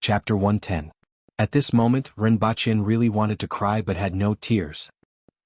Chapter 110. At this moment, Rinpochen really wanted to cry but had no tears.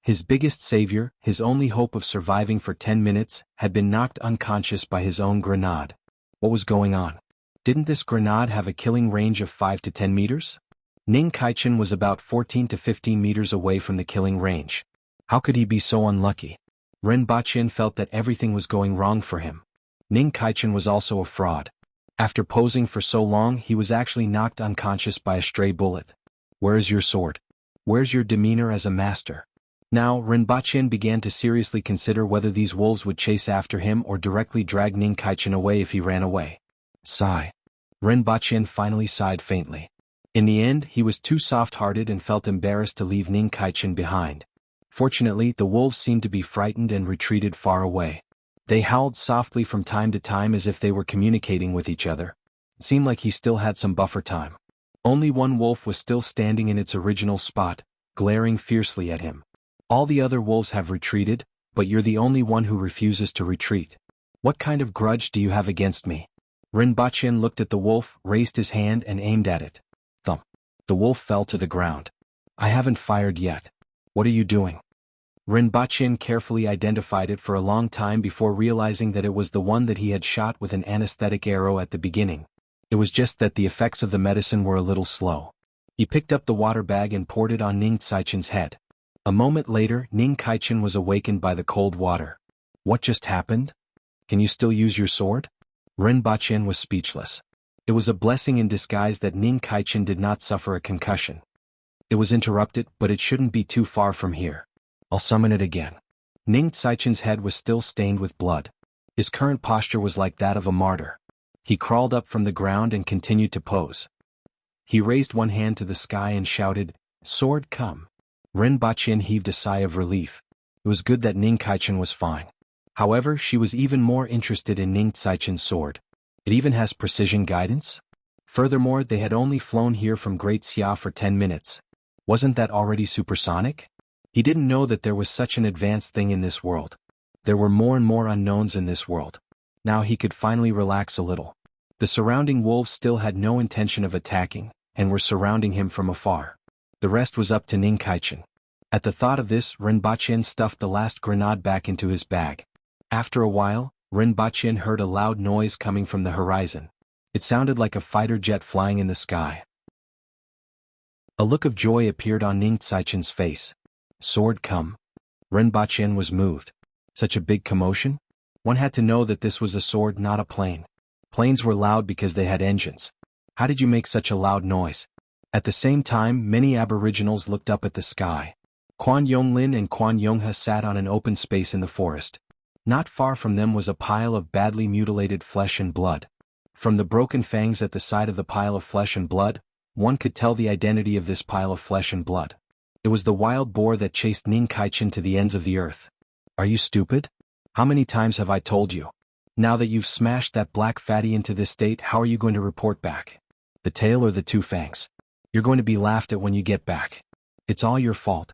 His biggest savior, his only hope of surviving for 10 minutes, had been knocked unconscious by his own grenade. What was going on? Didn't this grenade have a killing range of 5 to 10 meters? Ning Kaichen was about 14 to 15 meters away from the killing range. How could he be so unlucky? Rinpochen felt that everything was going wrong for him. Ning Kaichen was also a fraud. After posing for so long, he was actually knocked unconscious by a stray bullet. Where is your sword? Where's your demeanor as a master? Now, Rinpochen began to seriously consider whether these wolves would chase after him or directly drag Ning Kaichen away if he ran away. Sigh. Rinpochen finally sighed faintly. In the end, he was too soft-hearted and felt embarrassed to leave Ning Kaichen behind. Fortunately, the wolves seemed to be frightened and retreated far away. They howled softly from time to time as if they were communicating with each other. It seemed like he still had some buffer time. Only one wolf was still standing in its original spot, glaring fiercely at him. All the other wolves have retreated, but you're the only one who refuses to retreat. What kind of grudge do you have against me? Rinpochen looked at the wolf, raised his hand and aimed at it. Thump. The wolf fell to the ground. I haven't fired yet. What are you doing? Rinpochen carefully identified it for a long time before realizing that it was the one that he had shot with an anesthetic arrow at the beginning. It was just that the effects of the medicine were a little slow. He picked up the water bag and poured it on Ning Kaichen's head. A moment later, Ning Kaichen was awakened by the cold water. What just happened? Can you still use your sword? Rinpochen was speechless. It was a blessing in disguise that Ning Kaichen did not suffer a concussion. It was interrupted, but it shouldn't be too far from here. I'll summon it again. Ning Kaichen's head was still stained with blood. His current posture was like that of a martyr. He crawled up from the ground and continued to pose. He raised one hand to the sky and shouted, "Sword, come." Rinpochen heaved a sigh of relief. It was good that Ning Kaichen was fine. However, she was even more interested in Ning Kaichen's sword. It even has precision guidance? Furthermore, they had only flown here from Great Xia for 10 minutes. Wasn't that already supersonic? He didn't know that there was such an advanced thing in this world. There were more and more unknowns in this world. Now he could finally relax a little. The surrounding wolves still had no intention of attacking, and were surrounding him from afar. The rest was up to Ning Kaichen. At the thought of this, Rinpochen stuffed the last grenade back into his bag. After a while, Rinpochen heard a loud noise coming from the horizon. It sounded like a fighter jet flying in the sky. A look of joy appeared on Ning Kaichen's face. Sword, come. Rinpochen was moved. Such a big commotion? One had to know that this was a sword, not a plane. Planes were loud because they had engines. How did you make such a loud noise? At the same time, many aboriginals looked up at the sky. Quan Yonglin and Quan Yonghe sat on an open space in the forest. Not far from them was a pile of badly mutilated flesh and blood. From the broken fangs at the side of the pile of flesh and blood, one could tell the identity of this pile of flesh and blood. It was the wild boar that chased Ning Kaichen to the ends of the earth. Are you stupid? How many times have I told you? Now that you've smashed that black fatty into this state, how are you going to report back? The tail or the two fangs? You're going to be laughed at when you get back. It's all your fault.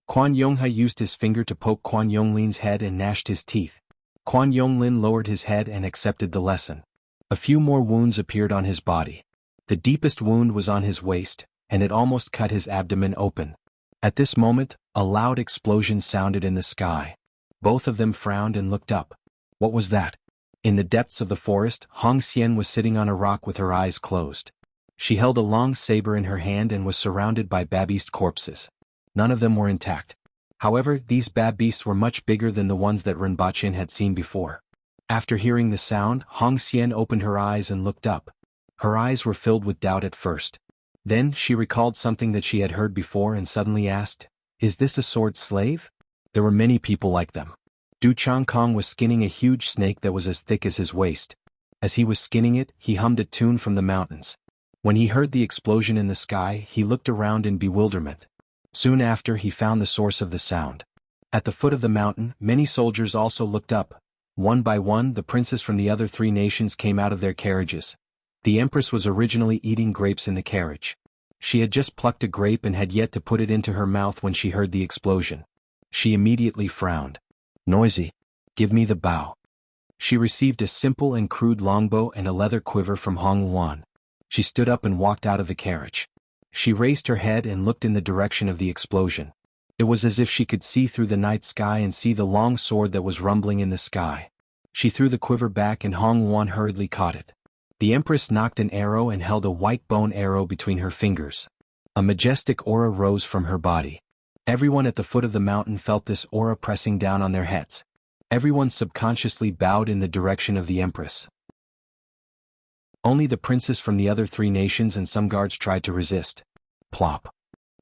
Quan Yonghe used his finger to poke Quan Yonglin's head and gnashed his teeth. Quan Yonglin lowered his head and accepted the lesson. A few more wounds appeared on his body. The deepest wound was on his waist, and it almost cut his abdomen open. At this moment, a loud explosion sounded in the sky. Both of them frowned and looked up. What was that? In the depths of the forest, Hong Xian was sitting on a rock with her eyes closed. She held a long saber in her hand and was surrounded by babeast corpses. None of them were intact. However, these babeasts were much bigger than the ones that Rinpochen had seen before. After hearing the sound, Hong Xian opened her eyes and looked up. Her eyes were filled with doubt at first. Then, she recalled something that she had heard before and suddenly asked, "Is this a sword slave?" There were many people like them. Du Changkong was skinning a huge snake that was as thick as his waist. As he was skinning it, he hummed a tune from the mountains. When he heard the explosion in the sky, he looked around in bewilderment. Soon after, he found the source of the sound. At the foot of the mountain, many soldiers also looked up. One by one, the princes from the other 3 nations came out of their carriages. The Empress was originally eating grapes in the carriage. She had just plucked a grape and had yet to put it into her mouth when she heard the explosion. She immediately frowned. Noisy. Give me the bow. She received a simple and crude longbow and a leather quiver from Hong Luan. She stood up and walked out of the carriage. She raised her head and looked in the direction of the explosion. It was as if she could see through the night sky and see the long sword that was rumbling in the sky. She threw the quiver back and Hong Wan hurriedly caught it. The Empress knocked an arrow and held a white bone arrow between her fingers. A majestic aura rose from her body. Everyone at the foot of the mountain felt this aura pressing down on their heads. Everyone subconsciously bowed in the direction of the Empress. Only the princes from the other 3 nations and some guards tried to resist. Plop.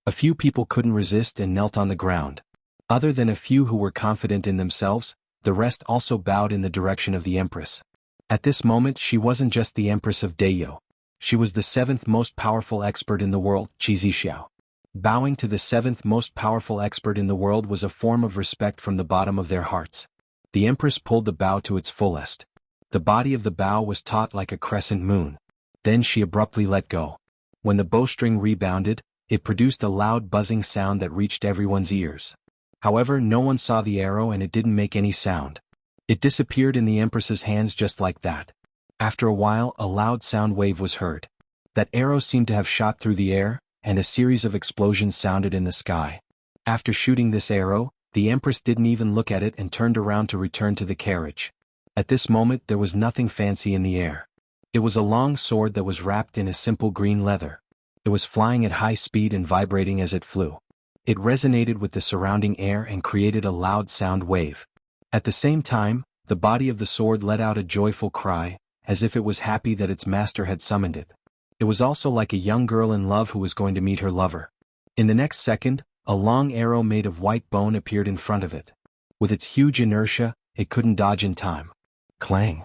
A few people couldn't resist and knelt on the ground. Other than a few who were confident in themselves, the rest also bowed in the direction of the Empress. At this moment she wasn't just the Empress of Dayo. She was the 7th most powerful expert in the world, Xiao. Bowing to the 7th most powerful expert in the world was a form of respect from the bottom of their hearts. The Empress pulled the bow to its fullest. The body of the bow was taut like a crescent moon. Then she abruptly let go. When the bowstring rebounded, it produced a loud buzzing sound that reached everyone's ears. However, no one saw the arrow and it didn't make any sound. It disappeared in the Empress's hands just like that. After a while, a loud sound wave was heard. That arrow seemed to have shot through the air, and a series of explosions sounded in the sky. After shooting this arrow, the Empress didn't even look at it and turned around to return to the carriage. At this moment there was nothing fancy in the air. It was a long sword that was wrapped in a simple green leather. It was flying at high speed and vibrating as it flew. It resonated with the surrounding air and created a loud sound wave. At the same time, the body of the sword let out a joyful cry, as if it was happy that its master had summoned it. It was also like a young girl in love who was going to meet her lover. In the next second, a long arrow made of white bone appeared in front of it. With its huge inertia, it couldn't dodge in time. Clang!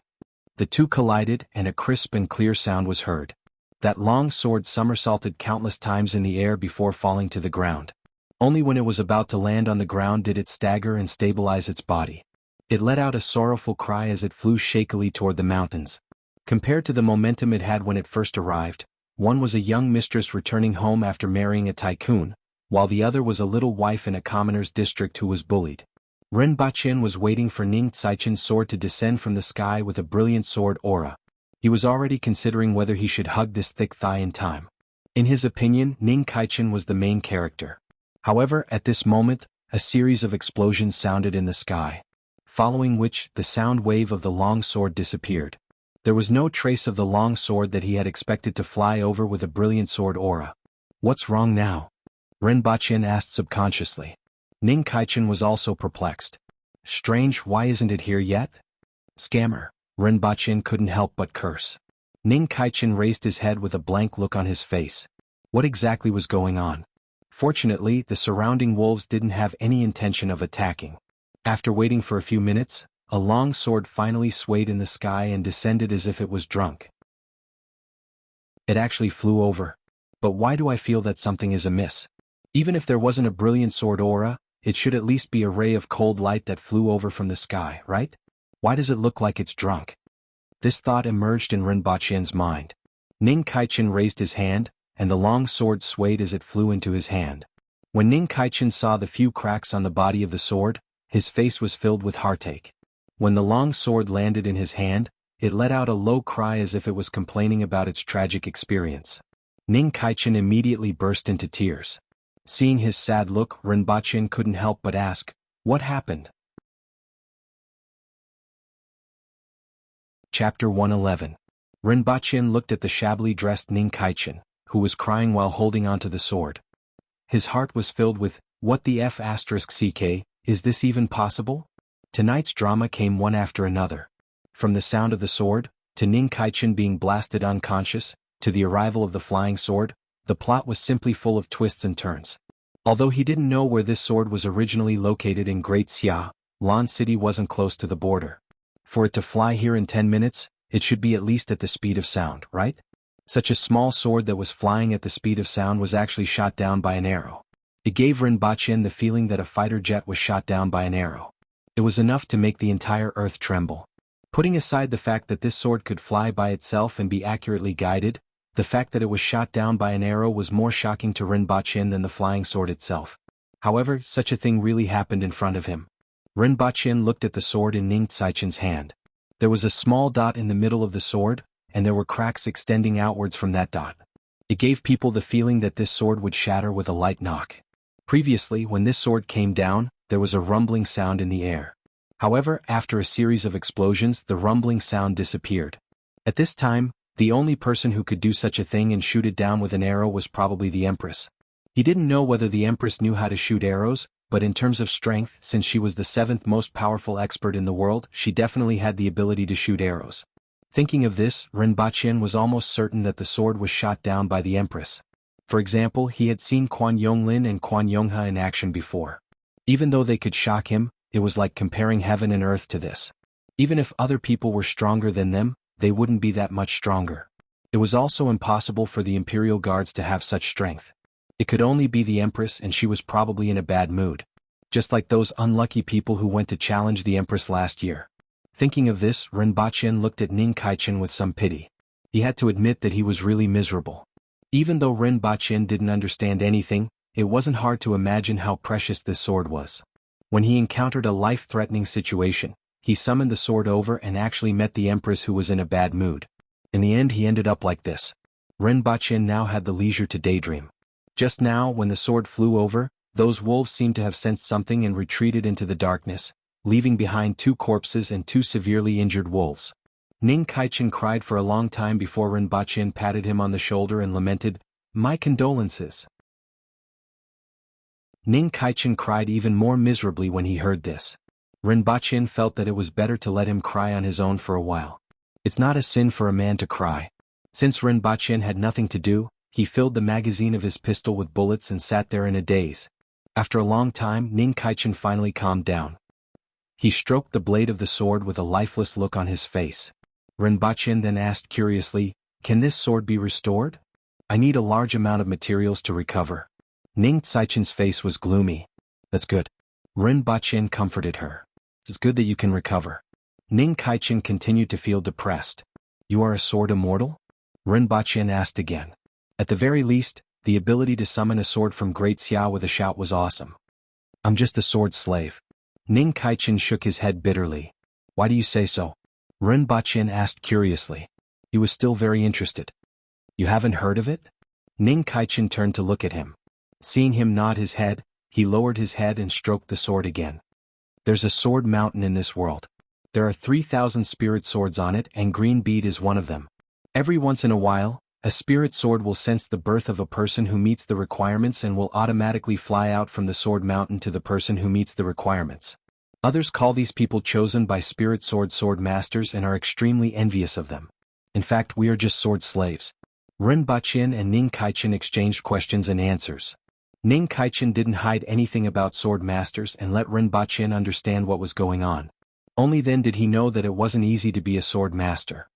The two collided and a crisp and clear sound was heard. That long sword somersaulted countless times in the air before falling to the ground. Only when it was about to land on the ground did it stagger and stabilize its body. It let out a sorrowful cry as it flew shakily toward the mountains. Compared to the momentum it had when it first arrived, one was a young mistress returning home after marrying a tycoon, while the other was a little wife in a commoner's district who was bullied. Ren Baqin was waiting for Ning Caichen's sword to descend from the sky with a brilliant sword aura. He was already considering whether he should hug this thick thigh in time. In his opinion, Ning Caichen was the main character. However, at this moment, a series of explosions sounded in the sky, following which the sound wave of the long sword disappeared. There was no trace of the long sword that he had expected to fly over with a brilliant sword aura. What's wrong now? Ren Baqin asked subconsciously. Ning Caichen was also perplexed. Strange, why isn't it here yet? Scammer. Ren Baqin couldn't help but curse. Ning Caichen raised his head with a blank look on his face. What exactly was going on? Fortunately, the surrounding wolves didn't have any intention of attacking. After waiting for a few minutes, a long sword finally swayed in the sky and descended as if it was drunk. It actually flew over. But why do I feel that something is amiss? Even if there wasn't a brilliant sword aura, it should at least be a ray of cold light that flew over from the sky, right? Why does it look like it's drunk? This thought emerged in Ren Baqin's mind. Ning Caichen raised his hand, and the long sword swayed as it flew into his hand. When Ning Caichen saw the few cracks on the body of the sword, his face was filled with heartache. When the long sword landed in his hand, it let out a low cry as if it was complaining about its tragic experience. Ning Caichen immediately burst into tears. Seeing his sad look, Ren Baqin couldn't help but ask, "What happened?" Chapter 111. Ren Baqin looked at the shabbily dressed Ning Caichen, who was crying while holding onto the sword. His heart was filled with, what the f***ck, is this even possible? Tonight's drama came one after another. From the sound of the sword, to Ning Caichen being blasted unconscious, to the arrival of the flying sword, the plot was simply full of twists and turns. Although he didn't know where this sword was originally located in Great Xia, Lan City wasn't close to the border. For it to fly here in 10 minutes, it should be at least at the speed of sound, right? Such a small sword that was flying at the speed of sound was actually shot down by an arrow. It gave Ren Baqin the feeling that a fighter jet was shot down by an arrow. It was enough to make the entire earth tremble. Putting aside the fact that this sword could fly by itself and be accurately guided, the fact that it was shot down by an arrow was more shocking to Ren Baqin than the flying sword itself. However, such a thing really happened in front of him. Ren Baqin looked at the sword in Ning Caichen's hand. There was a small dot in the middle of the sword, and there were cracks extending outwards from that dot. It gave people the feeling that this sword would shatter with a light knock. Previously, when this sword came down, there was a rumbling sound in the air. However, after a series of explosions, the rumbling sound disappeared. At this time, the only person who could do such a thing and shoot it down with an arrow was probably the Empress. He didn't know whether the Empress knew how to shoot arrows, but in terms of strength, since she was the 7th most powerful expert in the world, she definitely had the ability to shoot arrows. Thinking of this, Rinpoche was almost certain that the sword was shot down by the Empress. For example, he had seen Quan Yonglin and Quan Yonghe in action before. Even though they could shock him, it was like comparing heaven and earth to this. Even if other people were stronger than them, they wouldn't be that much stronger. It was also impossible for the Imperial Guards to have such strength. It could only be the Empress, and she was probably in a bad mood. Just like those unlucky people who went to challenge the Empress last year. Thinking of this, Rinpoche looked at Ning Kaichen with some pity. He had to admit that he was really miserable. Even though Rinpoche didn't understand anything, it wasn't hard to imagine how precious this sword was. When he encountered a life-threatening situation, he summoned the sword over and actually met the Empress, who was in a bad mood. In the end, he ended up like this. Rinpoche now had the leisure to daydream. Just now, when the sword flew over, those wolves seemed to have sensed something and retreated into the darkness, leaving behind 2 corpses and 2 severely injured wolves. Ning Kaichen cried for a long time before Rinpoche patted him on the shoulder and lamented, "My condolences." Ning Kaichen cried even more miserably when he heard this. Rinpoche felt that it was better to let him cry on his own for a while. It's not a sin for a man to cry. Since Rinpoche had nothing to do, he filled the magazine of his pistol with bullets and sat there in a daze. After a long time, Ning Kaichen finally calmed down. He stroked the blade of the sword with a lifeless look on his face. Rinpoche then asked curiously, "Can this sword be restored? I need a large amount of materials to recover." Ning Kaichen's face was gloomy. "That's good." Rinpoche comforted her. "It's good that you can recover." Ning Kaichen continued to feel depressed. "You are a sword immortal?" Rinpoche asked again. At the very least, the ability to summon a sword from Great Xia with a shout was awesome. "I'm just a sword slave." Ning Kaichen shook his head bitterly. "Why do you say so?" Rinpoche asked curiously. He was still very interested. "You haven't heard of it?" Ning Kaichen turned to look at him. Seeing him nod his head, he lowered his head and stroked the sword again. "There's a sword mountain in this world. There are 3,000 spirit swords on it, and Green Bead is one of them. Every once in a while, a spirit sword will sense the birth of a person who meets the requirements and will automatically fly out from the sword mountain to the person who meets the requirements. Others call these people chosen by spirit sword masters and are extremely envious of them. In fact, we are just sword slaves." Rinpoche and Ning Kaichen exchanged questions and answers. Ning Kaichen didn't hide anything about sword masters and let Rinpoche understand what was going on. Only then did he know that it wasn't easy to be a sword master.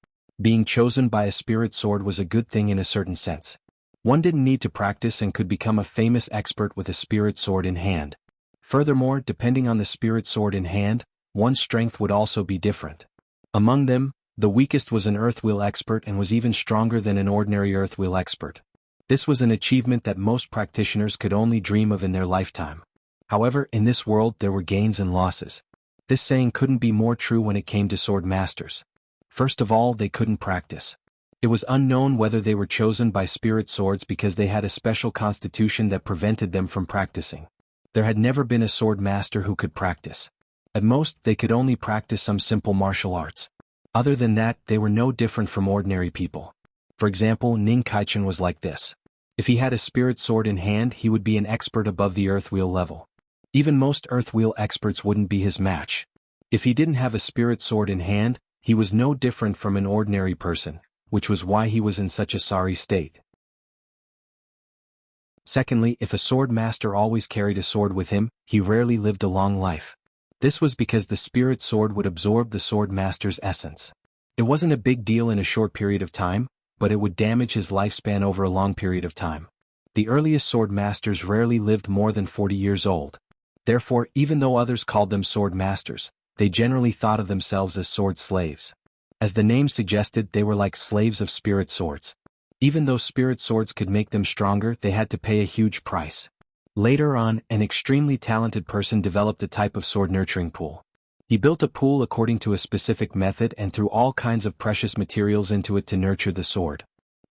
Being chosen by a spirit sword was a good thing in a certain sense. One didn't need to practice and could become a famous expert with a spirit sword in hand. Furthermore, depending on the spirit sword in hand, one's strength would also be different. Among them, the weakest was an earthwheel expert and was even stronger than an ordinary earthwheel expert. This was an achievement that most practitioners could only dream of in their lifetime. However, in this world there were gains and losses. This saying couldn't be more true when it came to sword masters. First of all, they couldn't practice. It was unknown whether they were chosen by spirit swords because they had a special constitution that prevented them from practicing. There had never been a sword master who could practice. At most, they could only practice some simple martial arts. Other than that, they were no different from ordinary people. For example, Ning Kaichen was like this. If he had a spirit sword in hand, he would be an expert above the earthwheel level. Even most earthwheel experts wouldn't be his match. If he didn't have a spirit sword in hand, he was no different from an ordinary person, which was why he was in such a sorry state. Secondly, if a sword master always carried a sword with him, he rarely lived a long life. This was because the spirit sword would absorb the sword master's essence. It wasn't a big deal in a short period of time, but it would damage his lifespan over a long period of time. The earliest sword masters rarely lived more than 40 years old. Therefore, even though others called them sword masters, they generally thought of themselves as sword slaves. As the name suggested, they were like slaves of spirit swords. Even though spirit swords could make them stronger, they had to pay a huge price. Later on, an extremely talented person developed a type of sword nurturing pool. He built a pool according to a specific method and threw all kinds of precious materials into it to nurture the sword.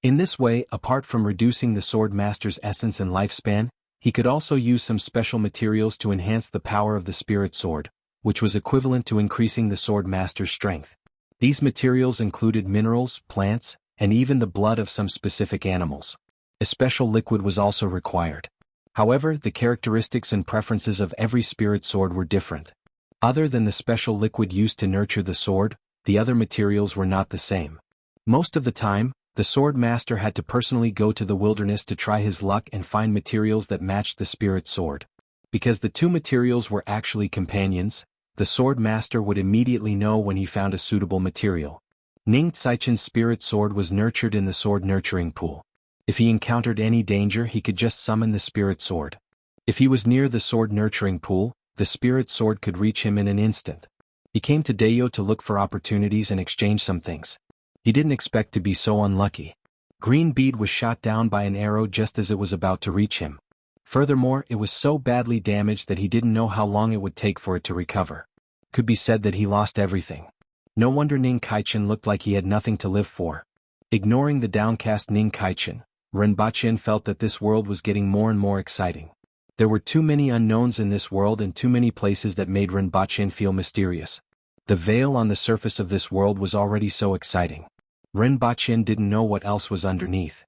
In this way, apart from reducing the sword master's essence and lifespan, he could also use some special materials to enhance the power of the spirit sword, which was equivalent to increasing the sword master's strength. These materials included minerals, plants, and even the blood of some specific animals. A special liquid was also required. However, the characteristics and preferences of every spirit sword were different. Other than the special liquid used to nurture the sword, the other materials were not the same. Most of the time, the sword master had to personally go to the wilderness to try his luck and find materials that matched the spirit sword. Because the two materials were actually companions, the sword master would immediately know when he found a suitable material. Ning Caichen's spirit sword was nurtured in the sword nurturing pool. If he encountered any danger, he could just summon the spirit sword. If he was near the sword nurturing pool, the spirit sword could reach him in an instant. He came to Dayo to look for opportunities and exchange some things. He didn't expect to be so unlucky. Green bead was shot down by an arrow just as it was about to reach him. Furthermore, it was so badly damaged that he didn't know how long it would take for it to recover. Could be said that he lost everything. No wonder Ning Caichen looked like he had nothing to live for. Ignoring the downcast Ning Caichen, Renbachien felt that this world was getting more and more exciting. There were too many unknowns in this world and too many places that made Renbachien feel mysterious. The veil on the surface of this world was already so exciting. Renbachien didn't know what else was underneath.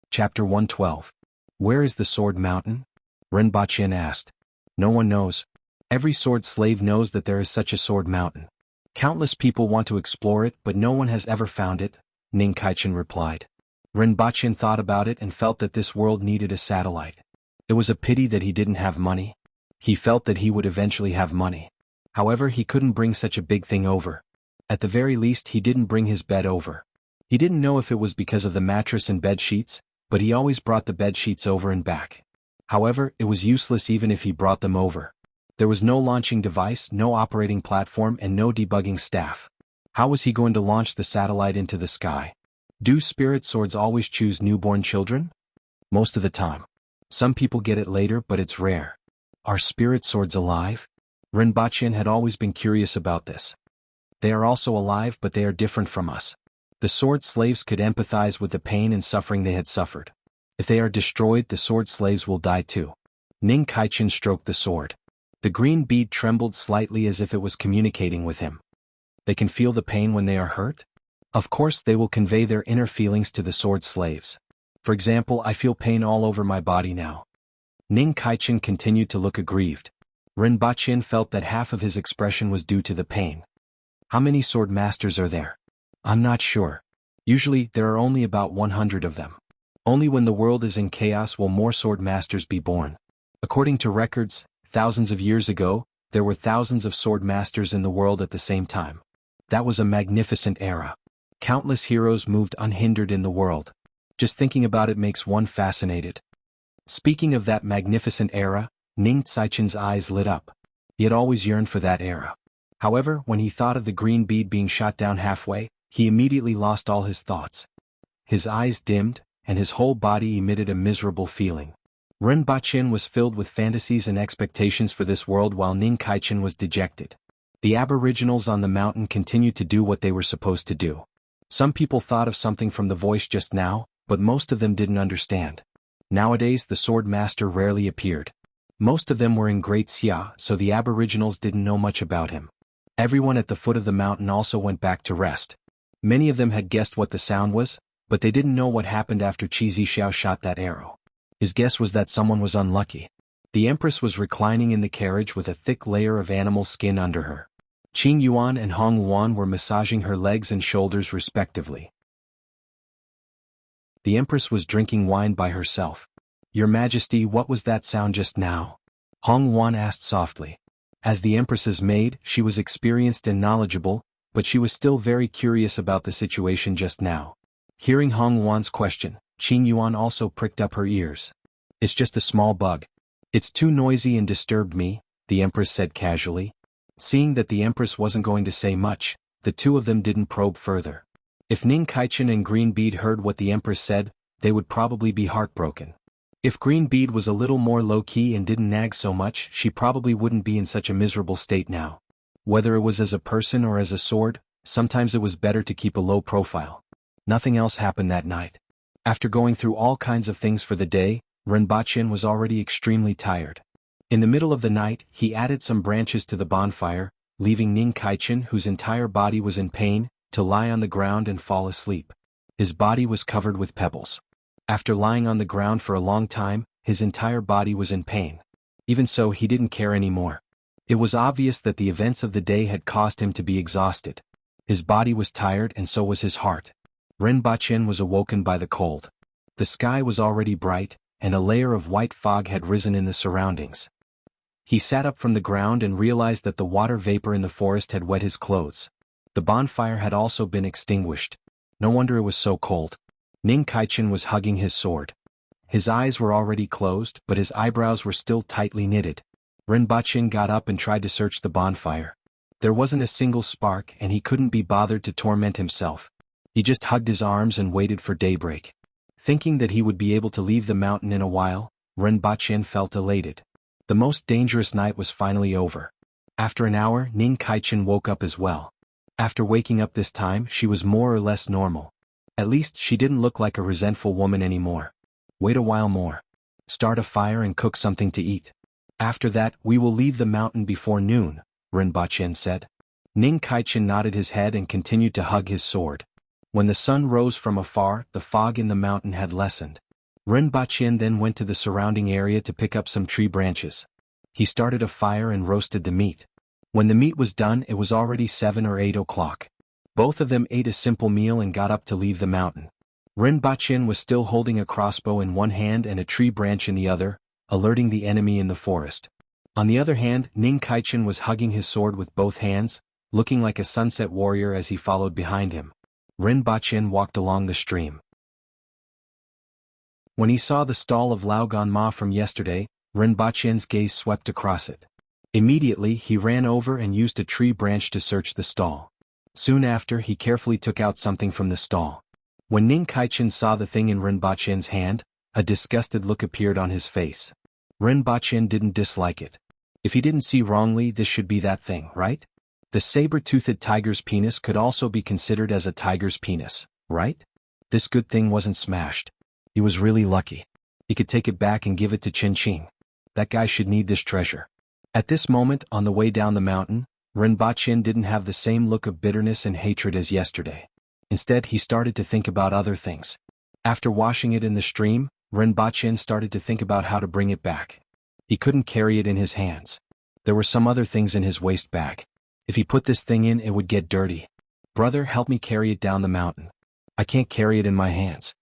Chapter 112. Where is the Sword Mountain? Renbachien asked. No one knows. Every sword slave knows that there is such a sword mountain. Countless people want to explore it, but no one has ever found it, Ning Caichen replied. Renbachien thought about it and felt that this world needed a satellite. It was a pity that he didn't have money. He felt that he would eventually have money. However, he couldn't bring such a big thing over. At the very least, he didn't bring his bed over. He didn't know if it was because of the mattress and bed sheets, but he always brought the bed sheets over and back. However, it was useless even if he brought them over. There was no launching device, no operating platform, and no debugging staff. How was he going to launch the satellite into the sky? Do spirit swords always choose newborn children? Most of the time. Some people get it later, but it's rare. Are spirit swords alive? Renbachien had always been curious about this. They are also alive, but they are different from us. The sword slaves could empathize with the pain and suffering they had suffered. If they are destroyed, the sword slaves will die too. Ning Caichen stroked the sword. The green bead trembled slightly as if it was communicating with him. They can feel the pain when they are hurt? Of course, they will convey their inner feelings to the sword slaves. For example, I feel pain all over my body now. Ning Caichen continued to look aggrieved. Renbachien felt that half of his expression was due to the pain. How many sword masters are there? I'm not sure. Usually, there are only about 100 of them. Only when the world is in chaos will more sword masters be born. According to records, thousands of years ago, there were thousands of sword masters in the world at the same time. That was a magnificent era. Countless heroes moved unhindered in the world. Just thinking about it makes one fascinated. Speaking of that magnificent era, Ning Caichen's eyes lit up. He had always yearned for that era. However, when he thought of the green bead being shot down halfway, he immediately lost all his thoughts. His eyes dimmed, and his whole body emitted a miserable feeling. Renbachien was filled with fantasies and expectations for this world while Ning Caichen was dejected. The aboriginals on the mountain continued to do what they were supposed to do. Some people thought of something from the voice just now, but most of them didn't understand. Nowadays the sword master rarely appeared. Most of them were in Great Xia, so the aboriginals didn't know much about him. Everyone at the foot of the mountain also went back to rest. Many of them had guessed what the sound was, but they didn't know what happened after Qi Zixiao shot that arrow. His guess was that someone was unlucky. The Empress was reclining in the carriage with a thick layer of animal skin under her. Qing Yuan and Hong Luan were massaging her legs and shoulders respectively. The Empress was drinking wine by herself. Your Majesty, what was that sound just now? Hong Luan asked softly. As the Empress's maid, she was experienced and knowledgeable, but she was still very curious about the situation just now. Hearing Hong Luan's question, Qing Yuan also pricked up her ears. It's just a small bug. It's too noisy and disturbed me, the Empress said casually. Seeing that the Empress wasn't going to say much, the two of them didn't probe further. If Ning Caichen and Green Bead heard what the Empress said, they would probably be heartbroken. If Green Bead was a little more low-key and didn't nag so much, she probably wouldn't be in such a miserable state now. Whether it was as a person or as a sword, sometimes it was better to keep a low profile. Nothing else happened that night. After going through all kinds of things for the day, Renbachin was already extremely tired. In the middle of the night, he added some branches to the bonfire, leaving Ning Kaichin, whose entire body was in pain, to lie on the ground and fall asleep. His body was covered with pebbles. After lying on the ground for a long time, his entire body was in pain. Even so, he didn't care anymore. It was obvious that the events of the day had caused him to be exhausted. His body was tired and so was his heart. Renbachin was awoken by the cold. The sky was already bright, and a layer of white fog had risen in the surroundings. He sat up from the ground and realized that the water vapor in the forest had wet his clothes. The bonfire had also been extinguished. No wonder it was so cold. Ning Kaichin was hugging his sword. His eyes were already closed, but his eyebrows were still tightly knitted. Renbachin got up and tried to search the bonfire. There wasn't a single spark, and he couldn't be bothered to torment himself. He just hugged his arms and waited for daybreak. Thinking that he would be able to leave the mountain in a while, Renbachin felt elated. The most dangerous night was finally over. After an hour, Ning Kaichin woke up as well. After waking up this time, she was more or less normal. At least she didn't look like a resentful woman anymore. Wait a while more. Start a fire and cook something to eat. After that, we will leave the mountain before noon, Renbachin said. Ning Kaichin nodded his head and continued to hug his sword. When the sun rose from afar, the fog in the mountain had lessened. Renbachin then went to the surrounding area to pick up some tree branches. He started a fire and roasted the meat. When the meat was done, it was already 7 or 8 o'clock. Both of them ate a simple meal and got up to leave the mountain. Renbachin was still holding a crossbow in one hand and a tree branch in the other, alerting the enemy in the forest. On the other hand, Ning Kaichin was hugging his sword with both hands, looking like a sunset warrior as he followed behind him. Renbachin walked along the stream. When he saw the stall of Laogan Ma from yesterday, Renbachin's gaze swept across it. Immediately, he ran over and used a tree branch to search the stall. Soon after, he carefully took out something from the stall. When Ning Kaichin saw the thing in Renbachin's hand, a disgusted look appeared on his face. Renbachin didn't dislike it. If he didn't see wrongly, this should be that thing, right? The saber-toothed tiger's penis could also be considered as a tiger's penis, right? This good thing wasn't smashed. He was really lucky. He could take it back and give it to Qin Qing. That guy should need this treasure. At this moment, on the way down the mountain, Renbachin didn't have the same look of bitterness and hatred as yesterday. Instead, he started to think about other things. After washing it in the stream, Renbachin started to think about how to bring it back. He couldn't carry it in his hands. There were some other things in his waist bag. If he put this thing in, it would get dirty. Brother, help me carry it down the mountain. I can't carry it in my hands.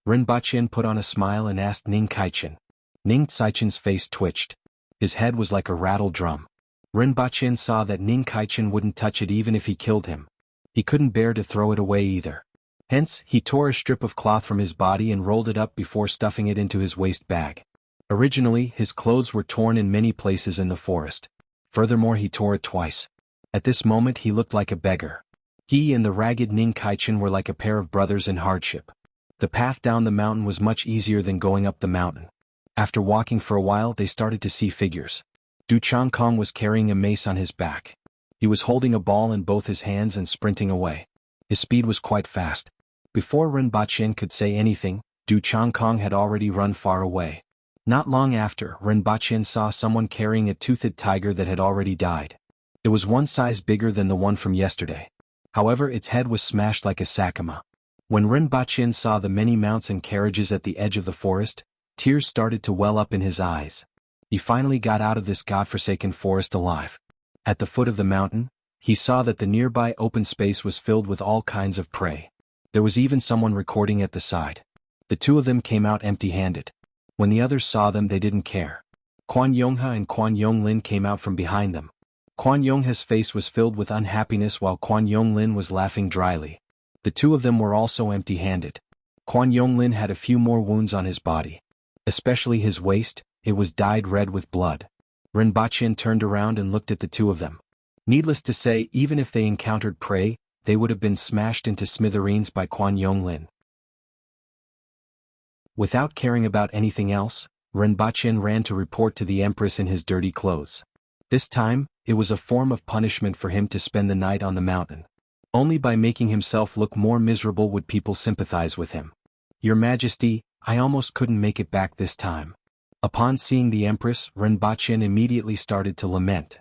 Renbachin put on a smile and asked Ning Kaichin. Ning Kaichin's face twitched. His head was like a rattle drum. Renbachin saw that Ning Kaichin wouldn't touch it even if he killed him. He couldn't bear to throw it away either. Hence, he tore a strip of cloth from his body and rolled it up before stuffing it into his waist bag. Originally, his clothes were torn in many places in the forest. Furthermore, he tore it twice. At this moment, he looked like a beggar. He and the ragged Ning Kaichin were like a pair of brothers in hardship. The path down the mountain was much easier than going up the mountain. After walking for a while, they started to see figures. Du Changkong was carrying a mace on his back. He was holding a ball in both his hands and sprinting away. His speed was quite fast. Before Renbachin could say anything, Du Changkong had already run far away. Not long after, Renbachin saw someone carrying a toothed tiger that had already died. It was one size bigger than the one from yesterday. However, its head was smashed like a sakama. When Renbachin saw the many mounts and carriages at the edge of the forest, tears started to well up in his eyes. He finally got out of this godforsaken forest alive. At the foot of the mountain, he saw that the nearby open space was filled with all kinds of prey. There was even someone recording at the side. The two of them came out empty-handed. When the others saw them, they didn't care. Quan Yonghe and Quan Yonglin came out from behind them. Quan Yonghe's face was filled with unhappiness while Quan Yonglin was laughing dryly. The two of them were also empty-handed. Quan Yonglin had a few more wounds on his body. Especially his waist, it was dyed red with blood. Renbachin turned around and looked at the two of them. Needless to say, even if they encountered prey, they would have been smashed into smithereens by Quan Yonglin. Without caring about anything else, Renbachien ran to report to the Empress in his dirty clothes. This time, it was a form of punishment for him to spend the night on the mountain. Only by making himself look more miserable would people sympathize with him. Your Majesty, I almost couldn't make it back this time. Upon seeing the Empress, Renbachien immediately started to lament.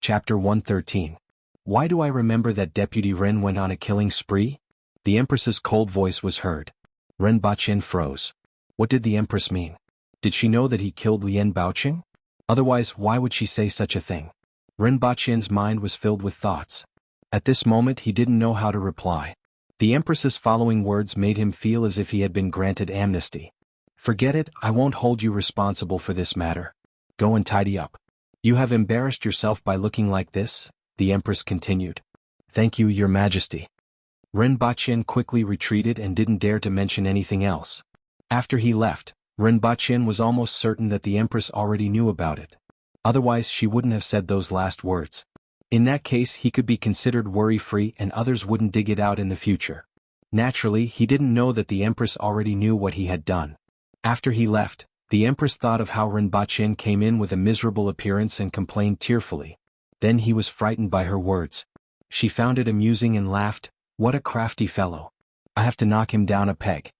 Chapter 113. Why do I remember that Deputy Ren went on a killing spree? The Empress's cold voice was heard. Renbachien froze. What did the Empress mean? Did she know that he killed Lien Baoqing? Otherwise, why would she say such a thing? Renbachien's mind was filled with thoughts. At this moment he didn't know how to reply. The Empress's following words made him feel as if he had been granted amnesty. Forget it, I won't hold you responsible for this matter. Go and tidy up. You have embarrassed yourself by looking like this, the Empress continued. Thank you, Your Majesty. Renbachien quickly retreated and didn't dare to mention anything else. After he left, Renbachien was almost certain that the Empress already knew about it. Otherwise she wouldn't have said those last words. In that case he could be considered worry-free and others wouldn't dig it out in the future. Naturally, he didn't know that the Empress already knew what he had done. After he left, the Empress thought of how Renbachien came in with a miserable appearance and complained tearfully. Then he was frightened by her words. She found it amusing and laughed. What a crafty fellow. I have to knock him down a peg.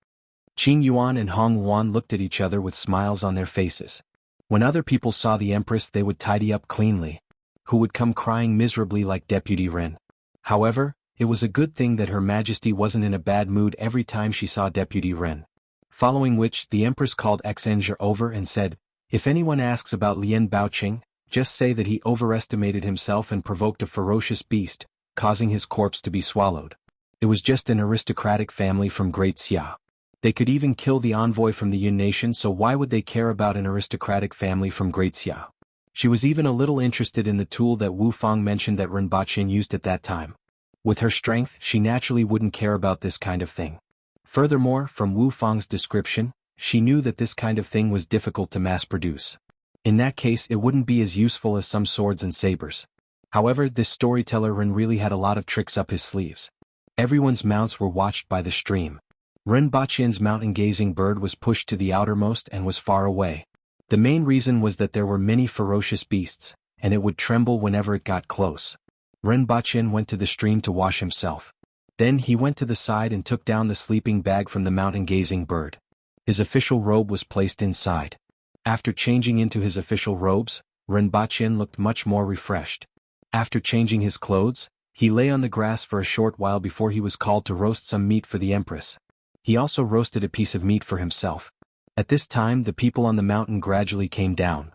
Qing Yuan and Hong Yuan looked at each other with smiles on their faces. When other people saw the Empress they would tidy up cleanly. Who would come crying miserably like Deputy Ren. However, it was a good thing that Her Majesty wasn't in a bad mood every time she saw Deputy Ren. Following which, the Empress called Xenger over and said, if anyone asks about Lien Baoqing, just say that he overestimated himself and provoked a ferocious beast, causing his corpse to be swallowed. It was just an aristocratic family from Great Xia. They could even kill the envoy from the Yun nation, so why would they care about an aristocratic family from Great Xia? She was even a little interested in the tool that Wu Fang mentioned that Renbachien used at that time. With her strength, she naturally wouldn't care about this kind of thing. Furthermore, from Wu Fang's description, she knew that this kind of thing was difficult to mass-produce. In that case it wouldn't be as useful as some swords and sabers. However, this storyteller Ren really had a lot of tricks up his sleeves. Everyone's mounts were watched by the stream. Renbachien's mountain-gazing bird was pushed to the outermost and was far away. The main reason was that there were many ferocious beasts, and it would tremble whenever it got close. Renbachien went to the stream to wash himself. Then he went to the side and took down the sleeping bag from the mountain-gazing bird. His official robe was placed inside. After changing into his official robes, Renbachien looked much more refreshed. After changing his clothes, he lay on the grass for a short while before he was called to roast some meat for the Empress. He also roasted a piece of meat for himself. At this time the people on the mountain gradually came down.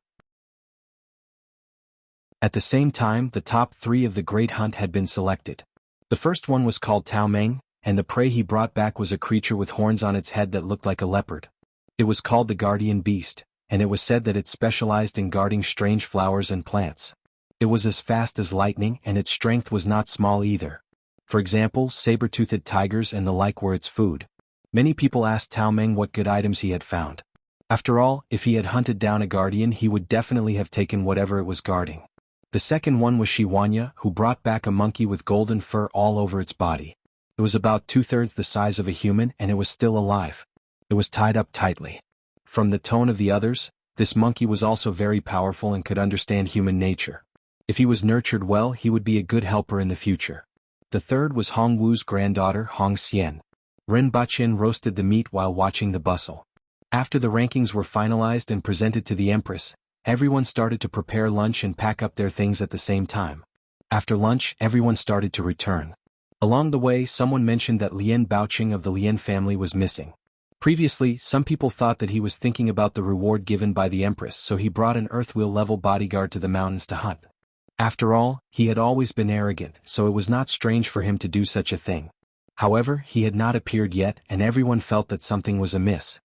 At the same time the top 3 of the great hunt had been selected. The first one was called Tao Meng, and the prey he brought back was a creature with horns on its head that looked like a leopard. It was called the guardian beast, and it was said that it specialized in guarding strange flowers and plants. It was as fast as lightning and its strength was not small either. For example, saber-toothed tigers and the like were its food. Many people asked Tao Meng what good items he had found. After all, if he had hunted down a guardian he would definitely have taken whatever it was guarding. The second one was Shiwanya, who brought back a monkey with golden fur all over its body. It was about 2/3 the size of a human and it was still alive. It was tied up tightly. From the tone of the others, this monkey was also very powerful and could understand human nature. If he was nurtured well he would be a good helper in the future. The third was Hong Wu's granddaughter Hong Xian. Renbachien roasted the meat while watching the bustle. After the rankings were finalized and presented to the Empress, everyone started to prepare lunch and pack up their things at the same time. After lunch everyone started to return. Along the way someone mentioned that Lien Baoqing of the Lien family was missing. Previously, some people thought that he was thinking about the reward given by the Empress, so he brought an Earthwheel-level bodyguard to the mountains to hunt. After all, he had always been arrogant, so it was not strange for him to do such a thing. However, he had not appeared yet and everyone felt that something was amiss.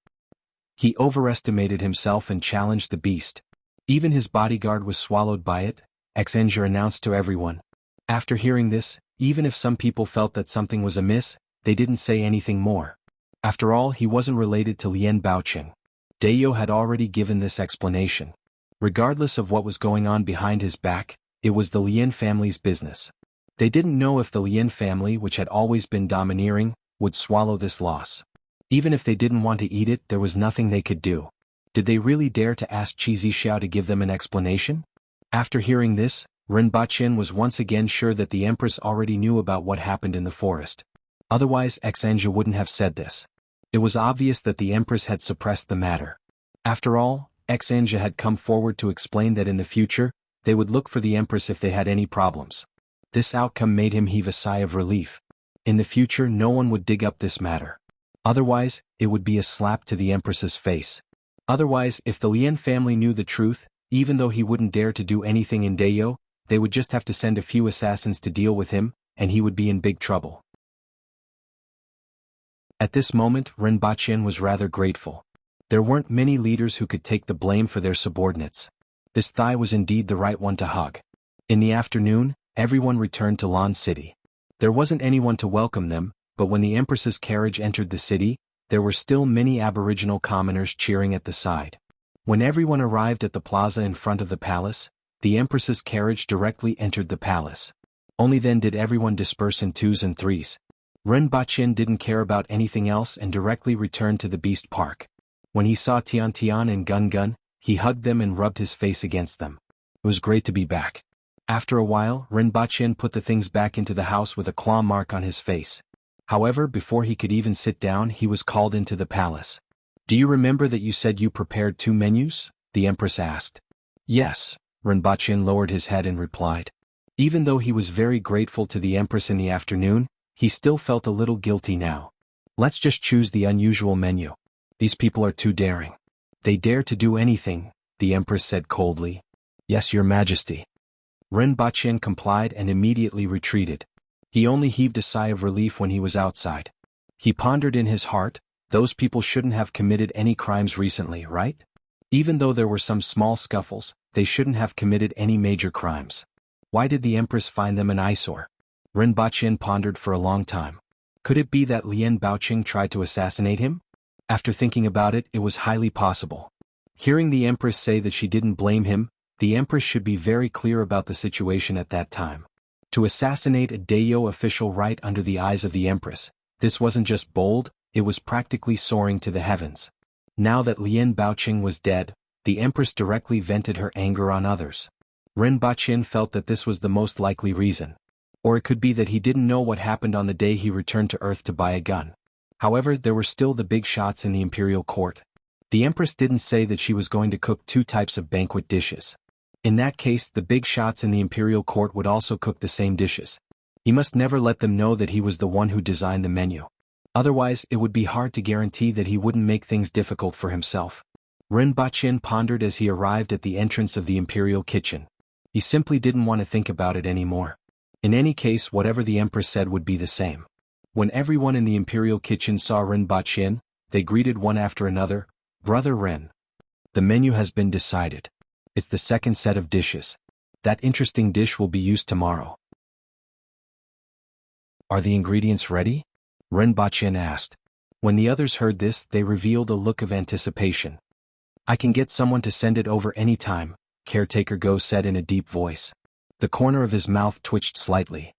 He overestimated himself and challenged the beast. Even his bodyguard was swallowed by it, Xenger announced to everyone. After hearing this, even if some people felt that something was amiss, they didn't say anything more. After all, he wasn't related to Lien Baoqing. Dayo had already given this explanation. Regardless of what was going on behind his back, it was the Lien family's business. They didn't know if the Lien family, which had always been domineering, would swallow this loss. Even if they didn't want to eat it, there was nothing they could do. Did they really dare to ask Qi Zixiao to give them an explanation? After hearing this, Rinpoche was once again sure that the Empress already knew about what happened in the forest. Otherwise Xanzha wouldn't have said this. It was obvious that the Empress had suppressed the matter. After all, Xanzha had come forward to explain that in the future, they would look for the Empress if they had any problems. This outcome made him heave a sigh of relief. In the future no one would dig up this matter. Otherwise, it would be a slap to the Empress's face. Otherwise, if the Lien family knew the truth, even though he wouldn't dare to do anything in Dayo, they would just have to send a few assassins to deal with him, and he would be in big trouble. At this moment, Rinpoche was rather grateful. There weren't many leaders who could take the blame for their subordinates. This thigh was indeed the right one to hug. In the afternoon, everyone returned to Lan City. There wasn't anyone to welcome them, but when the Empress's carriage entered the city, there were still many aboriginal commoners cheering at the side. When everyone arrived at the plaza in front of the palace, the Empress's carriage directly entered the palace. Only then did everyone disperse in twos and threes. Rinpoche didn't care about anything else and directly returned to the Beast Park. When he saw Tian Tian and Gun Gun, he hugged them and rubbed his face against them. It was great to be back. After a while, Rinpoche put the things back into the house with a claw mark on his face. However, before he could even sit down, he was called into the palace. "Do you remember that you said you prepared 2 menus?" the Empress asked. "Yes," Rinpoche lowered his head and replied. Even though he was very grateful to the Empress in the afternoon, he still felt a little guilty now. "Let's just choose the unusual menu. These people are too daring. They dare to do anything," the Empress said coldly. "Yes, Your Majesty." Rinpoche complied and immediately retreated. He only heaved a sigh of relief when he was outside. He pondered in his heart, those people shouldn't have committed any crimes recently, right? Even though there were some small scuffles, they shouldn't have committed any major crimes. Why did the Empress find them an eyesore? Rinpoche pondered for a long time. Could it be that Lien Baoqing tried to assassinate him? After thinking about it, it was highly possible. Hearing the Empress say that she didn't blame him, the Empress should be very clear about the situation at that time. To assassinate a Dayo official right under the eyes of the Empress, this wasn't just bold, it was practically soaring to the heavens. Now that Lien Baoqing was dead, the Empress directly vented her anger on others. Rinpoche felt that this was the most likely reason. Or it could be that he didn't know what happened on the day he returned to Earth to buy a gun. However, there were still the big shots in the imperial court. The Empress didn't say that she was going to cook 2 types of banquet dishes. In that case, the big shots in the imperial court would also cook the same dishes. He must never let them know that he was the one who designed the menu. Otherwise, it would be hard to guarantee that he wouldn't make things difficult for himself. Rinpoche pondered as he arrived at the entrance of the imperial kitchen. He simply didn't want to think about it anymore. In any case, whatever the Empress said would be the same. When everyone in the imperial kitchen saw Rinpoche, they greeted one after another, "Brother Rin. The menu has been decided. It's the second set of dishes. That interesting dish will be used tomorrow." "Are the ingredients ready?" Rinpoche asked. When the others heard this, they revealed a look of anticipation. "I can get someone to send it over any time," Caretaker Go said in a deep voice. The corner of his mouth twitched slightly.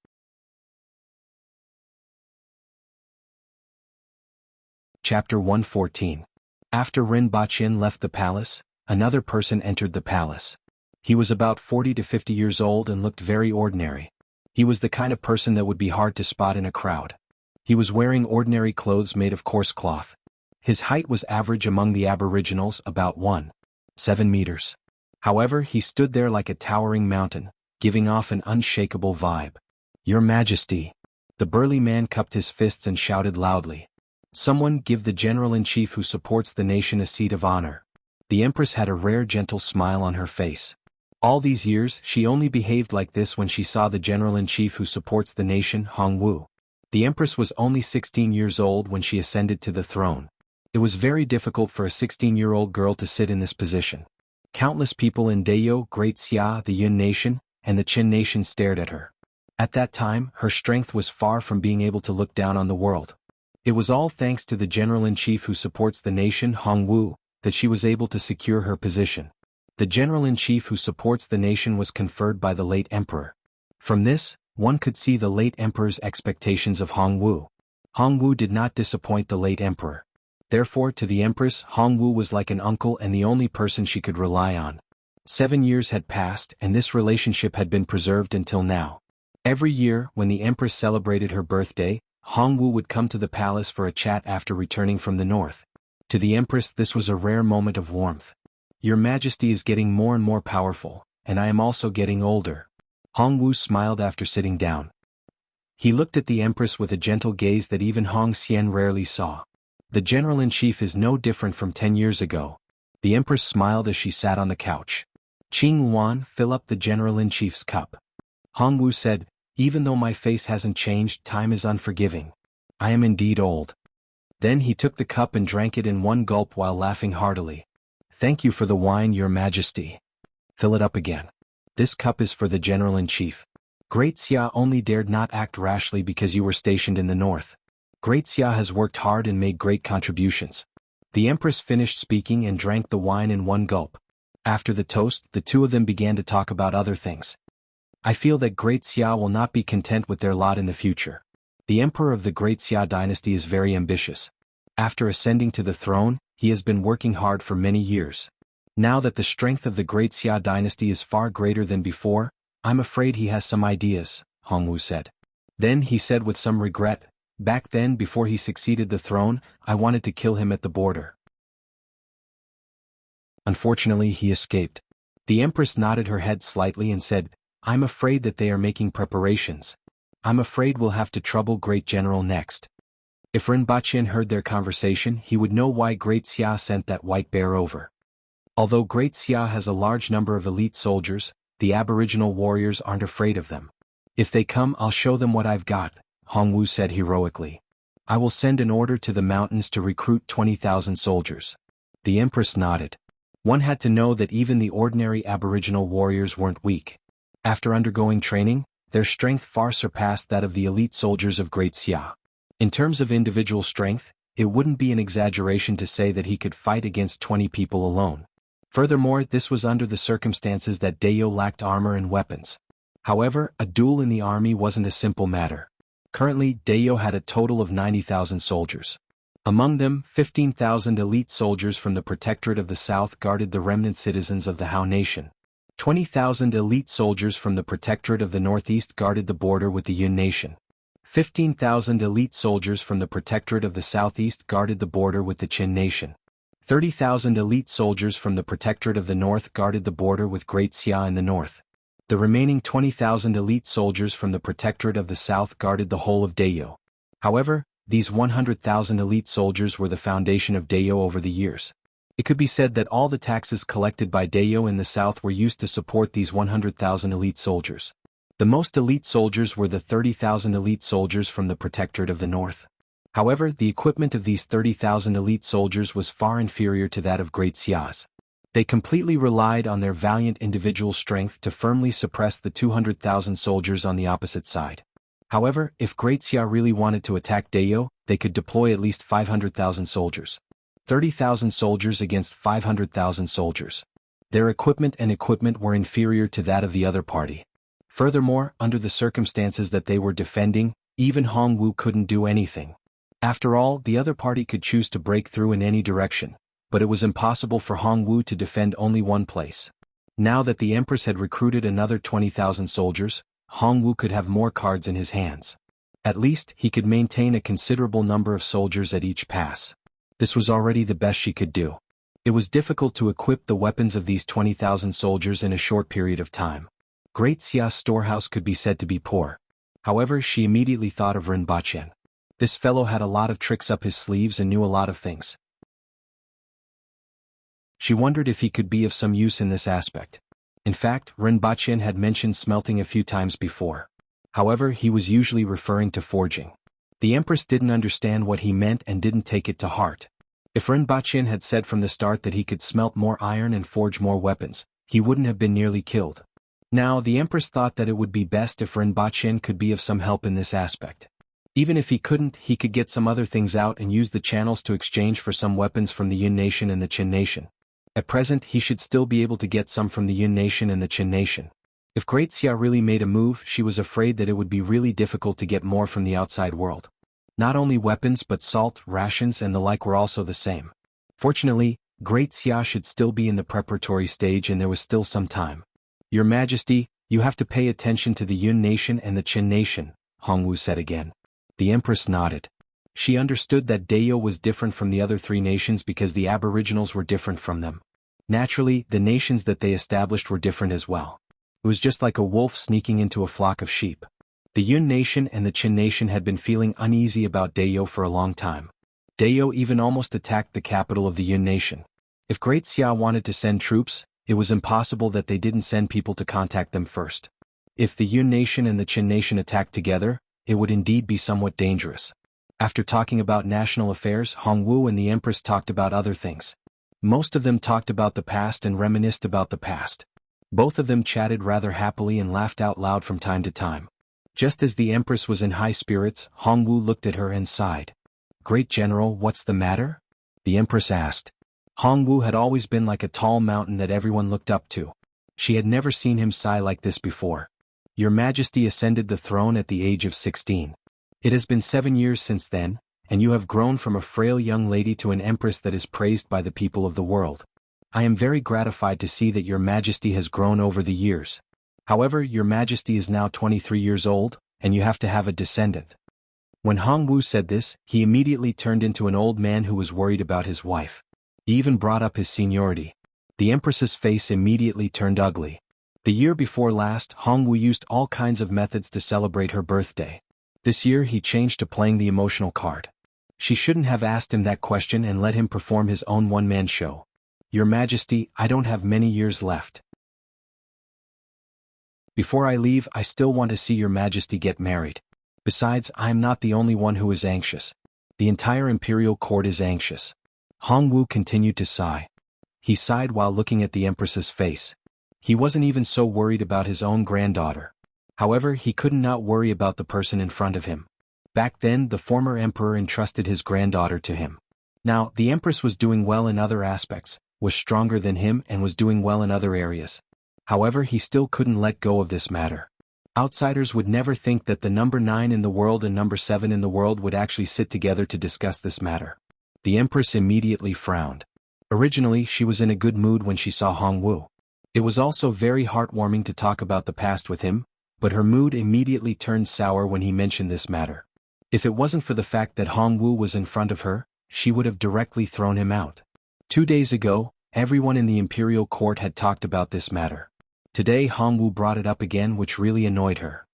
Chapter 114. After Rinpoche left the palace, another person entered the palace. He was about 40 to 50 years old and looked very ordinary. He was the kind of person that would be hard to spot in a crowd. He was wearing ordinary clothes made of coarse cloth. His height was average among the aboriginals, about 1.7 meters. However, he stood there like a towering mountain, giving off an unshakable vibe. "Your Majesty." The burly man cupped his fists and shouted loudly. "Someone give the General-in-Chief who supports the nation a seat of honor." The Empress had a rare gentle smile on her face. All these years, she only behaved like this when she saw the General-in-Chief who supports the nation, Hong Wu. The Empress was only 16 years old when she ascended to the throne. It was very difficult for a 16-year-old girl to sit in this position. Countless people in Dayo, Great Xia, the Yun nation, and the Qin nation stared at her. At that time, her strength was far from being able to look down on the world. It was all thanks to the General-in-Chief who supports the nation, Hong Wu, that she was able to secure her position. The General-in-Chief who supports the nation was conferred by the late emperor. From this, One could see the late emperor's expectations of Hongwu. Hongwu did not disappoint the late emperor. Therefore, to the empress, Hongwu was like an uncle and the only person she could rely on. 7 years had passed and this relationship had been preserved until now. Every year, when the empress celebrated her birthday, Hongwu would come to the palace for a chat after returning from the north. To the empress this was a rare moment of warmth. Your Majesty is getting more and more powerful, and I am also getting older. Hongwu smiled after sitting down. He looked at the empress with a gentle gaze that even Hong Xian rarely saw. The general-in-chief is no different from 10 years ago. The empress smiled as she sat on the couch. Qing Yuan, fill up the general-in-chief's cup. Hongwu said, even though my face hasn't changed, time is unforgiving. I am indeed old. Then he took the cup and drank it in one gulp while laughing heartily. Thank you for the wine, Your Majesty. Fill it up again. This cup is for the general-in-chief. Great Xia only dared not act rashly because you were stationed in the north. Great Xia has worked hard and made great contributions. The empress finished speaking and drank the wine in one gulp. After the toast, the two of them began to talk about other things. I feel that Great Xia will not be content with their lot in the future. The emperor of the Great Xia dynasty is very ambitious. After ascending to the throne, he has been working hard for many years. Now that the strength of the Great Xia dynasty is far greater than before, I'm afraid he has some ideas, Hongwu said. Then he said with some regret, back then before he succeeded the throne, I wanted to kill him at the border. Unfortunately he escaped. The empress nodded her head slightly and said, I'm afraid that they are making preparations. I'm afraid we'll have to trouble Great General next. If Rinpochen heard their conversation, he would know why Great Xia sent that white bear over. Although Great Xia has a large number of elite soldiers, the aboriginal warriors aren't afraid of them. If they come, I'll show them what I've got, Hongwu said heroically. I will send an order to the mountains to recruit 20,000 soldiers. The empress nodded. One had to know that even the ordinary aboriginal warriors weren't weak. After undergoing training, their strength far surpassed that of the elite soldiers of Great Xia. In terms of individual strength, it wouldn't be an exaggeration to say that he could fight against 20 people alone. Furthermore, this was under the circumstances that Dayo lacked armor and weapons. However, a duel in the army wasn't a simple matter. Currently, Dayo had a total of 90,000 soldiers. Among them, 15,000 elite soldiers from the Protectorate of the South guarded the remnant citizens of the Hao Nation. 20,000 elite soldiers from the Protectorate of the Northeast guarded the border with the Yun Nation. 15,000 elite soldiers from the Protectorate of the Southeast guarded the border with the Qin Nation. 30,000 elite soldiers from the Protectorate of the North guarded the border with Great Xia in the north. The remaining 20,000 elite soldiers from the Protectorate of the South guarded the whole of Dayo. However, these 100,000 elite soldiers were the foundation of Dayo over the years. It could be said that all the taxes collected by Dayo in the south were used to support these 100,000 elite soldiers. The most elite soldiers were the 30,000 elite soldiers from the Protectorate of the North. However, the equipment of these 30,000 elite soldiers was far inferior to that of Great Xia's. They completely relied on their valiant individual strength to firmly suppress the 200,000 soldiers on the opposite side. However, if Great Xia really wanted to attack Dayo, they could deploy at least 500,000 soldiers. 30,000 soldiers against 500,000 soldiers. Their equipment were inferior to that of the other party. Furthermore, under the circumstances that they were defending, even Hongwu couldn't do anything. After all, the other party could choose to break through in any direction, but it was impossible for Hongwu to defend only one place. Now that the Empress had recruited another 20,000 soldiers, Hongwu could have more cards in his hands. At least, he could maintain a considerable number of soldiers at each pass. This was already the best she could do. It was difficult to equip the weapons of these 20,000 soldiers in a short period of time. Great Xia's storehouse could be said to be poor. However, she immediately thought of Rinpochen. This fellow had a lot of tricks up his sleeves and knew a lot of things. She wondered if he could be of some use in this aspect. In fact, Rinpochen had mentioned smelting a few times before. However, he was usually referring to forging. The Empress didn't understand what he meant and didn't take it to heart. If Rinpochen had said from the start that he could smelt more iron and forge more weapons, he wouldn't have been nearly killed. Now, the Empress thought that it would be best if Rinpochen could be of some help in this aspect. Even if he couldn't, he could get some other things out and use the channels to exchange for some weapons from the Yun Nation and the Qin Nation. At present, he should still be able to get some from the Yun Nation and the Qin Nation. If Great Xia really made a move, she was afraid that it would be really difficult to get more from the outside world. Not only weapons but salt, rations and the like were also the same. Fortunately, Great Xia should still be in the preparatory stage and there was still some time. Your Majesty, you have to pay attention to the Yun nation and the Qin nation, Hongwu said again. The Empress nodded. She understood that Dayo was different from the other three nations because the aboriginals were different from them. Naturally, the nations that they established were different as well. It was just like a wolf sneaking into a flock of sheep. The Yun nation and the Qin nation had been feeling uneasy about Dayo for a long time. Dayo even almost attacked the capital of the Yun nation. If Great Xia wanted to send troops, it was impossible that they didn't send people to contact them first. If the Yun nation and the Qin nation attacked together, it would indeed be somewhat dangerous. After talking about national affairs, Hongwu and the Empress talked about other things. Most of them talked about the past and reminisced about the past. Both of them chatted rather happily and laughed out loud from time to time. Just as the Empress was in high spirits, Hongwu looked at her and sighed. "Great General, what's the matter?" the Empress asked. Hongwu had always been like a tall mountain that everyone looked up to. She had never seen him sigh like this before. Your Majesty ascended the throne at the age of 16. It has been 7 years since then, and you have grown from a frail young lady to an empress that is praised by the people of the world. I am very gratified to see that your Majesty has grown over the years. However, your Majesty is now 23 years old, and you have to have a descendant. When Hongwu said this, he immediately turned into an old man who was worried about his wife. He even brought up his seniority. The Empress's face immediately turned ugly. The year before last, Hongwu used all kinds of methods to celebrate her birthday. This year he changed to playing the emotional card. She shouldn't have asked him that question and let him perform his own one-man show. Your Majesty, I don't have many years left. Before I leave, I still want to see your Majesty get married. Besides, I am not the only one who is anxious. The entire imperial court is anxious. Hongwu continued to sigh. He sighed while looking at the Empress's face. He wasn't even so worried about his own granddaughter. However, he couldn't not worry about the person in front of him. Back then, the former emperor entrusted his granddaughter to him. Now, the Empress was doing well in other aspects, was stronger than him and was doing well in other areas. However, he still couldn't let go of this matter. Outsiders would never think that the number 9 in the world and number 7 in the world would actually sit together to discuss this matter. The Empress immediately frowned. Originally, she was in a good mood when she saw Hongwu. It was also very heartwarming to talk about the past with him, but her mood immediately turned sour when he mentioned this matter. If it wasn't for the fact that Hongwu was in front of her, she would have directly thrown him out. 2 days ago, everyone in the imperial court had talked about this matter. Today Hongwu brought it up again, which really annoyed her.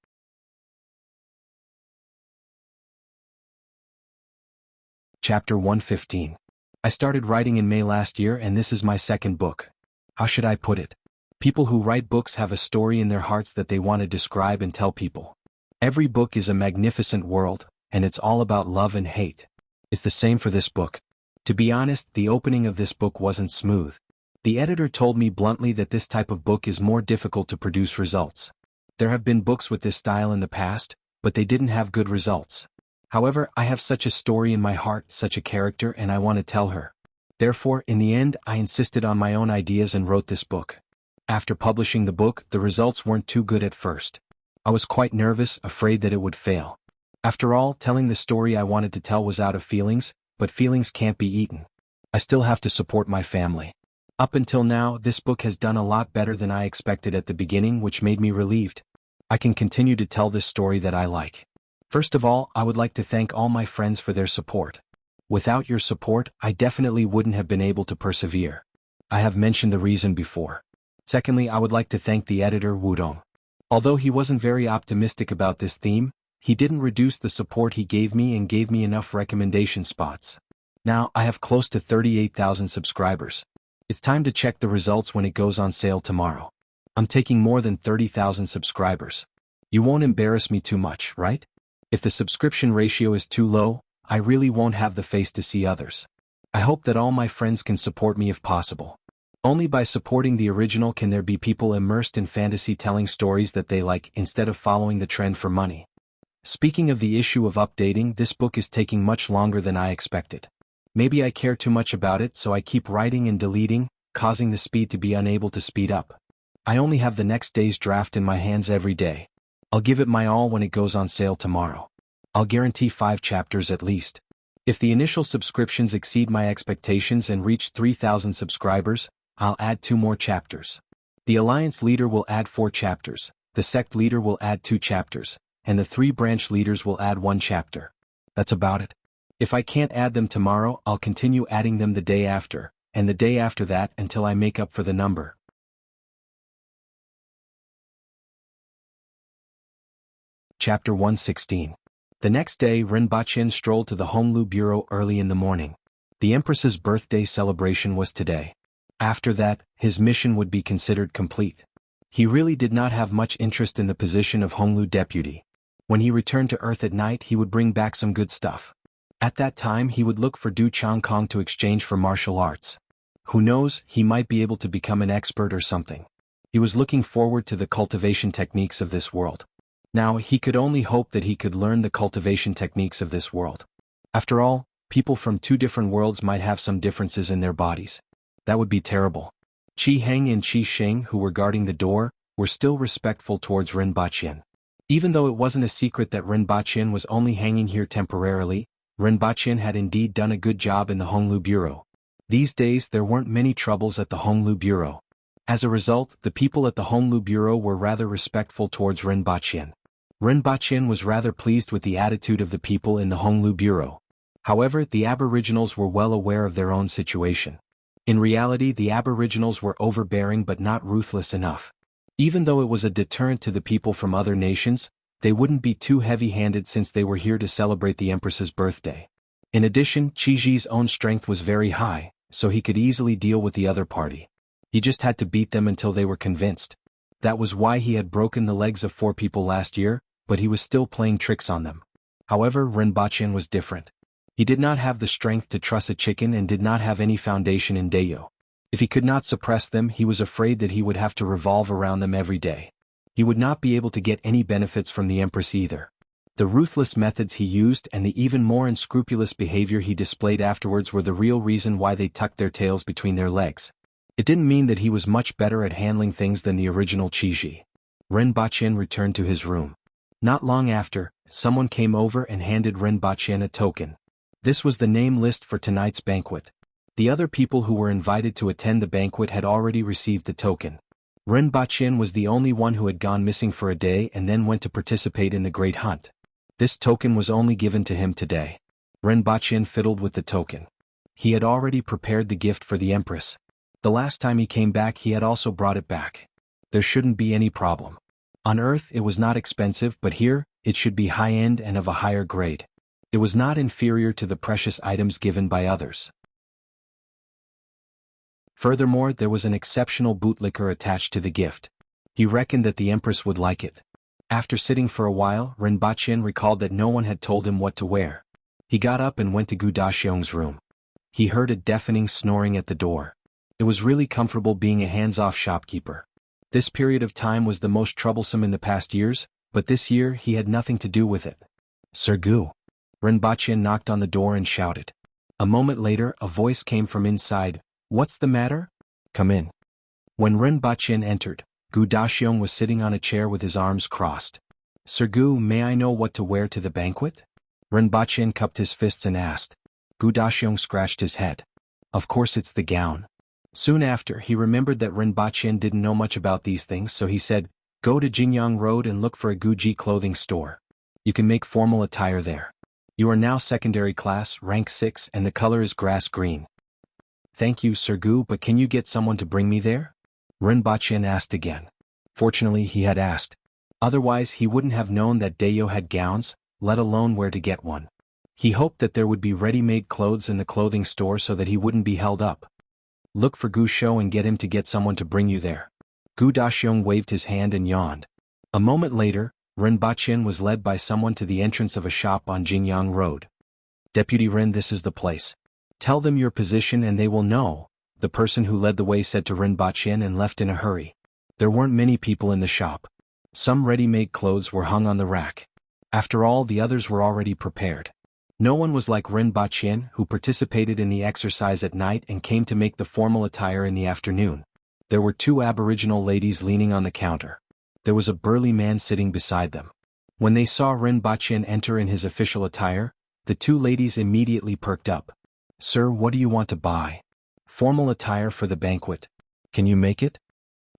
Chapter 115. I started writing in May last year and this is my second book. How should I put it? People who write books have a story in their hearts that they want to describe and tell people. Every book is a magnificent world, and it's all about love and hate. It's the same for this book. To be honest, the opening of this book wasn't smooth. The editor told me bluntly that this type of book is more difficult to produce results. There have been books with this style in the past, but they didn't have good results. However, I have such a story in my heart, such a character, and I want to tell her. Therefore, in the end, I insisted on my own ideas and wrote this book. After publishing the book, the results weren't too good at first. I was quite nervous, afraid that it would fail. After all, telling the story I wanted to tell was out of feelings, but feelings can't be eaten. I still have to support my family. Up until now, this book has done a lot better than I expected at the beginning, which made me relieved. I can continue to tell this story that I like. First of all, I would like to thank all my friends for their support. Without your support, I definitely wouldn't have been able to persevere. I have mentioned the reason before. Secondly, I would like to thank the editor Wudong. Although he wasn't very optimistic about this theme, he didn't reduce the support he gave me and gave me enough recommendation spots. Now, I have close to 38,000 subscribers. It's time to check the results when it goes on sale tomorrow. I'm taking more than 30,000 subscribers. You won't embarrass me too much, right? If the subscription ratio is too low, I really won't have the face to see others. I hope that all my friends can support me if possible. Only by supporting the original can there be people immersed in fantasy telling stories that they like instead of following the trend for money. Speaking of the issue of updating, this book is taking much longer than I expected. Maybe I care too much about it, so I keep writing and deleting, causing the speed to be unable to speed up. I only have the next day's draft in my hands every day. I'll give it my all when it goes on sale tomorrow. I'll guarantee 5 chapters at least. If the initial subscriptions exceed my expectations and reach 3,000 subscribers, I'll add 2 more chapters. The alliance leader will add 4 chapters, the sect leader will add 2 chapters, and the 3 branch leaders will add 1 chapter. That's about it. If I can't add them tomorrow, I'll continue adding them the day after, and the day after that until I make up for the number. Chapter 116. The next day Rinpoche strolled to the Honglu Bureau early in the morning. The Empress's birthday celebration was today. After that, his mission would be considered complete. He really did not have much interest in the position of Honglu deputy. When he returned to Earth at night he would bring back some good stuff. At that time he would look for Du Changkong to exchange for martial arts. Who knows, he might be able to become an expert or something. He was looking forward to the cultivation techniques of this world. Now he could only hope that he could learn the cultivation techniques of this world. After all, people from 2 different worlds might have some differences in their bodies. That would be terrible. Qi Heng and Qi Sheng, who were guarding the door, were still respectful towards Rinpoche. Even though it wasn't a secret that Rinpoche was only hanging here temporarily, Rinpoche had indeed done a good job in the Honglu Bureau. These days there weren't many troubles at the Honglu Bureau. As a result, the people at the Honglu Bureau were rather respectful towards Rinpoche. Rinpoche was rather pleased with the attitude of the people in the Honglu Bureau. However, the Aboriginals were well aware of their own situation. In reality, the Aboriginals were overbearing but not ruthless enough. Even though it was a deterrent to the people from other nations, they wouldn't be too heavy-handed since they were here to celebrate the Empress's birthday. In addition, Qiji's own strength was very high, so he could easily deal with the other party. He just had to beat them until they were convinced. That was why he had broken the legs of 4 people last year, but he was still playing tricks on them. However, Rinpoche was different. He did not have the strength to truss a chicken and did not have any foundation in Dayo. If he could not suppress them, he was afraid that he would have to revolve around them every day. He would not be able to get any benefits from the Empress either. The ruthless methods he used and the even more unscrupulous behavior he displayed afterwards were the real reason why they tucked their tails between their legs. It didn't mean that he was much better at handling things than the original Qiji. Rinpoche returned to his room. Not long after, someone came over and handed Rinpoche a token. This was the name list for tonight's banquet. The other people who were invited to attend the banquet had already received the token. Rinpoche was the only one who had gone missing for a day and then went to participate in the Great Hunt. This token was only given to him today. Rinpoche fiddled with the token. He had already prepared the gift for the Empress. The last time he came back he had also brought it back. There shouldn't be any problem. On Earth it was not expensive, but here, it should be high-end and of a higher grade. It was not inferior to the precious items given by others. Furthermore, there was an exceptional bootlicker attached to the gift. He reckoned that the Empress would like it. After sitting for a while, Rinpoche recalled that no one had told him what to wear. He got up and went to Gu Daxiong's room. He heard a deafening snoring at the door. It was really comfortable being a hands-off shopkeeper. This period of time was the most troublesome in the past years, but this year he had nothing to do with it. Sir Gu. Rinpoche knocked on the door and shouted. A moment later, a voice came from inside. What's the matter? Come in. When Rinpoche entered, Gu Daxiong was sitting on a chair with his arms crossed. Sir Gu, may I know what to wear to the banquet? Rinpoche cupped his fists and asked. Gu Daxiong scratched his head. Of course it's the gown. Soon after, he remembered that Rinpoche didn't know much about these things, so he said, go to Jingyang Road and look for a Guji clothing store. You can make formal attire there. You are now secondary class, rank 6, and the color is grass green. Thank you, Sir Gu, but can you get someone to bring me there? Rinpoche asked again. Fortunately, he had asked. Otherwise, he wouldn't have known that Dayo had gowns, let alone where to get one. He hoped that there would be ready-made clothes in the clothing store so that he wouldn't be held up. Look for Gu Shou and get him to get someone to bring you there. Gu Daxiong waved his hand and yawned. A moment later, Rinpoche was led by someone to the entrance of a shop on Jingyang Road. Deputy Rin, this is the place. Tell them your position and they will know, the person who led the way said to Rinpoche and left in a hurry. There weren't many people in the shop. Some ready-made clothes were hung on the rack. After all, the others were already prepared. No one was like Rinpoche, who participated in the exercise at night and came to make the formal attire in the afternoon. There were two Aboriginal ladies leaning on the counter. There was a burly man sitting beside them. When they saw Rinpoche enter in his official attire, the two ladies immediately perked up. "Sir, what do you want to buy?" "Formal attire for the banquet. Can you make it?"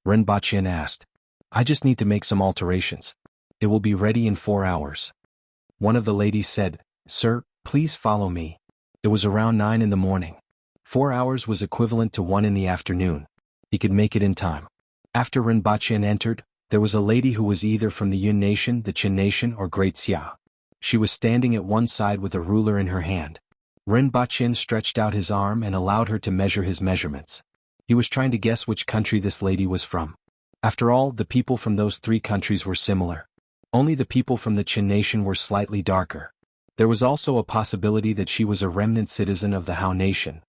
Rinpoche asked. "I just need to make some alterations. It will be ready in 4 hours." One of the ladies said, "Sir, please follow me." It was around 9 in the morning. 4 hours was equivalent to 1 in the afternoon. He could make it in time. After Rinpoche entered, there was a lady who was either from the Yun Nation, the Chin Nation, or Great Xia. She was standing at one side with a ruler in her hand. Rinpoche stretched out his arm and allowed her to measure his measurements. He was trying to guess which country this lady was from. After all, the people from those 3 countries were similar. Only the people from the Chin Nation were slightly darker. There was also a possibility that she was a remnant citizen of the Hao Nation.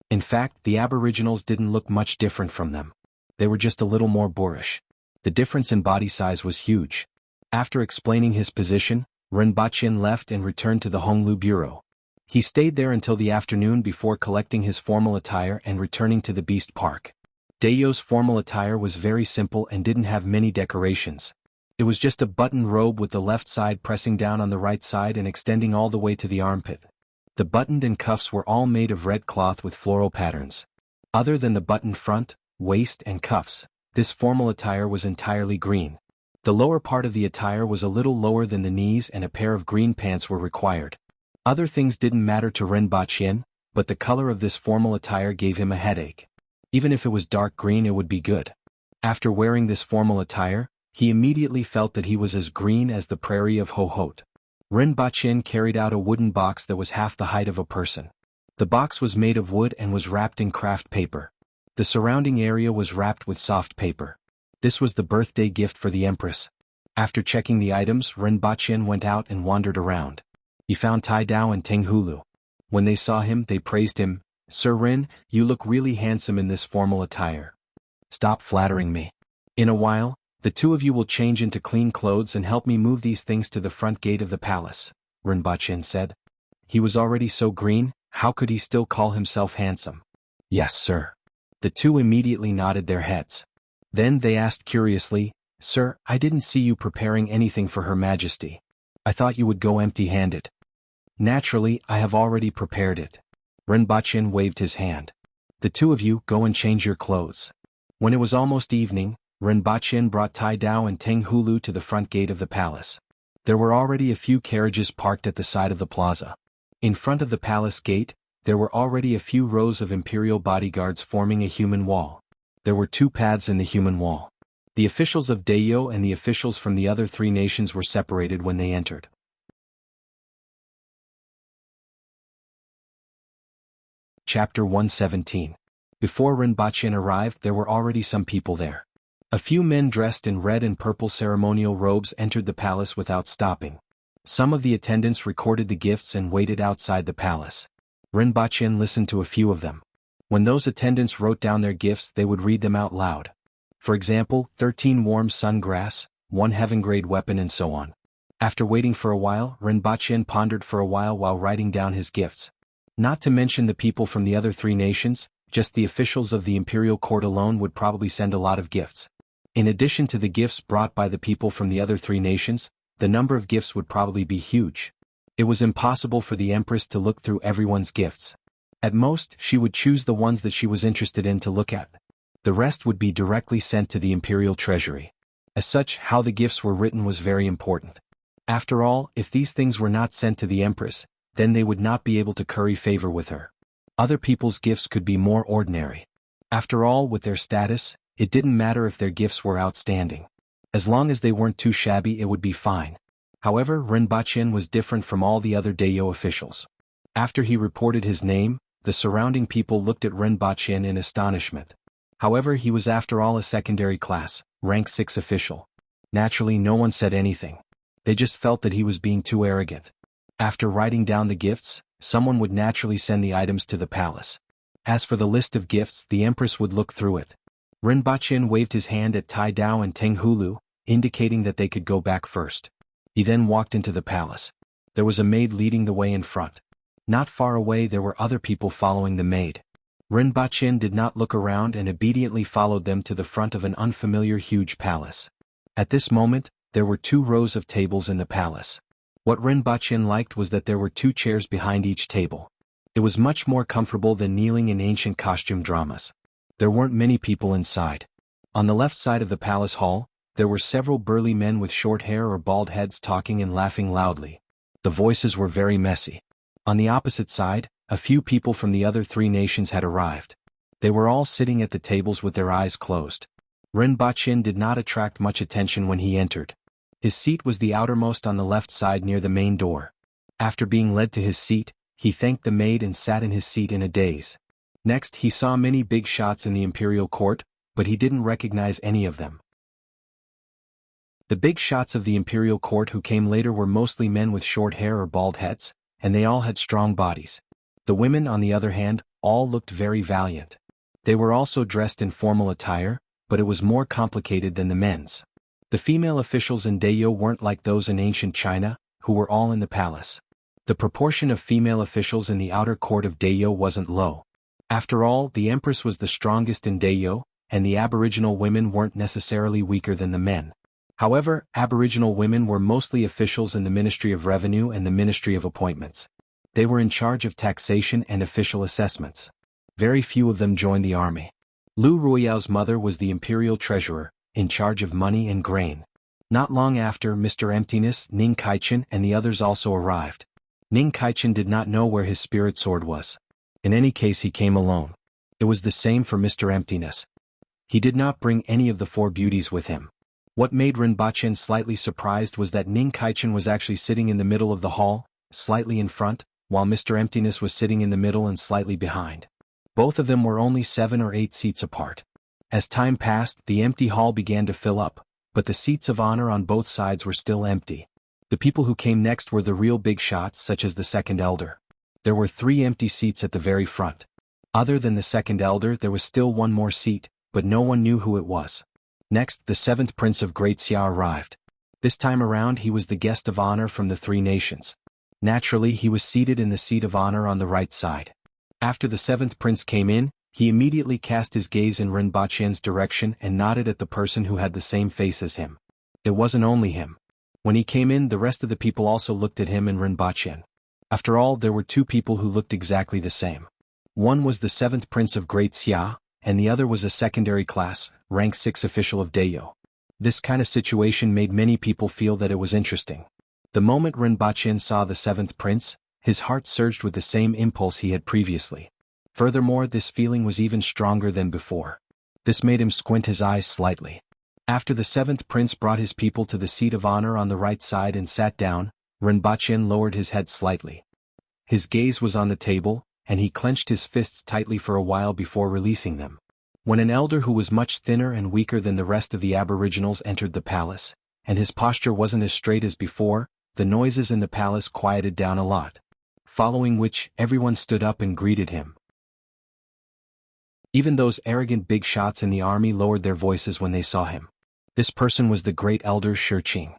In fact, the Aboriginals didn't look much different from them. They were just a little more boorish. The difference in body size was huge. After explaining his position, Rinpoche left and returned to the Honglu Bureau. He stayed there until the afternoon before collecting his formal attire and returning to the Beast Park. Dayo's formal attire was very simple and didn't have many decorations. It was just a buttoned robe with the left side pressing down on the right side and extending all the way to the armpit. The buttoned and cuffs were all made of red cloth with floral patterns. Other than the buttoned front, waist and cuffs, this formal attire was entirely green. The lower part of the attire was a little lower than the knees and a pair of green pants were required. Other things didn't matter to Rinpoche, but the color of this formal attire gave him a headache. Even if it was dark green it would be good. After wearing this formal attire, he immediately felt that he was as green as the prairie of Hohot. Rinpoche carried out a wooden box that was half the height of a person. The box was made of wood and was wrapped in craft paper. The surrounding area was wrapped with soft paper. This was the birthday gift for the Empress. After checking the items, Rinpoche went out and wandered around. He found Tai Dao and Teng Hulu. When they saw him, they praised him. "Sir Rin, you look really handsome in this formal attire. Stop flattering me. In a while, the two of you will change into clean clothes and help me move these things to the front gate of the palace," Rinpoche said. He was already so green, how could he still call himself handsome? "Yes, sir." The two immediately nodded their heads. Then they asked curiously, "Sir, I didn't see you preparing anything for Her Majesty. I thought you would go empty-handed." "Naturally, I have already prepared it." Rinpoche waved his hand. "The two of you go and change your clothes." When it was almost evening, Rinpoche brought Tai Dao and Teng Hulu to the front gate of the palace. There were already a few carriages parked at the side of the plaza. In front of the palace gate, there were already a few rows of imperial bodyguards forming a human wall. There were 2 paths in the human wall. The officials of Dayo and the officials from the other 3 nations were separated when they entered. Chapter 117. Before Rinpoche arrived, there were already some people there. A few men dressed in red and purple ceremonial robes entered the palace without stopping. Some of the attendants recorded the gifts and waited outside the palace. Rinpoche listened to a few of them. When those attendants wrote down their gifts, they would read them out loud. For example, 13 warm sun grass, 1 heaven-grade weapon and so on. After waiting for a while, Rinpoche pondered for a while writing down his gifts. Not to mention the people from the other 3 nations, just the officials of the imperial court alone would probably send a lot of gifts. In addition to the gifts brought by the people from the other 3 nations, the number of gifts would probably be huge. It was impossible for the Empress to look through everyone's gifts. At most, she would choose the ones that she was interested in to look at. The rest would be directly sent to the imperial treasury. As such, how the gifts were written was very important. After all, if these things were not sent to the Empress, then they would not be able to curry favor with her. Other people's gifts could be more ordinary. After all, with their status, it didn't matter if their gifts were outstanding. As long as they weren't too shabby, it would be fine. However, Rinpoche was different from all the other Dayo officials. After he reported his name, the surrounding people looked at Rinpoche in astonishment. However, he was after all a secondary class, rank 6 official. Naturally, no one said anything. They just felt that he was being too arrogant. After writing down the gifts, someone would naturally send the items to the palace. As for the list of gifts, the Empress would look through it. Rinpoche waved his hand at Tai Dao and Teng Hulu, indicating that they could go back first. He then walked into the palace. There was a maid leading the way in front. Not far away there were other people following the maid. Rinpoche did not look around and obediently followed them to the front of an unfamiliar huge palace. At this moment, there were 2 rows of tables in the palace. What Rinpoche liked was that there were 2 chairs behind each table. It was much more comfortable than kneeling in ancient costume dramas. There weren't many people inside. On the left side of the palace hall, there were several burly men with short hair or bald heads talking and laughing loudly. The voices were very messy. On the opposite side, a few people from the other 3 nations had arrived. They were all sitting at the tables with their eyes closed. Rinpoche did not attract much attention when he entered. His seat was the outermost on the left side near the main door. After being led to his seat, he thanked the maid and sat in his seat in a daze. Next he saw many big shots in the imperial court, but he didn't recognize any of them. The big shots of the imperial court who came later were mostly men with short hair or bald heads, and they all had strong bodies. The women, on the other hand, all looked very valiant. They were also dressed in formal attire, but it was more complicated than the men's. The female officials in Dayo weren't like those in ancient China, who were all in the palace. The proportion of female officials in the outer court of Dayo wasn't low. After all, the Empress was the strongest in Dayo, and the Aboriginal women weren't necessarily weaker than the men. However, Aboriginal women were mostly officials in the Ministry of Revenue and the Ministry of Appointments. They were in charge of taxation and official assessments. Very few of them joined the army. Lu Ruiyao's mother was the imperial treasurer, in charge of money and grain. Not long after, Mr. Emptiness, Ning Kaichen and the others also arrived. Ning Kaichen did not know where his spirit sword was. In any case, he came alone. It was the same for Mr. Emptiness. He did not bring any of the 4 beauties with him. What made Rinpoche slightly surprised was that Ning Kaichen was actually sitting in the middle of the hall, slightly in front, while Mr. Emptiness was sitting in the middle and slightly behind. Both of them were only 7 or 8 seats apart. As time passed, the empty hall began to fill up, but the seats of honor on both sides were still empty. The people who came next were the real big shots, such as the second elder. There were 3 empty seats at the very front. Other than the second elder, there was still 1 more seat, but no one knew who it was. Next, the 7th Prince of Great Xia arrived. This time around he was the guest of honor from the 3 nations. Naturally, he was seated in the seat of honor on the right side. After the 7th Prince came in, he immediately cast his gaze in Rinpoche's direction and nodded at the person who had the same face as him. It wasn't only him. When he came in, the rest of the people also looked at him and Rinpoche. After all, there were 2 people who looked exactly the same. One was the 7th Prince of Great Xia, and the other was a secondary class, rank 6 official of Dayo. This kind of situation made many people feel that it was interesting. The moment Rinpoche saw the 7th Prince, his heart surged with the same impulse he had previously. Furthermore, this feeling was even stronger than before. This made him squint his eyes slightly. After the 7th Prince brought his people to the seat of honor on the right side and sat down, Rinpoche lowered his head slightly. His gaze was on the table, and he clenched his fists tightly for a while before releasing them. When an elder who was much thinner and weaker than the rest of the Aboriginals entered the palace, and his posture wasn't as straight as before, the noises in the palace quieted down a lot. Following which, everyone stood up and greeted him. Even those arrogant big shots in the army lowered their voices when they saw him. This person was the great elder Shi Qing.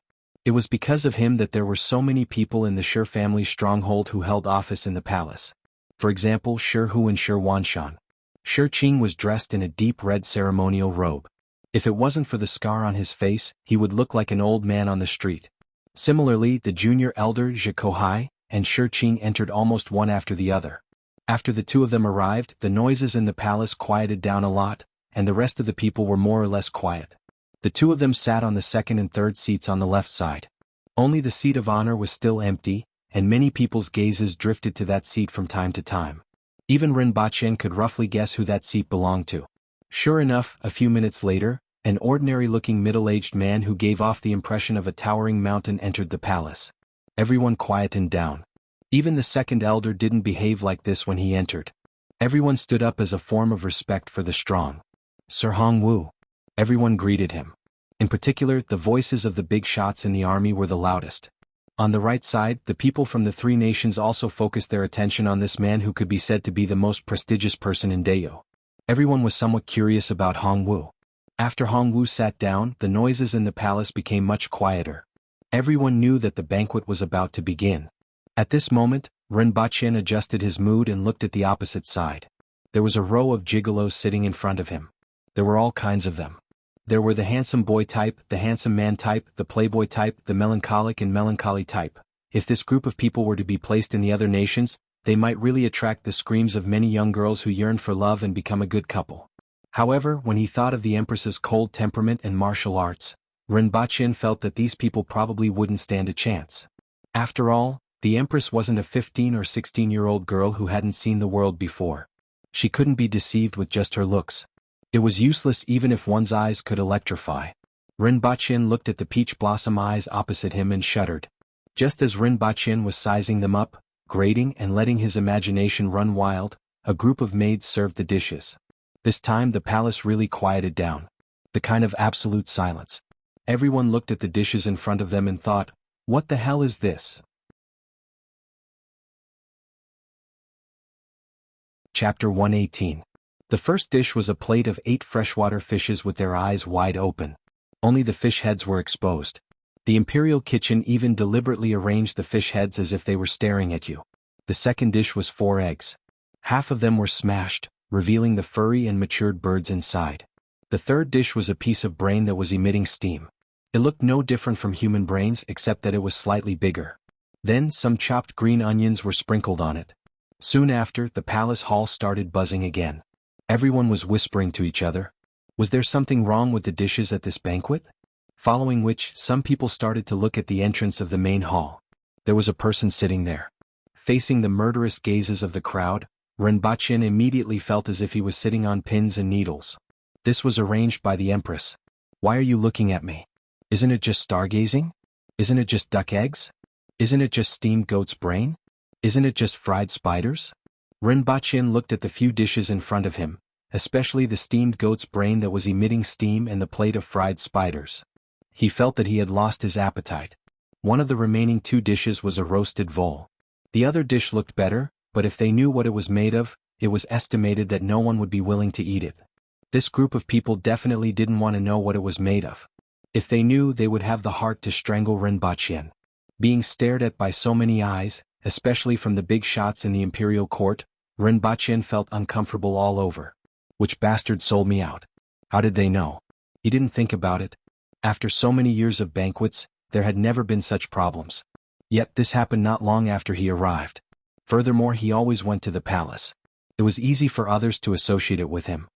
It was because of him that there were so many people in the Shi family stronghold who held office in the palace. For example, Shi Hu and Shi Wanshan. Shi Qing was dressed in a deep red ceremonial robe. If it wasn't for the scar on his face, he would look like an old man on the street. Similarly, the junior elder Zhe Kohai and Shi Qing entered almost one after the other. After the 2 of them arrived, the noises in the palace quieted down a lot, and the rest of the people were more or less quiet. The 2 of them sat on the 2nd and 3rd seats on the left side. Only the seat of honor was still empty, and many people's gazes drifted to that seat from time to time. Even Rinpoche could roughly guess who that seat belonged to. Sure enough, a few minutes later, an ordinary-looking middle-aged man who gave off the impression of a towering mountain entered the palace. Everyone quietened down. Even the 2nd elder didn't behave like this when he entered. Everyone stood up as a form of respect for the strong. Sir Hong Wu. Everyone greeted him. In particular, the voices of the big shots in the army were the loudest. On the right side, the people from the 3 nations also focused their attention on this man who could be said to be the most prestigious person in Dayo. Everyone was somewhat curious about Hong Wu. After Hong Wu sat down, the noises in the palace became much quieter. Everyone knew that the banquet was about to begin. At this moment, Rinpoche adjusted his mood and looked at the opposite side. There was a row of gigolos sitting in front of him. There were all kinds of them. There were the handsome boy type, the handsome man type, the playboy type, the melancholic and melancholy type. If this group of people were to be placed in the other nations, they might really attract the screams of many young girls who yearned for love and become a good couple. However, when he thought of the Empress's cold temperament and martial arts, Rinpoche felt that these people probably wouldn't stand a chance. After all, the Empress wasn't a 15 or 16-year-old girl who hadn't seen the world before. She couldn't be deceived with just her looks. It was useless even if one's eyes could electrify. Rinpoche looked at the peach blossom eyes opposite him and shuddered. Just as Rinpoche was sizing them up, grading and letting his imagination run wild, a group of maids served the dishes. This time the palace really quieted down. The kind of absolute silence. Everyone looked at the dishes in front of them and thought, what the hell is this? Chapter 118. The first dish was a plate of 8 freshwater fishes with their eyes wide open. Only the fish heads were exposed. The imperial kitchen even deliberately arranged the fish heads as if they were staring at you. The second dish was 4 eggs. Half of them were smashed, revealing the furry and matured birds inside. The third dish was a piece of brain that was emitting steam. It looked no different from human brains except that it was slightly bigger. Then some chopped green onions were sprinkled on it. Soon after, the palace hall started buzzing again. Everyone was whispering to each other. Was there something wrong with the dishes at this banquet? Following which, some people started to look at the entrance of the main hall. There was a person sitting there. Facing the murderous gazes of the crowd, Rinpoche immediately felt as if he was sitting on pins and needles. This was arranged by the Empress. Why are you looking at me? Isn't it just stargazing? Isn't it just duck eggs? Isn't it just steamed goat's brain? Isn't it just fried spiders? Rinpoche looked at the few dishes in front of him, especially the steamed goat's brain that was emitting steam and the plate of fried spiders. He felt that he had lost his appetite. One of the remaining 2 dishes was a roasted vole. The other dish looked better, but if they knew what it was made of, it was estimated that no one would be willing to eat it. This group of people definitely didn't want to know what it was made of. If they knew, they would have the heart to strangle Rinpoche. Being stared at by so many eyes, especially from the big shots in the imperial court, Rinpoche felt uncomfortable all over. Which bastard sold me out? How did they know? He didn't think about it. After so many years of banquets, there had never been such problems. Yet this happened not long after he arrived. Furthermore, he always went to the palace. It was easy for others to associate it with him.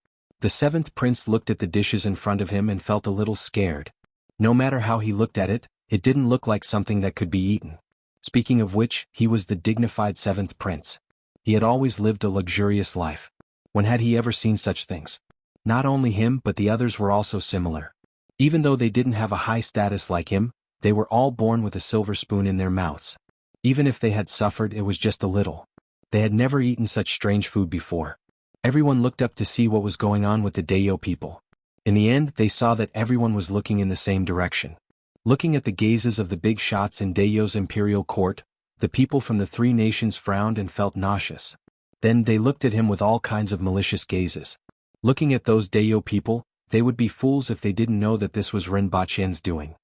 The 7th prince looked at the dishes in front of him and felt a little scared. No matter how he looked at it, it didn't look like something that could be eaten. Speaking of which, he was the dignified 7th prince. He had always lived a luxurious life. When had he ever seen such things? Not only him but the others were also similar. Even though they didn't have a high status like him, they were all born with a silver spoon in their mouths. Even if they had suffered, it was just a little. They had never eaten such strange food before. Everyone looked up to see what was going on with the Dayo people. In the end, they saw that everyone was looking in the same direction. Looking at the gazes of the big shots in Dayo's imperial court, the people from the 3 nations frowned and felt nauseous. Then they looked at him with all kinds of malicious gazes. Looking at those Dayo people, they would be fools if they didn't know that this was Rinpoche's doing.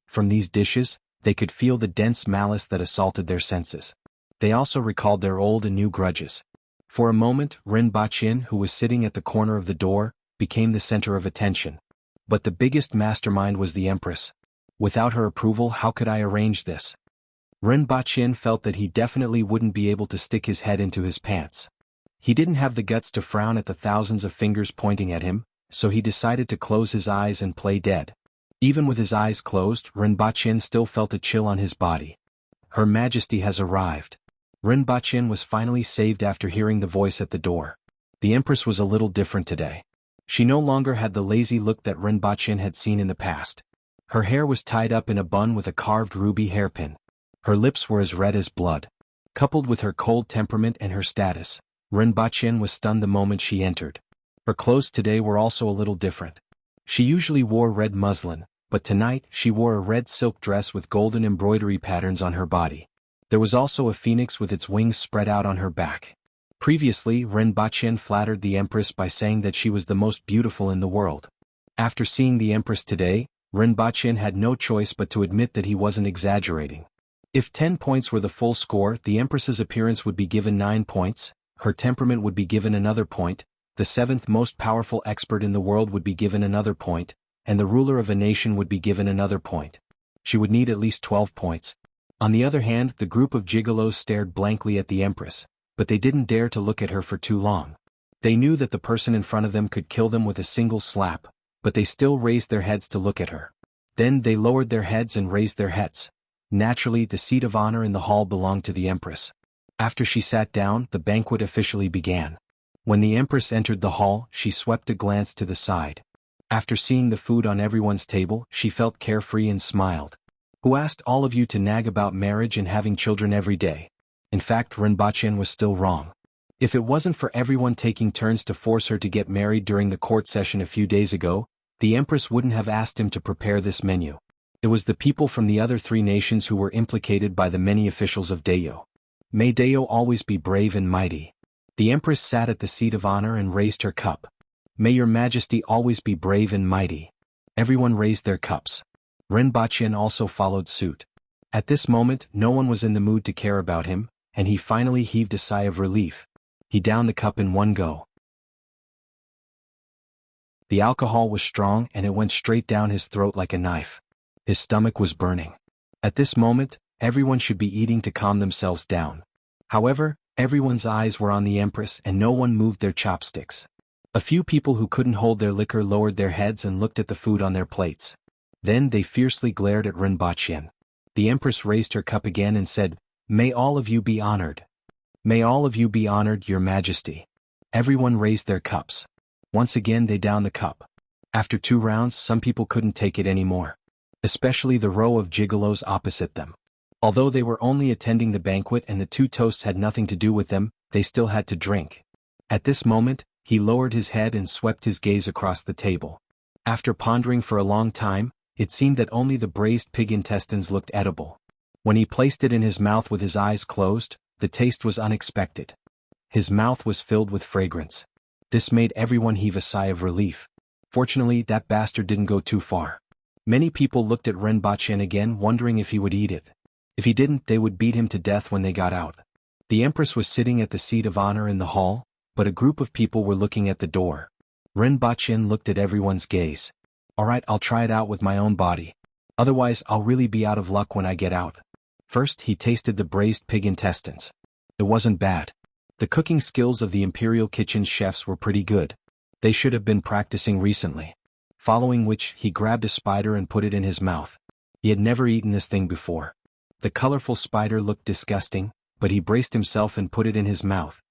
From these dishes, they could feel the dense malice that assaulted their senses. They also recalled their old and new grudges. For a moment, Rinpoche, who was sitting at the corner of the door, became the center of attention. But the biggest mastermind was the Empress. Without her approval, how could I arrange this? Rinpoche felt that he definitely wouldn't be able to stick his head into his pants. He didn't have the guts to frown at the thousands of fingers pointing at him, so he decided to close his eyes and play dead. Even with his eyes closed, Rinpoche still felt a chill on his body. Her Majesty has arrived. Rinpoche was finally saved after hearing the voice at the door. The Empress was a little different today. She no longer had the lazy look that Rinpoche had seen in the past. Her hair was tied up in a bun with a carved ruby hairpin. Her lips were as red as blood. Coupled with her cold temperament and her status, Rinpoche was stunned the moment she entered. Her clothes today were also a little different. She usually wore red muslin, but tonight she wore a red silk dress with golden embroidery patterns on her body. There was also a phoenix with its wings spread out on her back. Previously, Rinpoche flattered the Empress by saying that she was the most beautiful in the world. After seeing the Empress today, Rinpoche had no choice but to admit that he wasn't exaggerating. If 10 points were the full score, the Empress's appearance would be given 9 points, her temperament would be given another point, the 7th most powerful expert in the world would be given another point, and the ruler of a nation would be given another point. She would need at least 12 points. On the other hand, the group of gigolos stared blankly at the Empress, but they didn't dare to look at her for too long. They knew that the person in front of them could kill them with a single slap, but they still raised their heads to look at her. Then they lowered their heads and raised their heads. Naturally, the seat of honor in the hall belonged to the Empress. After she sat down, the banquet officially began. When the Empress entered the hall, she swept a glance to the side. After seeing the food on everyone's table, she felt carefree and smiled. Who asked all of you to nag about marriage and having children every day? In fact, Rinpoche was still wrong. If it wasn't for everyone taking turns to force her to get married during the court session a few days ago, the Empress wouldn't have asked him to prepare this menu. It was the people from the other 3 nations who were implicated by the many officials of Dayo. May Dayo always be brave and mighty. The Empress sat at the seat of honor and raised her cup. May your Majesty always be brave and mighty. Everyone raised their cups. Rinpoche also followed suit. At this moment, no one was in the mood to care about him, and he finally heaved a sigh of relief. He downed the cup in one go. The alcohol was strong and it went straight down his throat like a knife. His stomach was burning. At this moment, everyone should be eating to calm themselves down. However, everyone's eyes were on the Empress and no one moved their chopsticks. A few people who couldn't hold their liquor lowered their heads and looked at the food on their plates. Then they fiercely glared at Rinpoche. The Empress raised her cup again and said, "May all of you be honored. May all of you be honored, Your Majesty." Everyone raised their cups. Once again they downed the cup. After 2 rounds, some people couldn't take it anymore. Especially the row of gigolos opposite them. Although they were only attending the banquet and the 2 toasts had nothing to do with them, they still had to drink. At this moment, he lowered his head and swept his gaze across the table. After pondering for a long time, it seemed that only the braised pig intestines looked edible. When he placed it in his mouth with his eyes closed, the taste was unexpected. His mouth was filled with fragrance. This made everyone heave a sigh of relief. Fortunately, that bastard didn't go too far. Many people looked at Rinpoche again, wondering if he would eat it. If he didn't, they would beat him to death when they got out. The Empress was sitting at the seat of honor in the hall, but a group of people were looking at the door. Rinpoche looked at everyone's gaze. "Alright, I'll try it out with my own body. Otherwise, I'll really be out of luck when I get out." First, he tasted the braised pig intestines. It wasn't bad. The cooking skills of the Imperial Kitchen's chefs were pretty good. They should have been practicing recently. Following which, he grabbed a spider and put it in his mouth. He had never eaten this thing before. The colorful spider looked disgusting, but he braced himself and put it in his mouth.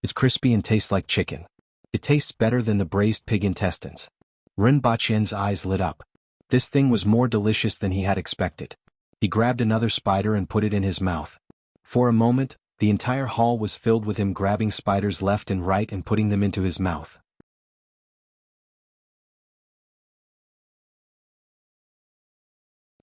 It's crispy and tastes like chicken. It tastes better than the braised pig intestines. Rinpoche's eyes lit up. This thing was more delicious than he had expected. He grabbed another spider and put it in his mouth. For a moment, the entire hall was filled with him grabbing spiders left and right and putting them into his mouth.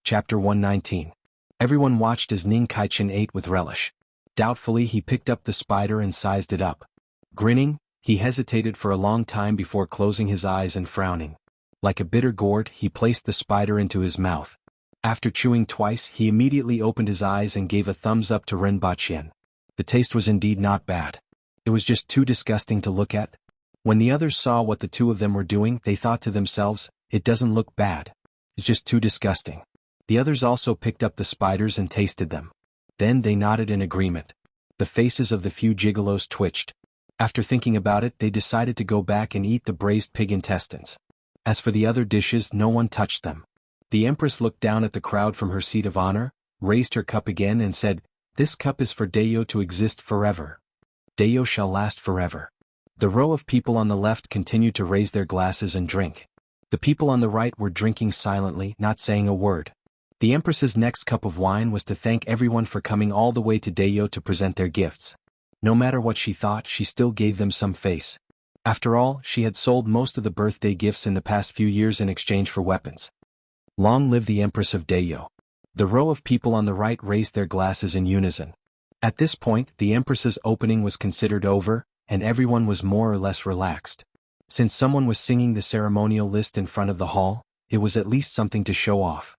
Chapter 119. Everyone watched as Ning Kaichen ate with relish. Doubtfully, he picked up the spider and sized it up. Grinning, he hesitated for a long time before closing his eyes and frowning. Like a bitter gourd, he placed the spider into his mouth. After chewing twice, he immediately opened his eyes and gave a thumbs up to Rinpoche. The taste was indeed not bad. It was just too disgusting to look at. When the others saw what the 2 of them were doing, they thought to themselves, "It doesn't look bad. It's just too disgusting." The others also picked up the spiders and tasted them. Then they nodded in agreement. The faces of the few gigolos twitched. After thinking about it, they decided to go back and eat the braised pig intestines. As for the other dishes, no one touched them. The Empress looked down at the crowd from her seat of honor, raised her cup again and said, "This cup is for Dayo to exist forever. Dayo shall last forever." The row of people on the left continued to raise their glasses and drink. The people on the right were drinking silently, not saying a word. The Empress's next cup of wine was to thank everyone for coming all the way to Dayo to present their gifts. No matter what she thought, she still gave them some face. After all, she had sold most of the birthday gifts in the past few years in exchange for weapons. Long live the Empress of Dayo. The row of people on the right raised their glasses in unison. At this point, the Empress's opening was considered over, and everyone was more or less relaxed. Since someone was singing the ceremonial list in front of the hall, it was at least something to show off.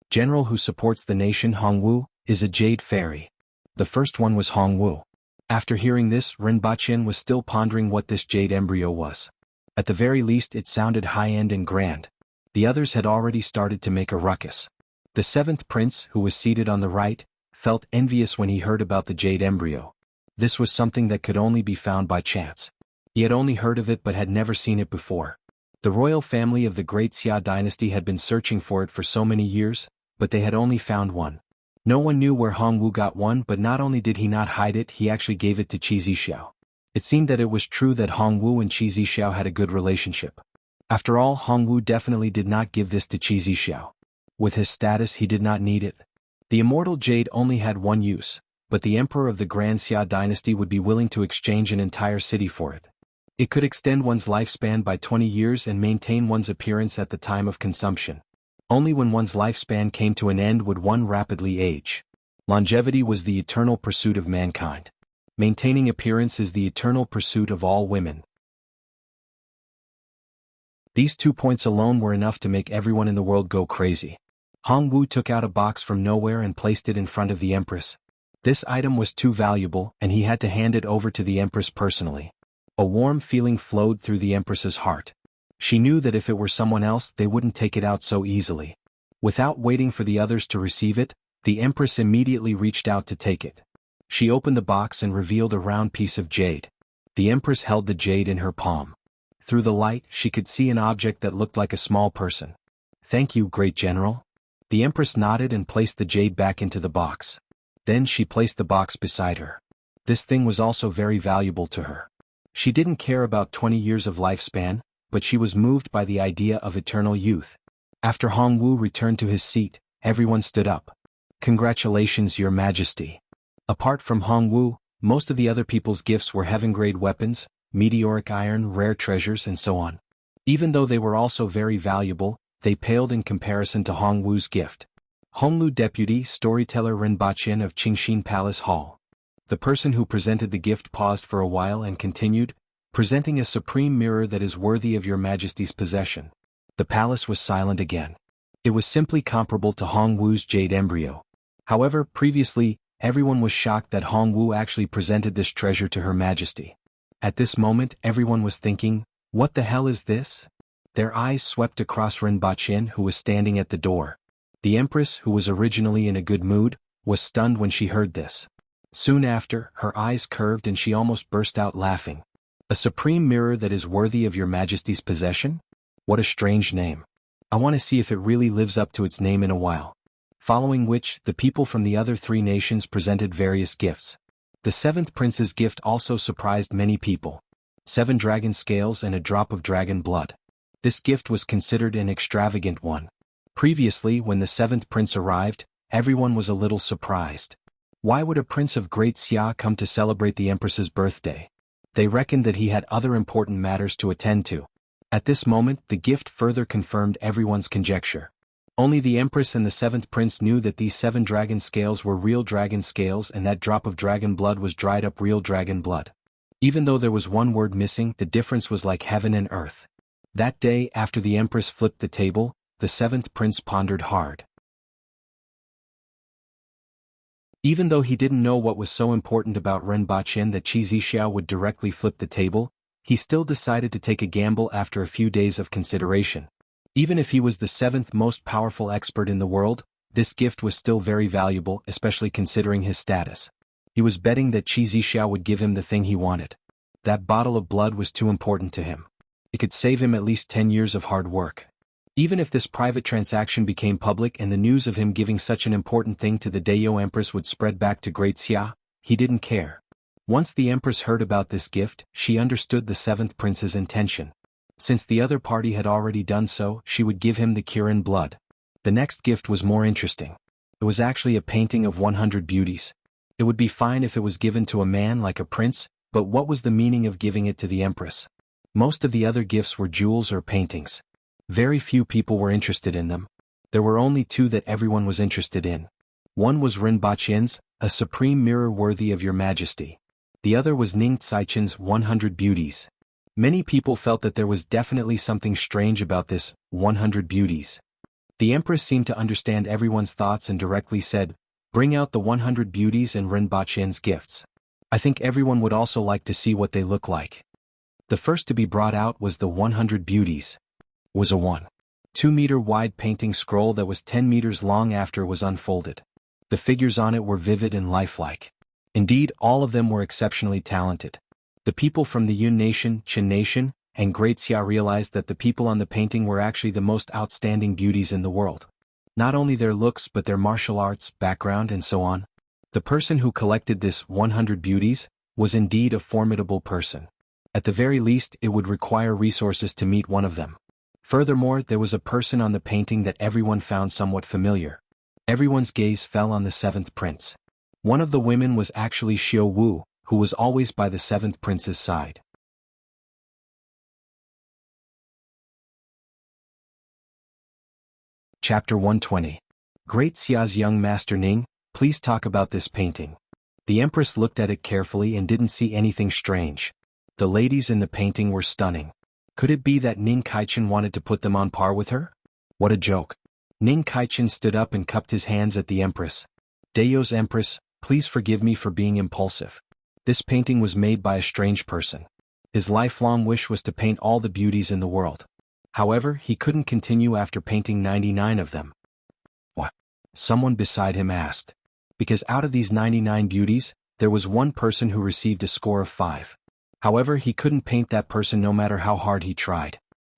General who supports the nation Hongwu, is a jade fairy. The first one was Hongwu. After hearing this, Rinpoche was still pondering what this jade embryo was. At the very least it sounded high-end and grand. The others had already started to make a ruckus. The seventh prince, who was seated on the right, felt envious when he heard about the jade embryo. This was something that could only be found by chance. He had only heard of it but had never seen it before. The royal family of the Great Xia dynasty had been searching for it for so many years, but they had only found one. No one knew where Hongwu got one, but not only did he not hide it, he actually gave it to Qi Zixiao. It seemed that it was true that Hongwu and Qi Zixiao had a good relationship. After all, Hongwu definitely did not give this to Qi Zixiao. With his status, he did not need it. The immortal jade only had one use, but the emperor of the Grand Xia dynasty would be willing to exchange an entire city for it. It could extend one's lifespan by 20 years and maintain one's appearance at the time of consumption. Only when one's lifespan came to an end would one rapidly age. Longevity was the eternal pursuit of mankind. Maintaining appearance is the eternal pursuit of all women. These 2 points alone were enough to make everyone in the world go crazy. Hongwu took out a box from nowhere and placed it in front of the Empress. This item was too valuable, and he had to hand it over to the Empress personally. A warm feeling flowed through the Empress's heart. She knew that if it were someone else, they wouldn't take it out so easily. Without waiting for the others to receive it, the Empress immediately reached out to take it. She opened the box and revealed a round piece of jade. The Empress held the jade in her palm. Through the light, she could see an object that looked like a small person. "Thank you, Great General." The Empress nodded and placed the jade back into the box. Then she placed the box beside her. This thing was also very valuable to her. She didn't care about 20 years of lifespan, but she was moved by the idea of eternal youth. After Hongwu returned to his seat, everyone stood up. "Congratulations, Your Majesty." Apart from Hongwu, most of the other people's gifts were heaven-grade weapons, meteoric iron, rare treasures, and so on. Even though they were also very valuable, they paled in comparison to Hongwu's gift. Honglu Deputy Storyteller Rinpoche of Qingxin Palace Hall. The person who presented the gift paused for a while and continued, "Presenting a supreme mirror that is worthy of Your Majesty's possession." The palace was silent again. It was simply comparable to Hongwu's jade embryo. However, previously, everyone was shocked that Hongwu actually presented this treasure to Her Majesty. At this moment, everyone was thinking, "What the hell is this?" Their eyes swept across Rinpoche, who was standing at the door. The Empress, who was originally in a good mood, was stunned when she heard this. Soon after, her eyes curved and she almost burst out laughing. "A supreme mirror that is worthy of Your Majesty's possession? What a strange name. I want to see if it really lives up to its name in a while." Following which, the people from the other 3 nations presented various gifts. The 7th prince's gift also surprised many people. 7 dragon scales and a drop of dragon blood. This gift was considered an extravagant one. Previously, when the 7th prince arrived, everyone was a little surprised. Why would a prince of Great Xia come to celebrate the Empress's birthday? They reckoned that he had other important matters to attend to. At this moment, the gift further confirmed everyone's conjecture. Only the Empress and the 7th prince knew that these 7 dragon scales were real dragon scales and that drop of dragon blood was dried up real dragon blood. Even though there was one word missing, the difference was like heaven and earth. That day, after the Empress flipped the table, the 7th prince pondered hard. Even though he didn't know what was so important about Rinpoche that Qi Zixiao would directly flip the table, he still decided to take a gamble after a few days of consideration. Even if he was the 7th most powerful expert in the world, this gift was still very valuable, especially considering his status. He was betting that Qi Zixiao would give him the thing he wanted. That bottle of blood was too important to him. It could save him at least 10 years of hard work. Even if this private transaction became public and the news of him giving such an important thing to the Dayo Empress would spread back to Great Xia, he didn't care. Once the Empress heard about this gift, she understood the 7th prince's intention. Since the other party had already done so, she would give him the Kirin blood. The next gift was more interesting. It was actually a painting of 100 beauties. It would be fine if it was given to a man like a prince, but what was the meaning of giving it to the Empress? Most of the other gifts were jewels or paintings. Very few people were interested in them. There were only 2 that everyone was interested in. One was Rinpoche's, a supreme mirror worthy of Your Majesty. The other was Ning Tsaichen's 100 beauties. Many people felt that there was definitely something strange about this 100 beauties. The Empress seemed to understand everyone's thoughts and directly said, Bring out the 100 beauties and Rinpoche's gifts. I think everyone would also like to see what they look like. The first to be brought out was the 100 beauties. Was a 1.2-meter wide painting scroll that was 10 meters long after it was unfolded. The figures on it were vivid and lifelike. Indeed, all of them were exceptionally talented. The people from the Yun Nation, Qin Nation, and Great Xia realized that the people on the painting were actually the most outstanding beauties in the world. Not only their looks but their martial arts, background and so on. The person who collected this 100 beauties was indeed a formidable person. At the very least, it would require resources to meet one of them. Furthermore, there was a person on the painting that everyone found somewhat familiar. Everyone's gaze fell on the seventh prince. One of the women was actually Xiao Wu, who was always by the seventh prince's side. Chapter 120. Great Xia's young master Ning, please talk about this painting. The Empress looked at it carefully and didn't see anything strange. The ladies in the painting were stunning. Could it be that Ning Kaichen wanted to put them on par with her? What a joke. Ning Kaichen stood up and cupped his hands at the Empress. Dayo's Empress, please forgive me for being impulsive. This painting was made by a strange person. His lifelong wish was to paint all the beauties in the world. However, he couldn't continue after painting 99 of them. What? Someone beside him asked. Because out of these 99 beauties, there was one person who received a score of 5. However, he couldn't paint that person no matter how hard he tried.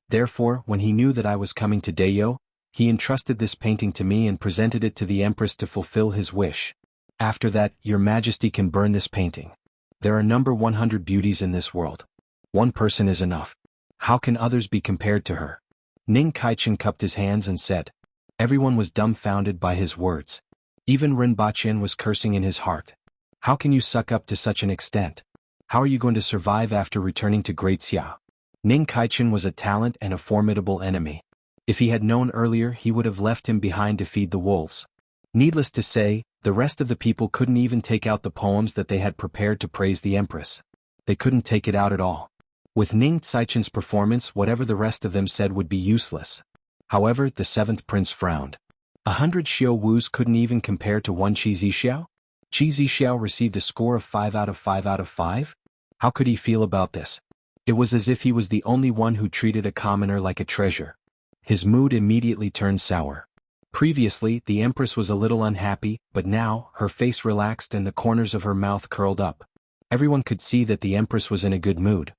Therefore, when he knew that I was coming to Dayo, he entrusted this painting to me and presented it to the Empress to fulfill his wish. After that, Your Majesty can burn this painting. There are number 100 beauties in this world. One person is enough. How can others be compared to her? Ning Kaichen cupped his hands and said. Everyone was dumbfounded by his words. Even Rinpoche was cursing in his heart. How can you suck up to such an extent? How are you going to survive after returning to Great Xia? Ning Kaichen was a talent and a formidable enemy. If he had known earlier, he would have left him behind to feed the wolves. Needless to say, the rest of the people couldn't even take out the poems that they had prepared to praise the Empress. They couldn't take it out at all. With Ning Kaichen's performance, whatever the rest of them said would be useless. However, the seventh prince frowned. 100 Xiao Wus couldn't even compare to one Qi Zixiao? Qi Zixiao received a score of 5 out of 5 out of 5? How could he feel about this? It was as if he was the only one who treated a commoner like a treasure. His mood immediately turned sour. Previously, the Empress was a little unhappy, but now, her face relaxed and the corners of her mouth curled up. Everyone could see that the Empress was in a good mood.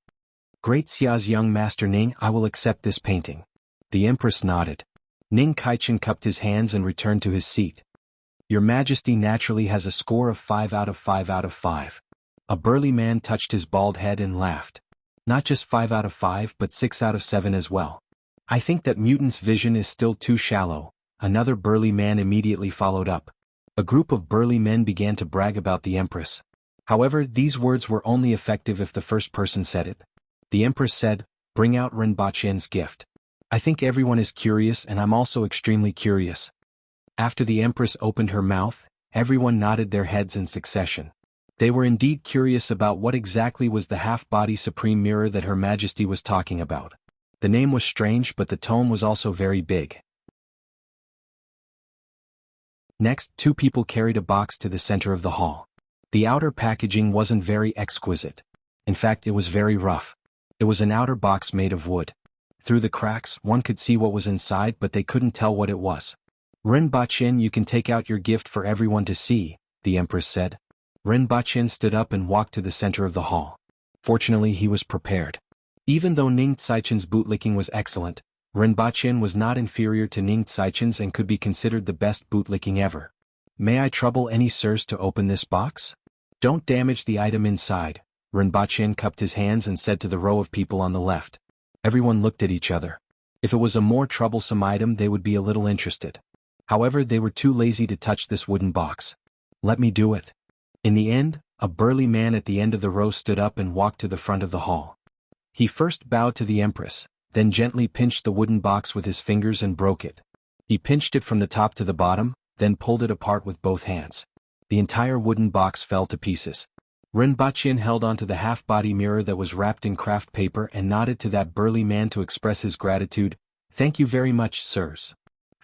Great Xia's young master Ning, I will accept this painting. The Empress nodded. Ning Kaichen cupped his hands and returned to his seat. Your Majesty naturally has a score of 5 out of 5 out of 5. A burly man touched his bald head and laughed. Not just 5 out of 5 but 6 out of 7 as well. I think that mutant's vision is still too shallow. Another burly man immediately followed up. A group of burly men began to brag about the Empress. However, these words were only effective if the first person said it. The Empress said, bring out Rinpoche's gift. I think everyone is curious and I'm also extremely curious. After the Empress opened her mouth, everyone nodded their heads in succession. They were indeed curious about what exactly was the half-body supreme mirror that Her Majesty was talking about. The name was strange but the tone was also very big. Next, 2 people carried a box to the center of the hall. The outer packaging wasn't very exquisite. In fact, it was very rough. It was an outer box made of wood. Through the cracks, one could see what was inside but they couldn't tell what it was. Rinpoche, you can take out your gift for everyone to see, the Empress said. Rinpoche stood up and walked to the center of the hall. Fortunately, he was prepared. Even though Ning Kaichen's bootlicking was excellent, Rinpoche was not inferior to Ning Kaichen's and could be considered the best bootlicking ever. May I trouble any sirs to open this box? Don't damage the item inside, Rinpoche cupped his hands and said to the row of people on the left. Everyone looked at each other. If it was a more troublesome item they would be a little interested. However, they were too lazy to touch this wooden box. Let me do it. In the end, a burly man at the end of the row stood up and walked to the front of the hall. He first bowed to the Empress, then gently pinched the wooden box with his fingers and broke it. He pinched it from the top to the bottom, then pulled it apart with both hands. The entire wooden box fell to pieces. Rinpoche held onto the half-body mirror that was wrapped in craft paper and nodded to that burly man to express his gratitude. Thank you very much, sirs.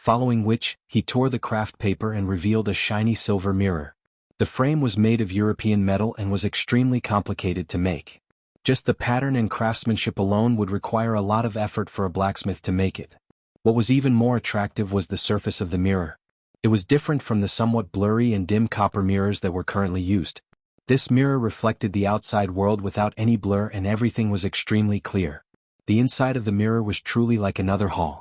following which, he tore the craft paper and revealed a shiny silver mirror. The frame was made of European metal and was extremely complicated to make. Just the pattern and craftsmanship alone would require a lot of effort for a blacksmith to make it. What was even more attractive was the surface of the mirror. It was different from the somewhat blurry and dim copper mirrors that were currently used. This mirror reflected the outside world without any blur and everything was extremely clear. The inside of the mirror was truly like another hall.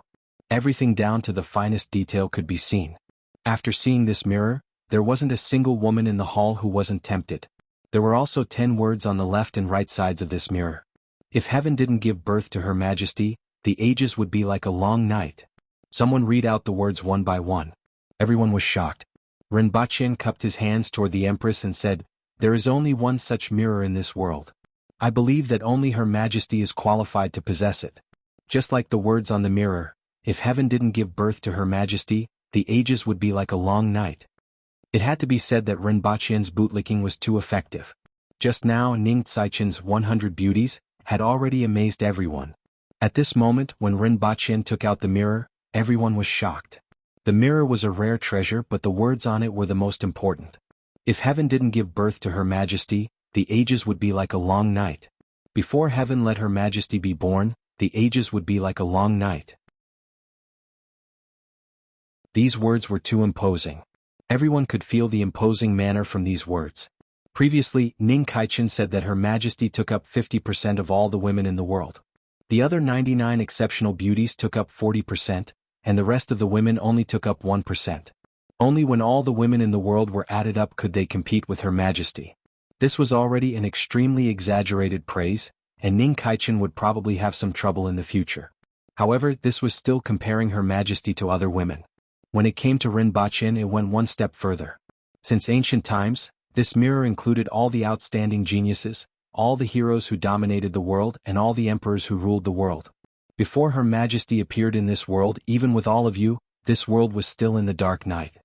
Everything down to the finest detail could be seen. After seeing this mirror, there wasn't a single woman in the hall who wasn't tempted. There were also 10 words on the left and right sides of this mirror. If heaven didn't give birth to Her Majesty, the ages would be like a long night. Someone read out the words one by one. Everyone was shocked. Rinpoche cupped his hands toward the Empress and said, "There is only one such mirror in this world. I believe that only Her Majesty is qualified to possess it." Just like the words on the mirror, if heaven didn't give birth to Her Majesty, the ages would be like a long night. It had to be said that Rinpoche's bootlicking was too effective. Just now Ning Tsaichen's 100 beauties had already amazed everyone. At this moment when Rinpoche took out the mirror, everyone was shocked. The mirror was a rare treasure but the words on it were the most important. If heaven didn't give birth to Her Majesty, the ages would be like a long night. Before heaven let Her Majesty be born, the ages would be like a long night. These words were too imposing. Everyone could feel the imposing manner from these words. Previously, Ning Kaichen said that Her Majesty took up 50% of all the women in the world. The other 99 exceptional beauties took up 40%, and the rest of the women only took up 1%. Only when all the women in the world were added up could they compete with Her Majesty. This was already an extremely exaggerated praise, and Ning Kaichen would probably have some trouble in the future. However, this was still comparing Her Majesty to other women. When it came to Rinpoche, it went one step further. Since ancient times, this mirror included all the outstanding geniuses, all the heroes who dominated the world and all the emperors who ruled the world. Before Her Majesty appeared in this world, even with all of you, this world was still in the dark night.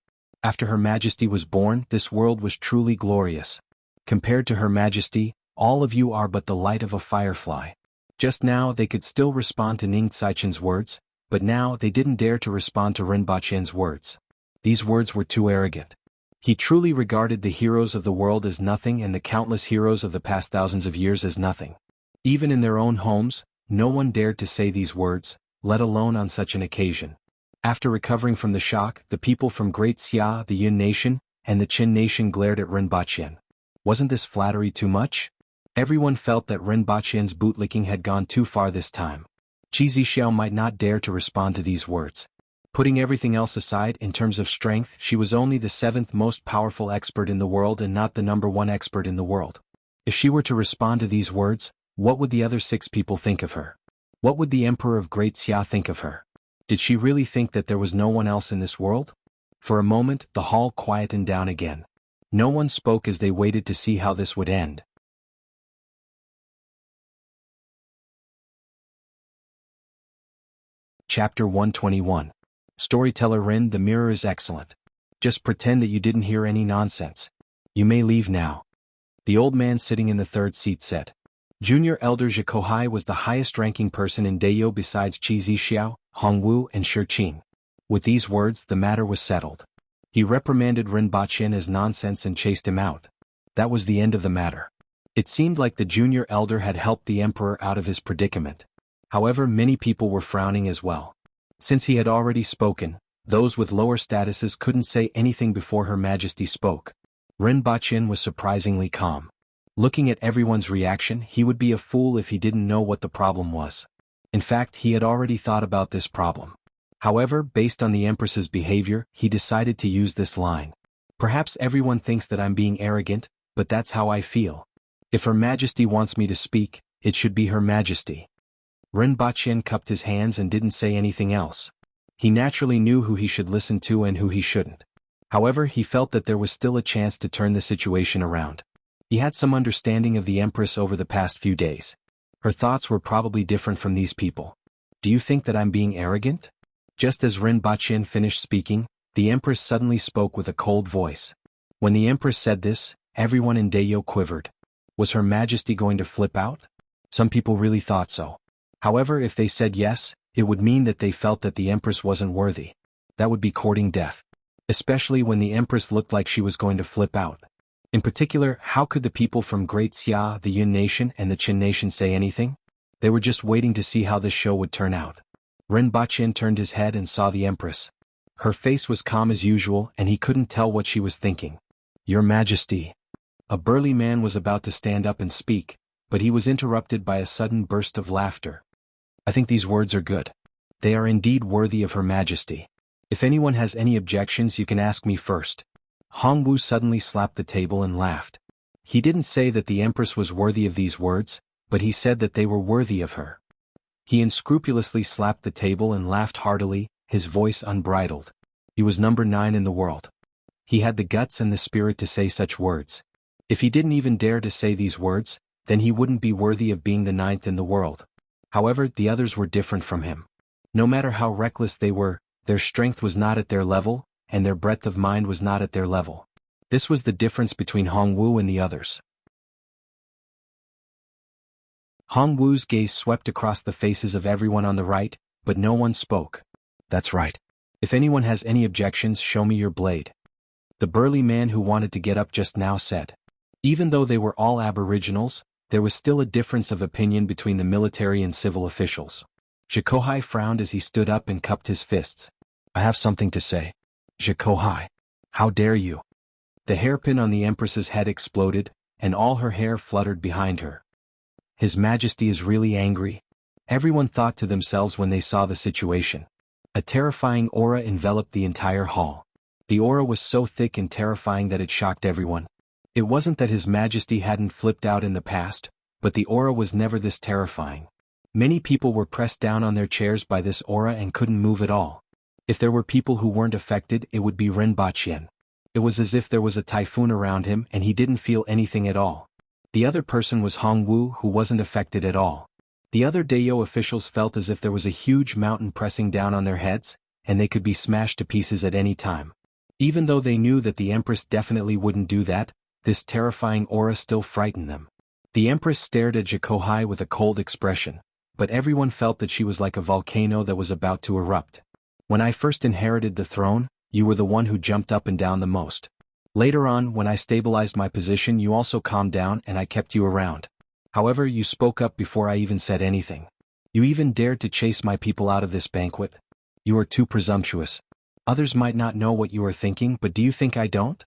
After Her Majesty was born, this world was truly glorious. Compared to Her Majesty, all of you are but the light of a firefly. Just now they could still respond to Ning Tsaichen's words, but now they didn't dare to respond to Rinpoche's words. These words were too arrogant. He truly regarded the heroes of the world as nothing and the countless heroes of the past thousands of years as nothing. Even in their own homes, no one dared to say these words, let alone on such an occasion. After recovering from the shock, the people from Great Xia, the Yun nation, and the Qin nation glared at Rinpoche. Wasn't this flattery too much? Everyone felt that Rinpoche's bootlicking had gone too far this time. Qi Zixiao might not dare to respond to these words. Putting everything else aside, in terms of strength, she was only the 7th most powerful expert in the world and not the number 1 expert in the world. If she were to respond to these words, what would the other 6 people think of her? What would the Emperor of Great Xia think of her? Did she really think that there was no one else in this world? For a moment, the hall quietened down again. No one spoke as they waited to see how this would end. Chapter 121. Storyteller Rin, the mirror is excellent. Just pretend that you didn't hear any nonsense. You may leave now. The old man sitting in the 3rd seat said. Junior Elder Zhikohai was the highest-ranking person in Deyo besides Qi Zixiao, Hongwu and Shi Qin. With these words, the matter was settled. He reprimanded Rinpoche as nonsense and chased him out. That was the end of the matter. It seemed like the junior elder had helped the emperor out of his predicament. However, many people were frowning as well. Since he had already spoken, those with lower statuses couldn't say anything before Her Majesty spoke. Rinpoche was surprisingly calm. Looking at everyone's reaction, he would be a fool if he didn't know what the problem was. In fact, he had already thought about this problem. However, based on the Empress's behavior, he decided to use this line. Perhaps everyone thinks that I'm being arrogant, but that's how I feel. If Her Majesty wants me to speak, it should be Her Majesty. Rinpoche cupped his hands and didn't say anything else. He naturally knew who he should listen to and who he shouldn't. However, he felt that there was still a chance to turn the situation around. He had some understanding of the Empress over the past few days. Her thoughts were probably different from these people. Do you think that I'm being arrogant? Just as Rinpoche finished speaking, the Empress suddenly spoke with a cold voice. When the Empress said this, everyone in Deyo quivered. Was Her Majesty going to flip out? Some people really thought so. However, if they said yes, it would mean that they felt that the Empress wasn't worthy. That would be courting death. Especially when the Empress looked like she was going to flip out. In particular, how could the people from Great Xia, the Yun Nation and the Qin Nation say anything? They were just waiting to see how this show would turn out. Rinpoche turned his head and saw the Empress. Her face was calm as usual and he couldn't tell what she was thinking. Your Majesty. A burly man was about to stand up and speak, but he was interrupted by a sudden burst of laughter. I think these words are good. They are indeed worthy of Her Majesty. If anyone has any objections you can ask me first. Hongwu suddenly slapped the table and laughed. He didn't say that the Empress was worthy of these words, but he said that they were worthy of her. He unscrupulously slapped the table and laughed heartily, his voice unbridled. He was number 9 in the world. He had the guts and the spirit to say such words. If he didn't even dare to say these words, then he wouldn't be worthy of being the 9th in the world. However, the others were different from him. No matter how reckless they were, their strength was not at their level, and their breadth of mind was not at their level. This was the difference between Hongwu and the others. Hongwu's gaze swept across the faces of everyone on the right, but no one spoke. That's right. If anyone has any objections, show me your blade. The burly man who wanted to get up just now said. Even though they were all aboriginals, there was still a difference of opinion between the military and civil officials. Zhikohai frowned as he stood up and cupped his fists. I have something to say. Zhikohai. How dare you? The hairpin on the Empress's head exploded, and all her hair fluttered behind her. His Majesty is really angry? Everyone thought to themselves when they saw the situation. A terrifying aura enveloped the entire hall. The aura was so thick and terrifying that it shocked everyone. It wasn't that His Majesty hadn't flipped out in the past, but the aura was never this terrifying. Many people were pressed down on their chairs by this aura and couldn't move at all. If there were people who weren't affected, it would be Rinpoche. It was as if there was a typhoon around him and he didn't feel anything at all. The other person was Hongwu, who wasn't affected at all. The other Dayo officials felt as if there was a huge mountain pressing down on their heads, and they could be smashed to pieces at any time. Even though they knew that the Empress definitely wouldn't do that, this terrifying aura still frightened them. The Empress stared at Zhikohai with a cold expression, but everyone felt that she was like a volcano that was about to erupt. When I first inherited the throne, you were the one who jumped up and down the most. Later on, when I stabilized my position, you also calmed down and I kept you around. However, you spoke up before I even said anything. You even dared to chase my people out of this banquet. You are too presumptuous. Others might not know what you are thinking, but do you think I don't?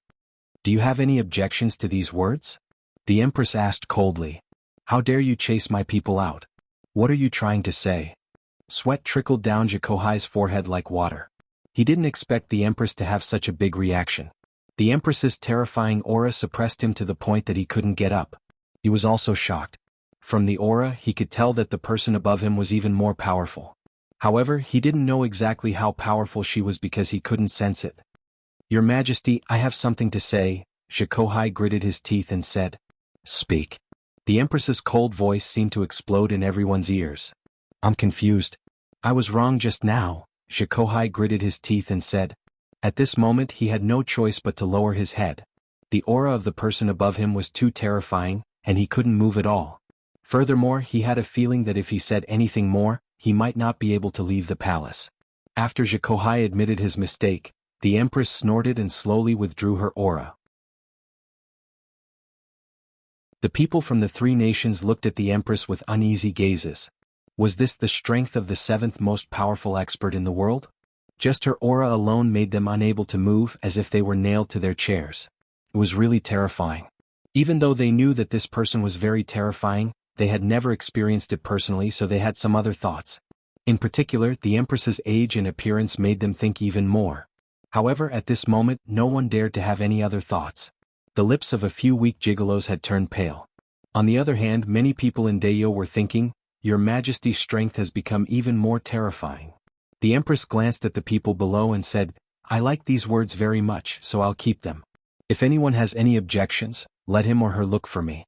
Do you have any objections to these words? The Empress asked coldly. How dare you chase my people out? What are you trying to say? Sweat trickled down Zhikohai's forehead like water. He didn't expect the Empress to have such a big reaction. The Empress's terrifying aura suppressed him to the point that he couldn't get up. He was also shocked. From the aura, he could tell that the person above him was even more powerful. However, he didn't know exactly how powerful she was because he couldn't sense it. Your Majesty, I have something to say, Zhikohai gritted his teeth and said. Speak. The Empress's cold voice seemed to explode in everyone's ears. I'm confused. I was wrong just now, Zhikohai gritted his teeth and said. At this moment he had no choice but to lower his head. The aura of the person above him was too terrifying, and he couldn't move at all. Furthermore, he had a feeling that if he said anything more, he might not be able to leave the palace. After Zhikohai admitted his mistake, the Empress snorted and slowly withdrew her aura. The people from the 3 nations looked at the Empress with uneasy gazes. Was this the strength of the 7th most powerful expert in the world? Just her aura alone made them unable to move, as if they were nailed to their chairs. It was really terrifying. Even though they knew that this person was very terrifying, they had never experienced it personally, so they had some other thoughts. In particular, the Empress's age and appearance made them think even more. However, at this moment, no one dared to have any other thoughts. The lips of a few weak gigolos had turned pale. On the other hand, many people in Dayo were thinking, Your Majesty's strength has become even more terrifying. The Empress glanced at the people below and said, I like these words very much, so I'll keep them. If anyone has any objections, let him or her look for me.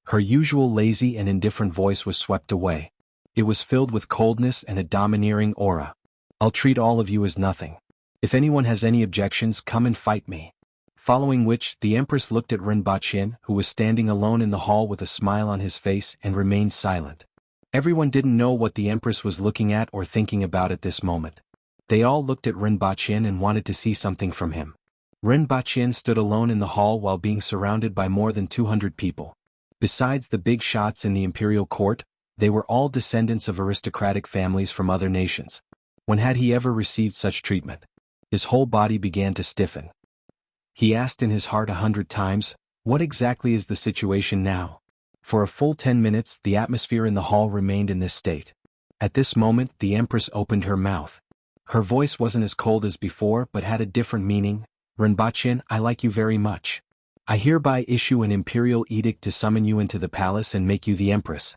Her usual lazy and indifferent voice was swept away. It was filled with coldness and a domineering aura. I'll treat all of you as nothing. If anyone has any objections, come and fight me. Following which, the Empress looked at Rinpoche, who was standing alone in the hall with a smile on his face, and remained silent. Everyone didn't know what the Empress was looking at or thinking about at this moment. They all looked at Rinpoche and wanted to see something from him. Rinpoche stood alone in the hall while being surrounded by more than 200 people. Besides the big shots in the imperial court, they were all descendants of aristocratic families from other nations. When had he ever received such treatment? His whole body began to stiffen. He asked in his heart 100 times, what exactly is the situation now? For a full 10 minutes the atmosphere in the hall remained in this state. At this moment the Empress opened her mouth. Her voice wasn't as cold as before but had a different meaning. Rinpoche, I like you very much. I hereby issue an imperial edict to summon you into the palace and make you the Empress.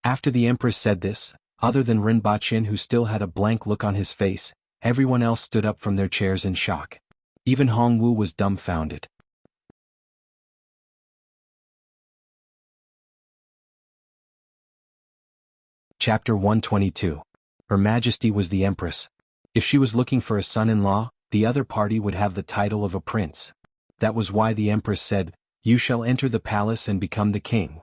After the Empress said this, other than Rinpoche who still had a blank look on his face, everyone else stood up from their chairs in shock. Even Hongwu was dumbfounded. Chapter 122. Her Majesty was the Empress. If she was looking for a son-in-law, the other party would have the title of a prince. That was why the Empress said, "You shall enter the palace and become the king."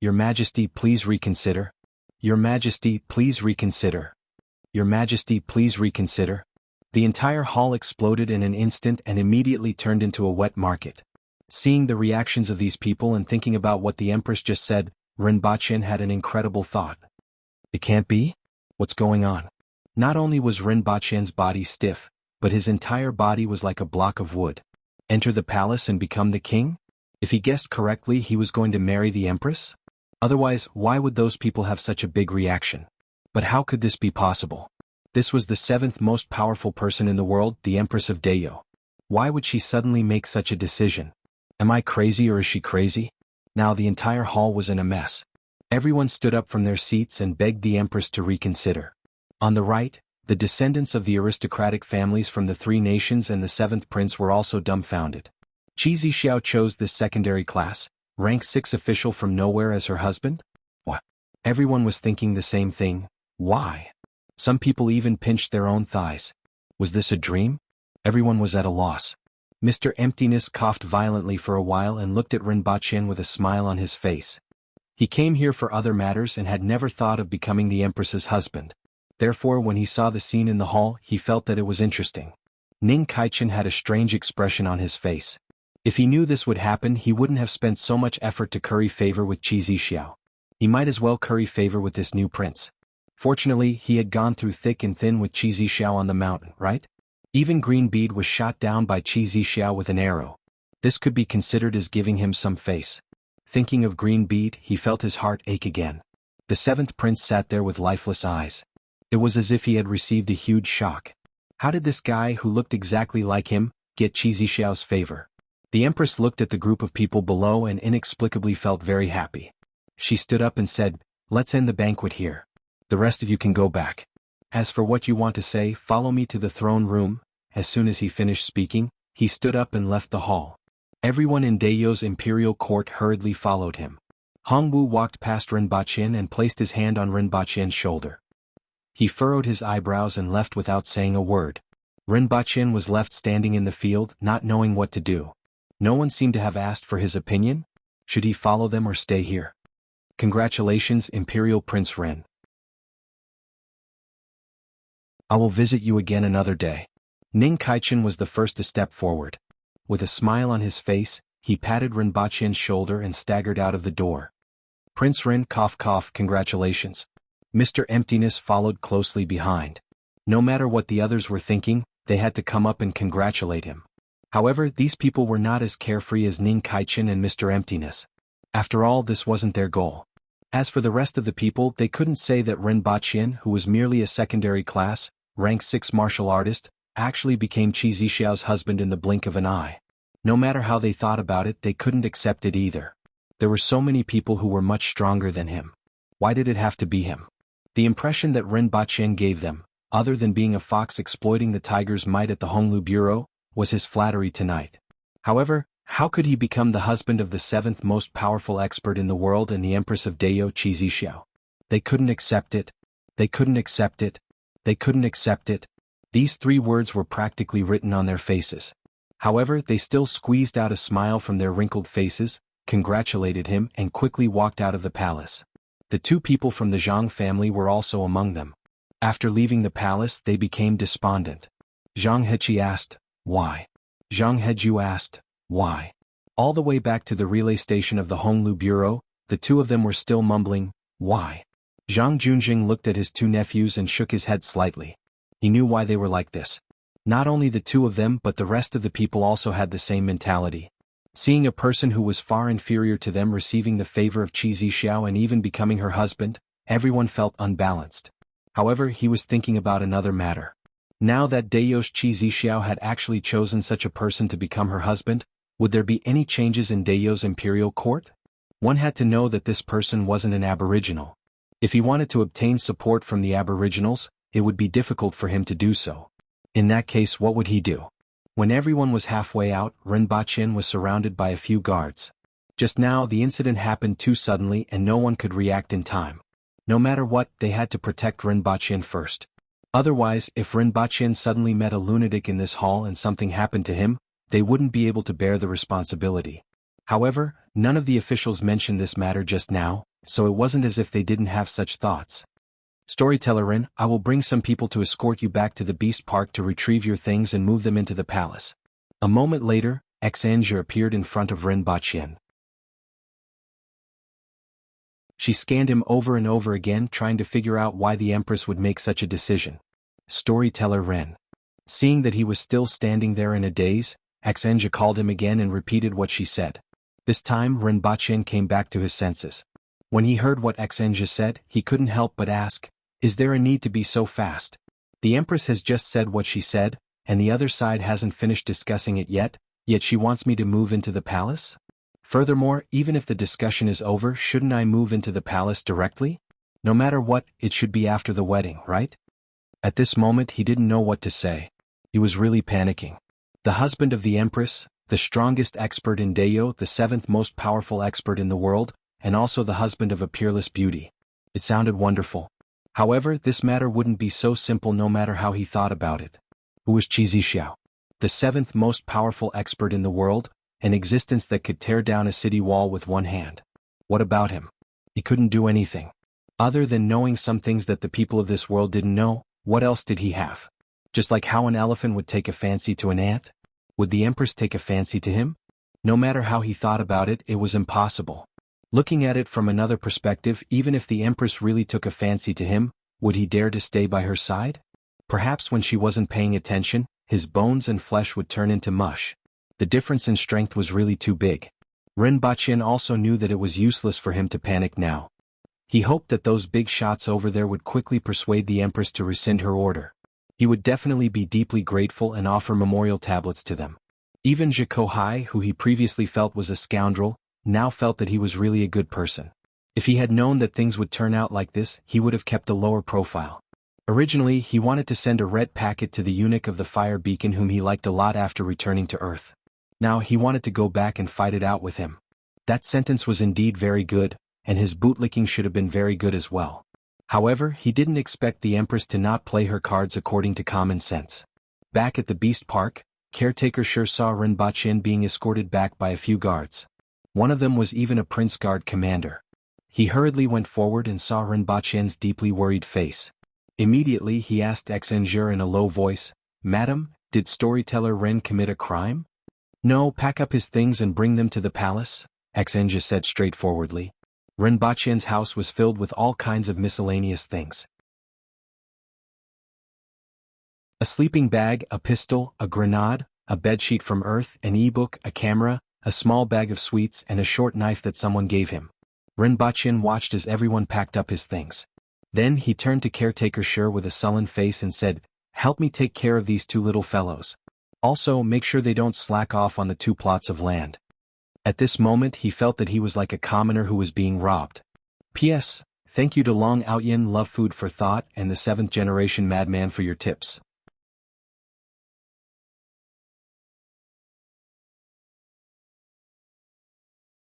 Your Majesty, please reconsider. Your Majesty, please reconsider. Your Majesty, please reconsider. The entire hall exploded in an instant and immediately turned into a wet market. Seeing the reactions of these people and thinking about what the Empress just said, Rinpoche had an incredible thought. It can't be? What's going on? Not only was Rinpoche's body stiff, but his entire body was like a block of wood. Enter the palace and become the king? If he guessed correctly, he was going to marry the Empress? Otherwise, why would those people have such a big reaction? But how could this be possible? This was the 7th most powerful person in the world, the Empress of Dayo. Why would she suddenly make such a decision? Am I crazy or is she crazy? Now the entire hall was in a mess. Everyone stood up from their seats and begged the Empress to reconsider. On the right, the descendants of the aristocratic families from the 3 nations and the 7th prince were also dumbfounded. Qi Zixiao chose this secondary class, rank 6 official from nowhere as her husband? What? Everyone was thinking the same thing. Why? Some people even pinched their own thighs. Was this a dream? Everyone was at a loss. Mr. Emptiness coughed violently for a while and looked at Rinpoche with a smile on his face. He came here for other matters and had never thought of becoming the Empress's husband. Therefore, when he saw the scene in the hall, he felt that it was interesting. Ning Kaichen had a strange expression on his face. If he knew this would happen, he wouldn't have spent so much effort to curry favor with Qi Zixiao. He might as well curry favor with this new prince. Fortunately, he had gone through thick and thin with Qi Zixiao on the mountain, right? Even Green Bead was shot down by Qi Zixiao with an arrow. This could be considered as giving him some face. Thinking of Green Bead, he felt his heart ache again. The 7th prince sat there with lifeless eyes. It was as if he had received a huge shock. How did this guy who looked exactly like him get Qi Zixiao's favor? The Empress looked at the group of people below and inexplicably felt very happy. She stood up and said, "Let's end the banquet here. The rest of you can go back. As for what you want to say, follow me to the throne room." As soon as he finished speaking, he stood up and left the hall. Everyone in Dayo's imperial court hurriedly followed him. Hongwu walked past Rinpoche and placed his hand on Rinpoche's shoulder. He furrowed his eyebrows and left without saying a word. Rinpoche was left standing in the field, not knowing what to do. No one seemed to have asked for his opinion. Should he follow them or stay here? Congratulations, Imperial Prince Ren. I will visit you again another day. Ning Kaichen was the first to step forward. With a smile on his face, he patted Rinpoche's shoulder and staggered out of the door. Prince Ren cough cough, congratulations. Mr. Emptiness followed closely behind. No matter what the others were thinking, they had to come up and congratulate him. However, these people were not as carefree as Ning Kaichen and Mr. Emptiness. After all, this wasn't their goal. As for the rest of the people, they couldn't say that Rinpoche, who was merely a secondary class, rank 6 martial artist, actually became Qi Zixiao's husband in the blink of an eye. No matter how they thought about it, they couldn't accept it either. There were so many people who were much stronger than him. Why did it have to be him? The impression that Rinpoche gave them, other than being a fox exploiting the tiger's might at the Honglu Bureau, was his flattery tonight. However, how could he become the husband of the 7th most powerful expert in the world and the Empress of Dayo, Qi Zixiao? They couldn't accept it. They couldn't accept it. They couldn't accept it. These 3 words were practically written on their faces. However, they still squeezed out a smile from their wrinkled faces, congratulated him, and quickly walked out of the palace. The 2 people from the Zhang family were also among them. After leaving the palace they became despondent. Zhang Heqi asked, "Why?" Zhang Heju asked, "Why?" All the way back to the relay station of the Honglu Bureau, the two of them were still mumbling, "Why?" Zhang Junjing looked at his two nephews and shook his head slightly. He knew why they were like this. Not only the two of them but the rest of the people also had the same mentality. Seeing a person who was far inferior to them receiving the favor of Qi Zixiao and even becoming her husband, everyone felt unbalanced. However, he was thinking about another matter. Now that Dayosh Qi Zixiao had actually chosen such a person to become her husband, would there be any changes in Dayo's imperial court? One had to know that this person wasn't an aboriginal. If he wanted to obtain support from the aboriginals, it would be difficult for him to do so. In that case, what would he do? When everyone was halfway out, Rinpoche was surrounded by a few guards. Just now the incident happened too suddenly and no one could react in time. No matter what, they had to protect Rinpoche first. Otherwise, if Rinpoche suddenly met a lunatic in this hall and something happened to him, they wouldn't be able to bear the responsibility. However, none of the officials mentioned this matter just now, so it wasn't as if they didn't have such thoughts. "Storyteller Rin, I will bring some people to escort you back to the Beast Park to retrieve your things and move them into the palace." A moment later, Xanzhe appeared in front of Rinpoche. She scanned him over and over again trying to figure out why the Empress would make such a decision. Storyteller Ren. Seeing that he was still standing there in a daze, Xanzhe called him again and repeated what she said. This time Rinpoche came back to his senses. When he heard what Xanzhe said, he couldn't help but ask, "Is there a need to be so fast? The Empress has just said what she said, and the other side hasn't finished discussing it yet she wants me to move into the palace? Furthermore, even if the discussion is over, shouldn't I move into the palace directly? No matter what, it should be after the wedding, right?" At this moment he didn't know what to say. He was really panicking. The husband of the Empress, the strongest expert in Dayo, the seventh most powerful expert in the world, and also the husband of a peerless beauty. It sounded wonderful. However, this matter wouldn't be so simple no matter how he thought about it. Who was Qi Zixiao? The seventh most powerful expert in the world, an existence that could tear down a city wall with one hand. What about him? He couldn't do anything. Other than knowing some things that the people of this world didn't know, what else did he have? Just like how an elephant would take a fancy to an ant? Would the Empress take a fancy to him? No matter how he thought about it, it was impossible. Looking at it from another perspective, even if the Empress really took a fancy to him, would he dare to stay by her side? Perhaps when she wasn't paying attention, his bones and flesh would turn into mush. The difference in strength was really too big. Rinpoche also knew that it was useless for him to panic now. He hoped that those big shots over there would quickly persuade the Empress to rescind her order. He would definitely be deeply grateful and offer memorial tablets to them. Even Zhiko Hai, who he previously felt was a scoundrel, now felt that he was really a good person. If he had known that things would turn out like this, he would have kept a lower profile. Originally, he wanted to send a red packet to the eunuch of the fire beacon whom he liked a lot after returning to Earth. Now he wanted to go back and fight it out with him. That sentence was indeed very good, and his bootlicking should have been very good as well. However, he didn't expect the Empress to not play her cards according to common sense. Back at the Beast Park, Caretaker sure saw Rinpoche being escorted back by a few guards. One of them was even a Prince Guard commander. He hurriedly went forward and saw Rinpoche's deeply worried face. Immediately he asked Xanzhe in a low voice, "Madam, did Storyteller Ren commit a crime?" "No, pack up his things and bring them to the palace," Xanzhe said straightforwardly. Rinpoche's house was filled with all kinds of miscellaneous things. A sleeping bag, a pistol, a grenade, a bedsheet from Earth, an e-book, a camera, a small bag of sweets and a short knife that someone gave him. Rinpoche watched as everyone packed up his things. Then he turned to Caretaker Sher with a sullen face and said, "Help me take care of these two little fellows. Also, make sure they don't slack off on the 2 plots of land." At this moment he felt that he was like a commoner who was being robbed. P.S. Thank you to Long Outyin Love Food for Thought and the 7th Generation Madman for your tips.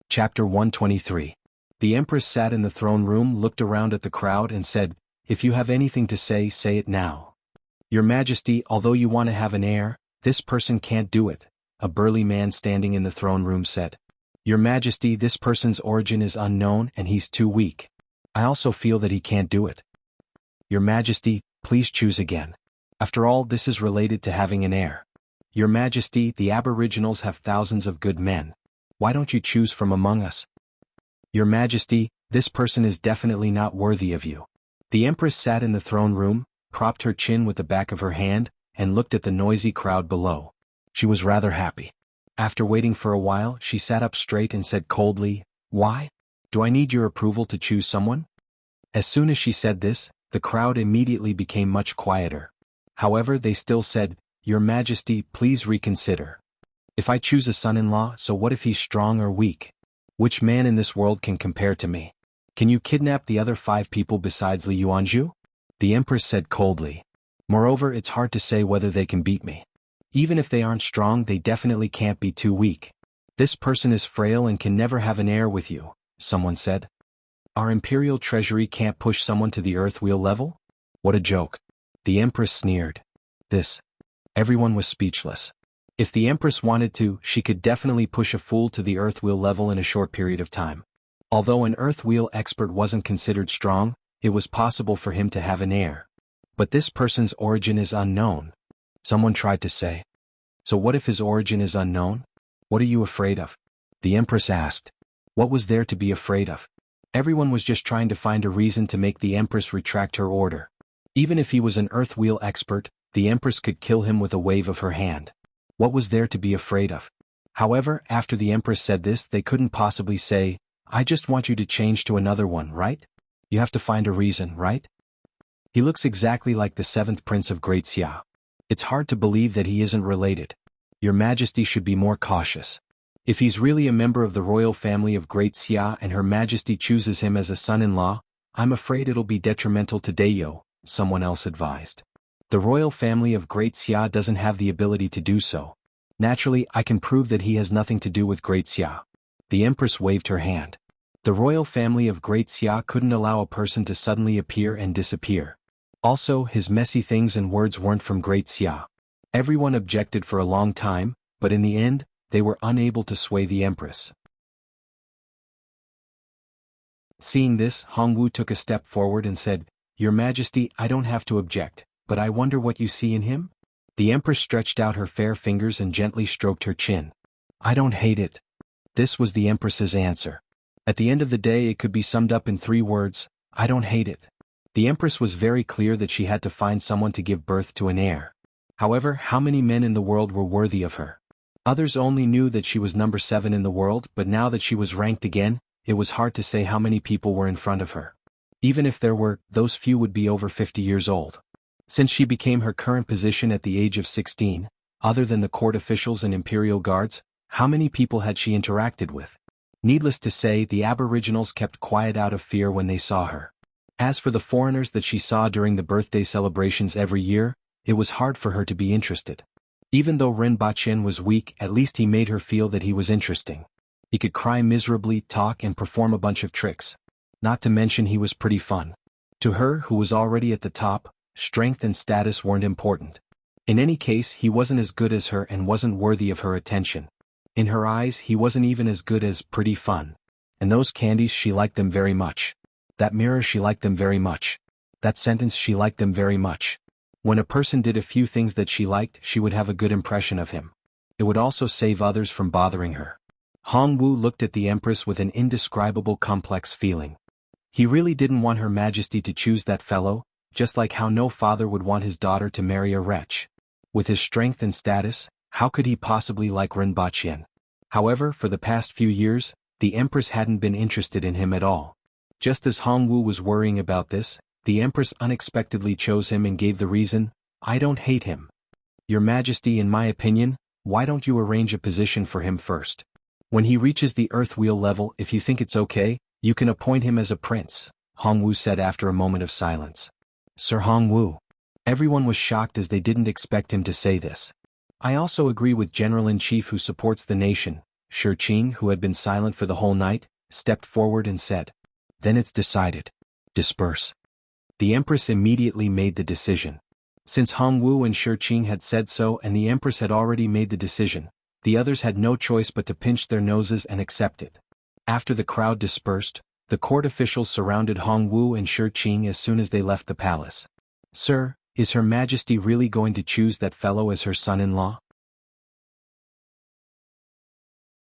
Chapter 123. The Empress sat in the throne room, looked around at the crowd and said, "If you have anything to say, say it now." "Your Majesty, although you want to have an heir, this person can't do it," a burly man standing in the throne room said. "Your Majesty, this person's origin is unknown and he's too weak. I also feel that he can't do it." Your Majesty, please choose again. After all, this is related to having an heir. Your Majesty, the Aboriginals have thousands of good men. Why don't you choose from among us? Your Majesty, this person is definitely not worthy of you. The Empress sat in the throne room, propped her chin with the back of her hand, and looked at the noisy crowd below. She was rather happy. After waiting for a while, she sat up straight and said coldly, "Why? Do I need your approval to choose someone?" As soon as she said this, the crowd immediately became much quieter. However, they still said, "Your Majesty, please reconsider. If I choose a son-in-law, so what if he's strong or weak? Which man in this world can compare to me? Can you kidnap the other 5 people besides Li Yuanzhu?" The Empress said coldly. "Moreover, it's hard to say whether they can beat me. Even if they aren't strong, they definitely can't be too weak. This person is frail and can never have an heir with you," someone said. "Our imperial treasury can't push someone to the earth wheel level? What a joke." The Empress sneered. Everyone was speechless. If the Empress wanted to, she could definitely push a fool to the earth wheel level in a short period of time. Although an earth wheel expert wasn't considered strong, it was possible for him to have an heir. But this person's origin is unknown. Someone tried to say. "So what if his origin is unknown? What are you afraid of?" The Empress asked. What was there to be afraid of? Everyone was just trying to find a reason to make the Empress retract her order. Even if he was an earth wheel expert, the Empress could kill him with a wave of her hand. What was there to be afraid of? However, after the Empress said this, they couldn't possibly say, "I just want you to change to another one, right? You have to find a reason, right? He looks exactly like the 7th Prince of Great Xia. It's hard to believe that he isn't related. Your Majesty should be more cautious. If he's really a member of the royal family of Great Xia and Her Majesty chooses him as a son-in-law, I'm afraid it'll be detrimental to Dayo," someone else advised. "The royal family of Great Xia doesn't have the ability to do so. Naturally, I can prove that he has nothing to do with Great Xia." The Empress waved her hand. The royal family of Great Xia couldn't allow a person to suddenly appear and disappear. Also, his messy things and words weren't from Great Xia. Everyone objected for a long time, but in the end, they were unable to sway the Empress. Seeing this, Hongwu took a step forward and said, "Your Majesty, I don't have to object, but I wonder what you see in him?" The Empress stretched out her fair fingers and gently stroked her chin. "I don't hate it." This was the Empress's answer. At the end of the day, it could be summed up in 3 words, "I don't hate it." The Empress was very clear that she had to find someone to give birth to an heir. However, how many men in the world were worthy of her? Others only knew that she was number 7 in the world, but now that she was ranked again, it was hard to say how many people were in front of her. Even if there were, those few would be over 50 years old. Since she became her current position at the age of 16, other than the court officials and imperial guards, how many people had she interacted with? Needless to say, the Aboriginals kept quiet out of fear when they saw her. As for the foreigners that she saw during the birthday celebrations every year, it was hard for her to be interested. Even though Ren Baqin was weak, at least he made her feel that he was interesting. He could cry miserably, talk and perform a bunch of tricks. Not to mention he was pretty fun. To her, who was already at the top, strength and status weren't important. In any case, he wasn't as good as her and wasn't worthy of her attention. In her eyes, he wasn't even as good as pretty fun. And those candies, she liked them very much. That mirror, she liked them very much. That sentence, she liked them very much. When a person did a few things that she liked, she would have a good impression of him. It would also save others from bothering her. Hongwu looked at the Empress with an indescribable complex feeling. He really didn't want Her Majesty to choose that fellow, just like how no father would want his daughter to marry a wretch. With his strength and status, how could he possibly like Ren Baqin? However, for the past few years, the Empress hadn't been interested in him at all. Just as Hongwu was worrying about this, the Empress unexpectedly chose him and gave the reason, "I don't hate him. Your Majesty, in my opinion, why don't you arrange a position for him first? When he reaches the earth wheel level, if you think it's okay, you can appoint him as a prince," Hongwu said after a moment of silence. Sir Hongwu. Everyone was shocked as they didn't expect him to say this. "I also agree with General-in-Chief who supports the nation." Shi Qing, who had been silent for the whole night, stepped forward and said, "Then it's decided. Disperse." The Empress immediately made the decision. Since Hongwu and Shi Qing had said so and the Empress had already made the decision, the others had no choice but to pinch their noses and accept it. After the crowd dispersed, The court officials surrounded Hong Wu and Shi Qing as soon as they left the palace. "Sir, is Her Majesty really going to choose that fellow as her son-in-law?"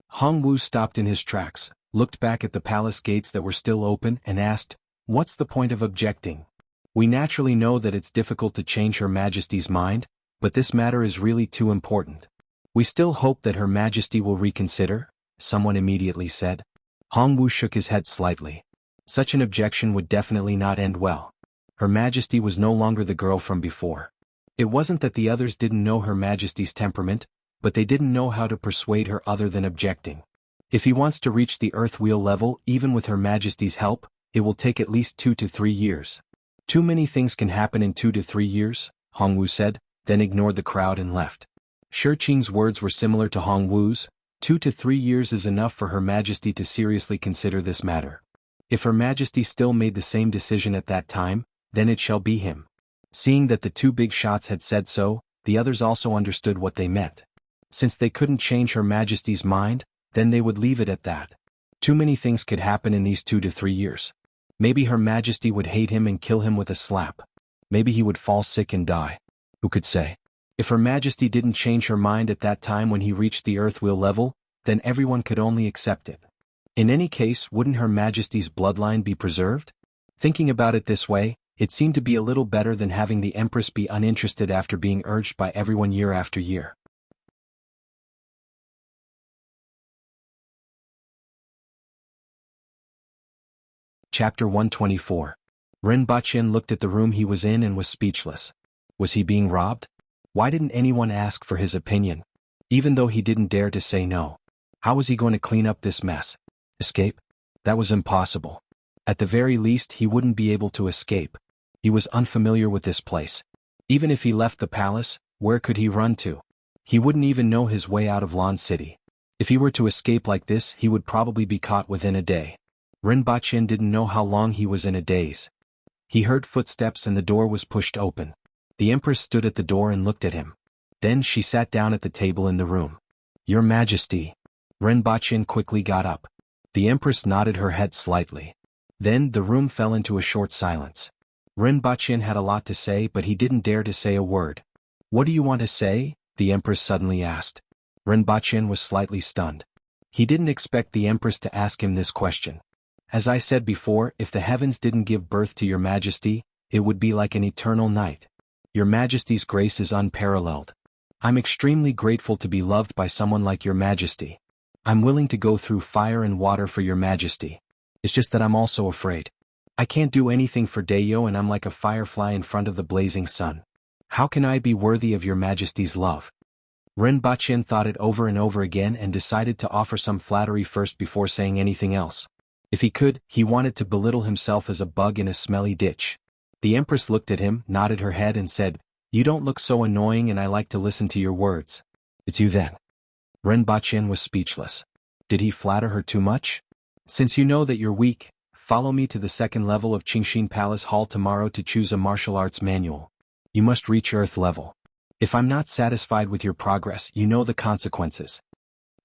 Hong Wu stopped in his tracks, looked back at the palace gates that were still open and asked, "What's the point of objecting? We naturally know that it's difficult to change Her Majesty's mind, but this matter is really too important. We still hope that Her Majesty will reconsider," someone immediately said. Hong Wu shook his head slightly. Such an objection would definitely not end well. Her Majesty was no longer the girl from before. It wasn't that the others didn't know Her Majesty's temperament, but they didn't know how to persuade her other than objecting. If he wants to reach the Earth Wheel level, even with Her Majesty's help, it will take at least 2 to 3 years. "Too many things can happen in 2 to 3 years, Hong Wu said, then ignored the crowd and left. Shi Qing's words were similar to Hong Wu's. 2 to 3 years is enough for Her Majesty to seriously consider this matter. If Her Majesty still made the same decision at that time, then it shall be him." Seeing that the two big shots had said so, the others also understood what they meant. Since they couldn't change Her Majesty's mind, then they would leave it at that. Too many things could happen in these 2 to 3 years. Maybe Her Majesty would hate him and kill him with a slap. Maybe he would fall sick and die. Who could say? If Her Majesty didn't change her mind at that time when he reached the Earth Wheel level, then everyone could only accept it. In any case, wouldn't Her Majesty's bloodline be preserved? Thinking about it this way, it seemed to be a little better than having the Empress be uninterested after being urged by everyone year after year. Chapter 124. Ren Baqin looked at the room he was in and was speechless. Was he being robbed? Why didn't anyone ask for his opinion? Even though he didn't dare to say no. How was he going to clean up this mess? Escape? That was impossible. At the very least, he wouldn't be able to escape. He was unfamiliar with this place. Even if he left the palace, where could he run to? He wouldn't even know his way out of Lan City. If he were to escape like this, he would probably be caught within a day. Ren Baqin didn't know how long he was in a daze. He heard footsteps and the door was pushed open. The Empress stood at the door and looked at him. Then she sat down at the table in the room. "Your Majesty." Ren Baqin quickly got up. The Empress nodded her head slightly. Then the room fell into a short silence. Ren Baqin had a lot to say, but he didn't dare to say a word. "What do you want to say?" the Empress suddenly asked. Ren Baqin was slightly stunned. He didn't expect the Empress to ask him this question. "As I said before, if the heavens didn't give birth to Your Majesty, it would be like an eternal night. Your Majesty's grace is unparalleled. I'm extremely grateful to be loved by someone like Your Majesty. I'm willing to go through fire and water for Your Majesty. It's just that I'm also afraid. I can't do anything for Dayo and I'm like a firefly in front of the blazing sun. How can I be worthy of Your Majesty's love?" Ren Baqin thought it over and over again and decided to offer some flattery first before saying anything else. If he could, he wanted to belittle himself as a bug in a smelly ditch. The Empress looked at him, nodded her head and said, "You don't look so annoying and I like to listen to your words." "It's you then." Ren Baqin was speechless. Did he flatter her too much? "Since you know that you're weak, follow me to the second level of Qingxin Palace Hall tomorrow to choose a martial arts manual. You must reach Earth level. If I'm not satisfied with your progress, you know the consequences."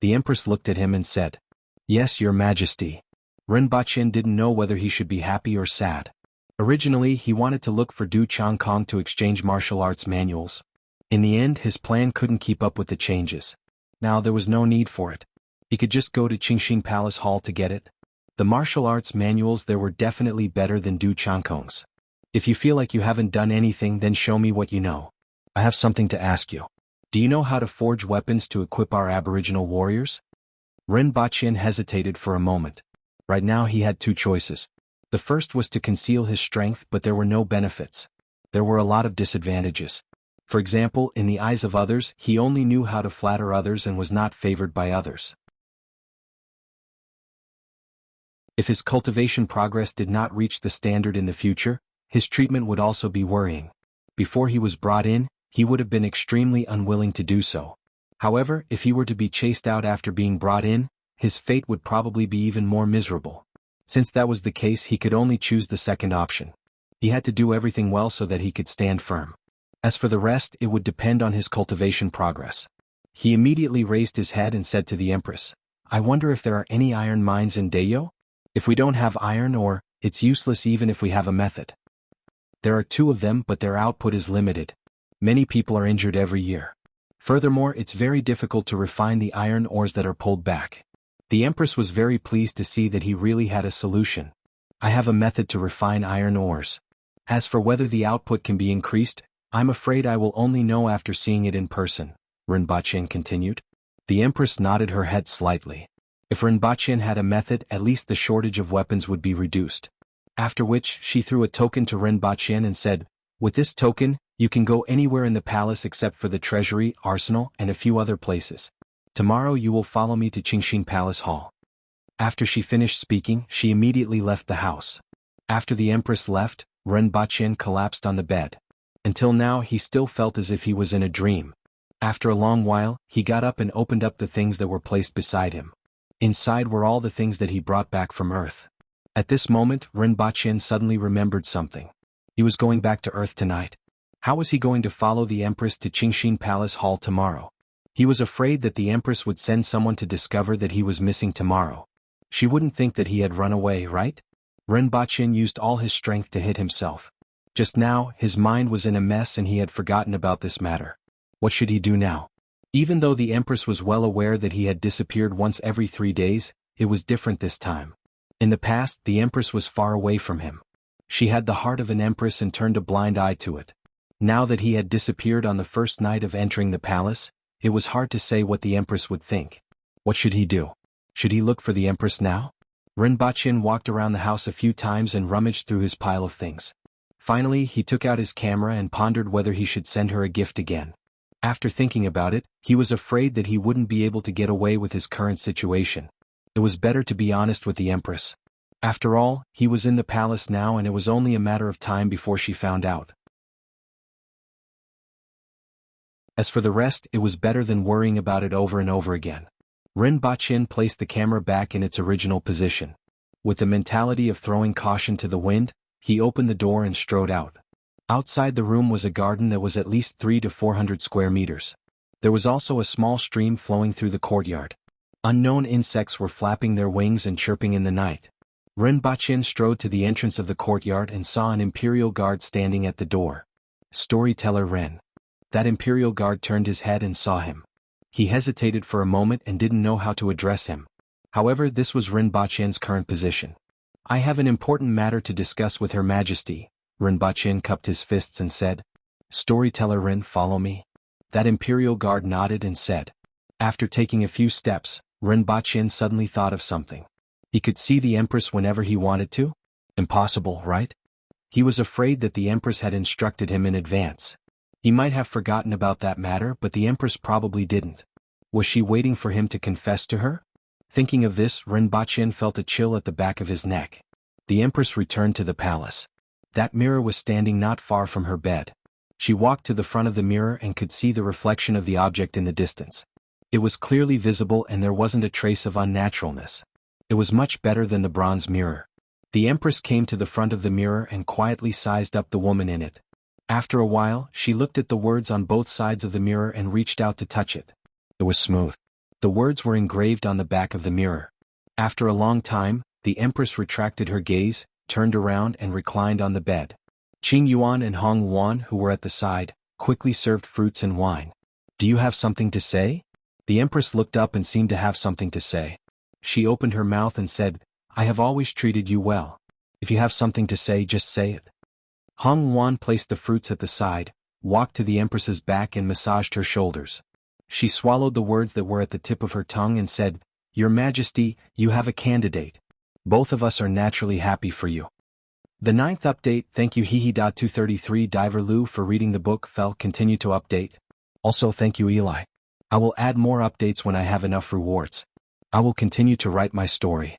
The Empress looked at him and said, "Yes, Your Majesty." Ren Baqin didn't know whether he should be happy or sad. Originally, he wanted to look for Du Changkong to exchange martial arts manuals. In the end, his plan couldn't keep up with the changes. Now there was no need for it. He could just go to Qingxin Palace Hall to get it. The martial arts manuals there were definitely better than Du Changkong's. "If you feel like you haven't done anything, then show me what you know. I have something to ask you. Do you know how to forge weapons to equip our Aboriginal warriors?" Ren Baqin hesitated for a moment. Right now he had two choices. The first was to conceal his strength, but there were no benefits. There were a lot of disadvantages. For example, in the eyes of others, he only knew how to flatter others and was not favored by others. If his cultivation progress did not reach the standard in the future, his treatment would also be worrying. Before he was brought in, he would have been extremely unwilling to do so. However, if he were to be chased out after being brought in, his fate would probably be even more miserable. Since that was the case, he could only choose the second option. He had to do everything well so that he could stand firm. As for the rest, it would depend on his cultivation progress. He immediately raised his head and said to the Empress, "I wonder if there are any iron mines in Dayo?" If we don't have iron ore, it's useless even if we have a method. There are 2 of them, but their output is limited. Many people are injured every year. Furthermore, it's very difficult to refine the iron ores that are pulled back. The Empress was very pleased to see that he really had a solution. I have a method to refine iron ores. As for whether the output can be increased, I'm afraid I will only know after seeing it in person, Rinpoche continued. The Empress nodded her head slightly. If Rinpoche had a method, at least the shortage of weapons would be reduced. After which, she threw a token to Rinpoche and said, "With this token, you can go anywhere in the palace except for the treasury, arsenal, and a few other places. Tomorrow you will follow me to Qingshin Palace Hall." After she finished speaking, she immediately left the house. After the Empress left, Rinpoche collapsed on the bed. Until now he still felt as if he was in a dream. After a long while, he got up and opened up the things that were placed beside him. Inside were all the things that he brought back from Earth. At this moment, Rinpoche suddenly remembered something. He was going back to Earth tonight. How was he going to follow the Empress to Qingshin Palace Hall tomorrow? He was afraid that the Empress would send someone to discover that he was missing tomorrow. She wouldn't think that he had run away, right? Rinpoche used all his strength to hit himself. Just now, his mind was in a mess and he had forgotten about this matter. What should he do now? Even though the Empress was well aware that he had disappeared once every 3 days, it was different this time. In the past, the Empress was far away from him. She had the heart of an Empress and turned a blind eye to it. Now that he had disappeared on the first night of entering the palace, it was hard to say what the Empress would think. What should he do? Should he look for the Empress now? Rinpoche walked around the house a few times and rummaged through his pile of things. Finally, he took out his camera and pondered whether he should send her a gift again. After thinking about it, he was afraid that he wouldn't be able to get away with his current situation. It was better to be honest with the Empress. After all, he was in the palace now and it was only a matter of time before she found out. As for the rest, it was better than worrying about it over and over again. Rinpoche placed the camera back in its original position. With the mentality of throwing caution to the wind, he opened the door and strode out. Outside the room was a garden that was at least 300 to 400 square meters. There was also a small stream flowing through the courtyard. Unknown insects were flapping their wings and chirping in the night. Rinpoche strode to the entrance of the courtyard and saw an imperial guard standing at the door. Storyteller Ren. That imperial guard turned his head and saw him. He hesitated for a moment and didn't know how to address him. However, this was Rinpoche's current position. "I have an important matter to discuss with Her Majesty." Rinpoche cupped his fists and said. "Storyteller Ren, follow me." That imperial guard nodded and said. After taking a few steps, Rinpoche suddenly thought of something. He could see the Empress whenever he wanted to? Impossible, right? He was afraid that the Empress had instructed him in advance. He might have forgotten about that matter, but the Empress probably didn't. Was she waiting for him to confess to her? Thinking of this, Rinpoche felt a chill at the back of his neck. The Empress returned to the palace. That mirror was standing not far from her bed. She walked to the front of the mirror and could see the reflection of the object in the distance. It was clearly visible and there wasn't a trace of unnaturalness. It was much better than the bronze mirror. The Empress came to the front of the mirror and quietly sized up the woman in it. After a while, she looked at the words on both sides of the mirror and reached out to touch it. It was smooth. The words were engraved on the back of the mirror. After a long time, the Empress retracted her gaze, turned around and reclined on the bed. Qing Yuan and Hong Yuan, who were at the side, quickly served fruits and wine. "Do you have something to say?" The Empress looked up and seemed to have something to say. She opened her mouth and said, "I have always treated you well. If you have something to say, just say it." Hong Yuan placed the fruits at the side, walked to the Empress's back and massaged her shoulders. She swallowed the words that were at the tip of her tongue and said, "Your Majesty, you have a candidate. Both of us are naturally happy for you." The 9th update. Thank you Hehe.233 Diver Lu for reading the book. Fell continue to update. Also thank you Eli. I will add more updates when I have enough rewards. I will continue to write my story.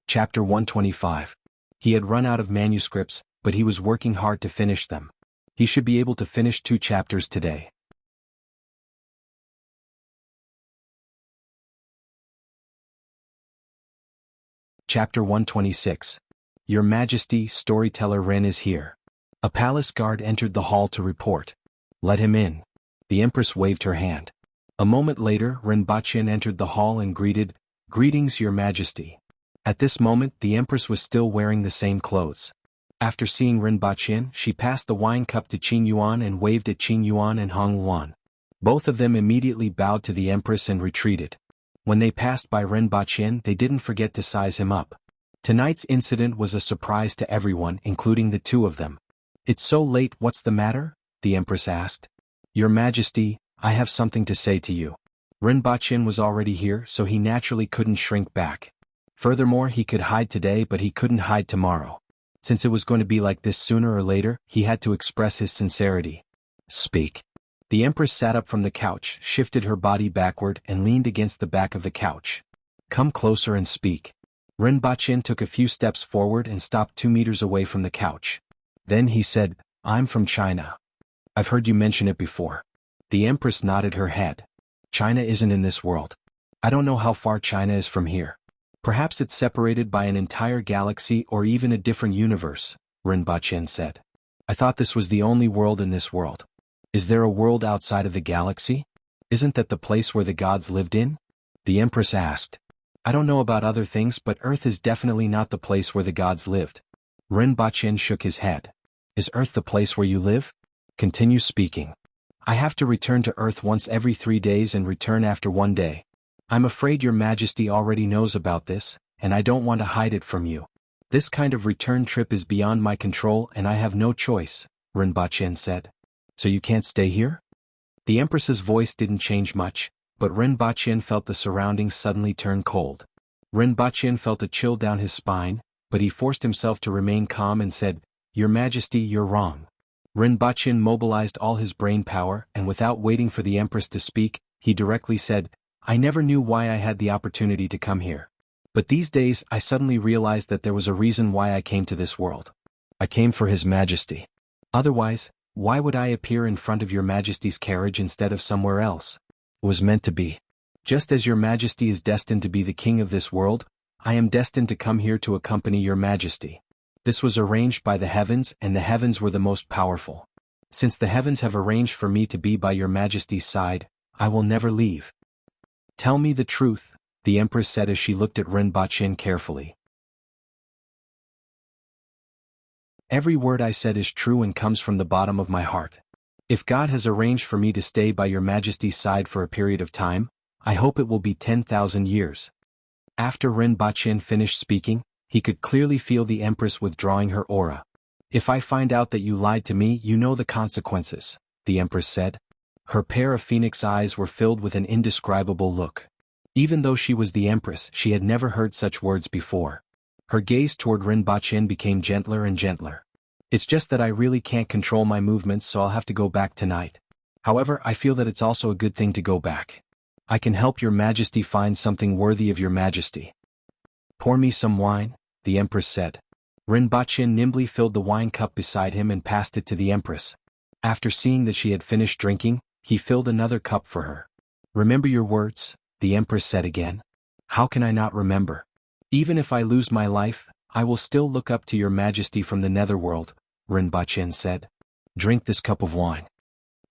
Chapter 125. He had run out of manuscripts, but he was working hard to finish them. He should be able to finish 2 chapters today. Chapter 126. Your Majesty, Storyteller Ren is here. A palace guard entered the hall to report. "Let him in." The Empress waved her hand. A moment later, Rinpoche entered the hall and greeted, "Greetings, Your Majesty." At this moment, the Empress was still wearing the same clothes. After seeing Rinpoche, she passed the wine cup to Qing Yuan and waved at Qing Yuan and Hong Luan. Both of them immediately bowed to the Empress and retreated. When they passed by Rinpoche, they didn't forget to size him up. Tonight's incident was a surprise to everyone, including the two of them. "It's so late, what's the matter?" the Empress asked. "Your Majesty, I have something to say to you." Rinpoche was already here, so he naturally couldn't shrink back. Furthermore, he could hide today, but he couldn't hide tomorrow. Since it was going to be like this sooner or later, he had to express his sincerity. "Speak." The Empress sat up from the couch, shifted her body backward, and leaned against the back of the couch. "Come closer and speak." Rinpoche took a few steps forward and stopped 2 meters away from the couch. Then he said, "I'm from China. I've heard you mention it before." The Empress nodded her head. "China isn't in this world. I don't know how far China is from here. Perhaps it's separated by an entire galaxy or even a different universe," Rinpoche said. "I thought this was the only world in this world. Is there a world outside of the galaxy? Isn't that the place where the gods lived in?" The Empress asked. "I don't know about other things, but Earth is definitely not the place where the gods lived." Rinpoche shook his head. "Is Earth the place where you live?" "Continue speaking." "I have to return to Earth once every 3 days and return after 1 day. I'm afraid Your Majesty already knows about this, and I don't want to hide it from you. This kind of return trip is beyond my control and I have no choice," Rinpoche said. "So you can't stay here?" The Empress's voice didn't change much, but Rinpoche felt the surroundings suddenly turn cold. Rinpoche felt a chill down his spine, but he forced himself to remain calm and said, "Your Majesty, you're wrong." Rinpoche mobilized all his brain power, and without waiting for the Empress to speak, he directly said, "I never knew why I had the opportunity to come here. But these days I suddenly realized that there was a reason why I came to this world. I came for His Majesty. Otherwise, why would I appear in front of Your Majesty's carriage instead of somewhere else? It was meant to be. Just as Your Majesty is destined to be the king of this world, I am destined to come here to accompany Your Majesty. This was arranged by the heavens, and the heavens were the most powerful. Since the heavens have arranged for me to be by Your Majesty's side, I will never leave." "Tell me the truth," the Empress said as she looked at Rinpoche carefully. "Every word I said is true and comes from the bottom of my heart. If God has arranged for me to stay by Your Majesty's side for a period of time, I hope it will be 10,000 years." After Rinpoche finished speaking, he could clearly feel the Empress withdrawing her aura. "If I find out that you lied to me, you know the consequences," the Empress said. Her pair of phoenix eyes were filled with an indescribable look. Even though she was the Empress, she had never heard such words before. Her gaze toward Rinpoche became gentler and gentler. "It's just that I really can't control my movements, so I'll have to go back tonight. However, I feel that it's also a good thing to go back. I can help Your Majesty find something worthy of Your Majesty." "Pour me some wine," the Empress said. Rinpoche nimbly filled the wine cup beside him and passed it to the Empress. After seeing that she had finished drinking, he filled another cup for her. "Remember your words," the Empress said again. "How can I not remember? Even if I lose my life, I will still look up to Your Majesty from the netherworld," Rinpoche said. "Drink this cup of wine."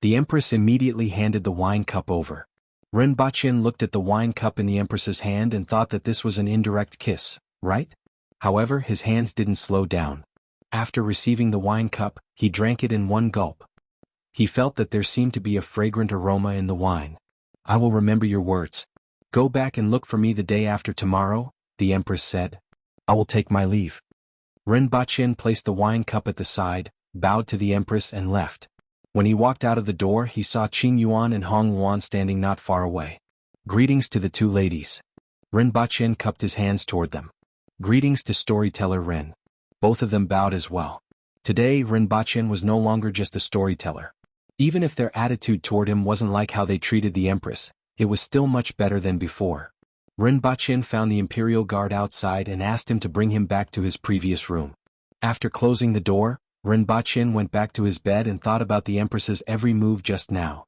The Empress immediately handed the wine cup over. Rinpoche looked at the wine cup in the Empress's hand and thought that this was an indirect kiss, right? However, his hands didn't slow down. After receiving the wine cup, he drank it in one gulp. He felt that there seemed to be a fragrant aroma in the wine. "I will remember your words. Go back and look for me the day after tomorrow," the Empress said. "I will take my leave." Rinpoche placed the wine cup at the side, bowed to the Empress and left. When he walked out of the door, he saw Qing Yuan and Hong Luan standing not far away. "Greetings to the two ladies." Rinpoche cupped his hands toward them. "Greetings to storyteller Rin." Both of them bowed as well. Today, Rinpoche was no longer just a storyteller. Even if their attitude toward him wasn't like how they treated the Empress, it was still much better than before. Rinpoche found the Imperial Guard outside and asked him to bring him back to his previous room. After closing the door, Rinpoche went back to his bed and thought about the Empress's every move just now.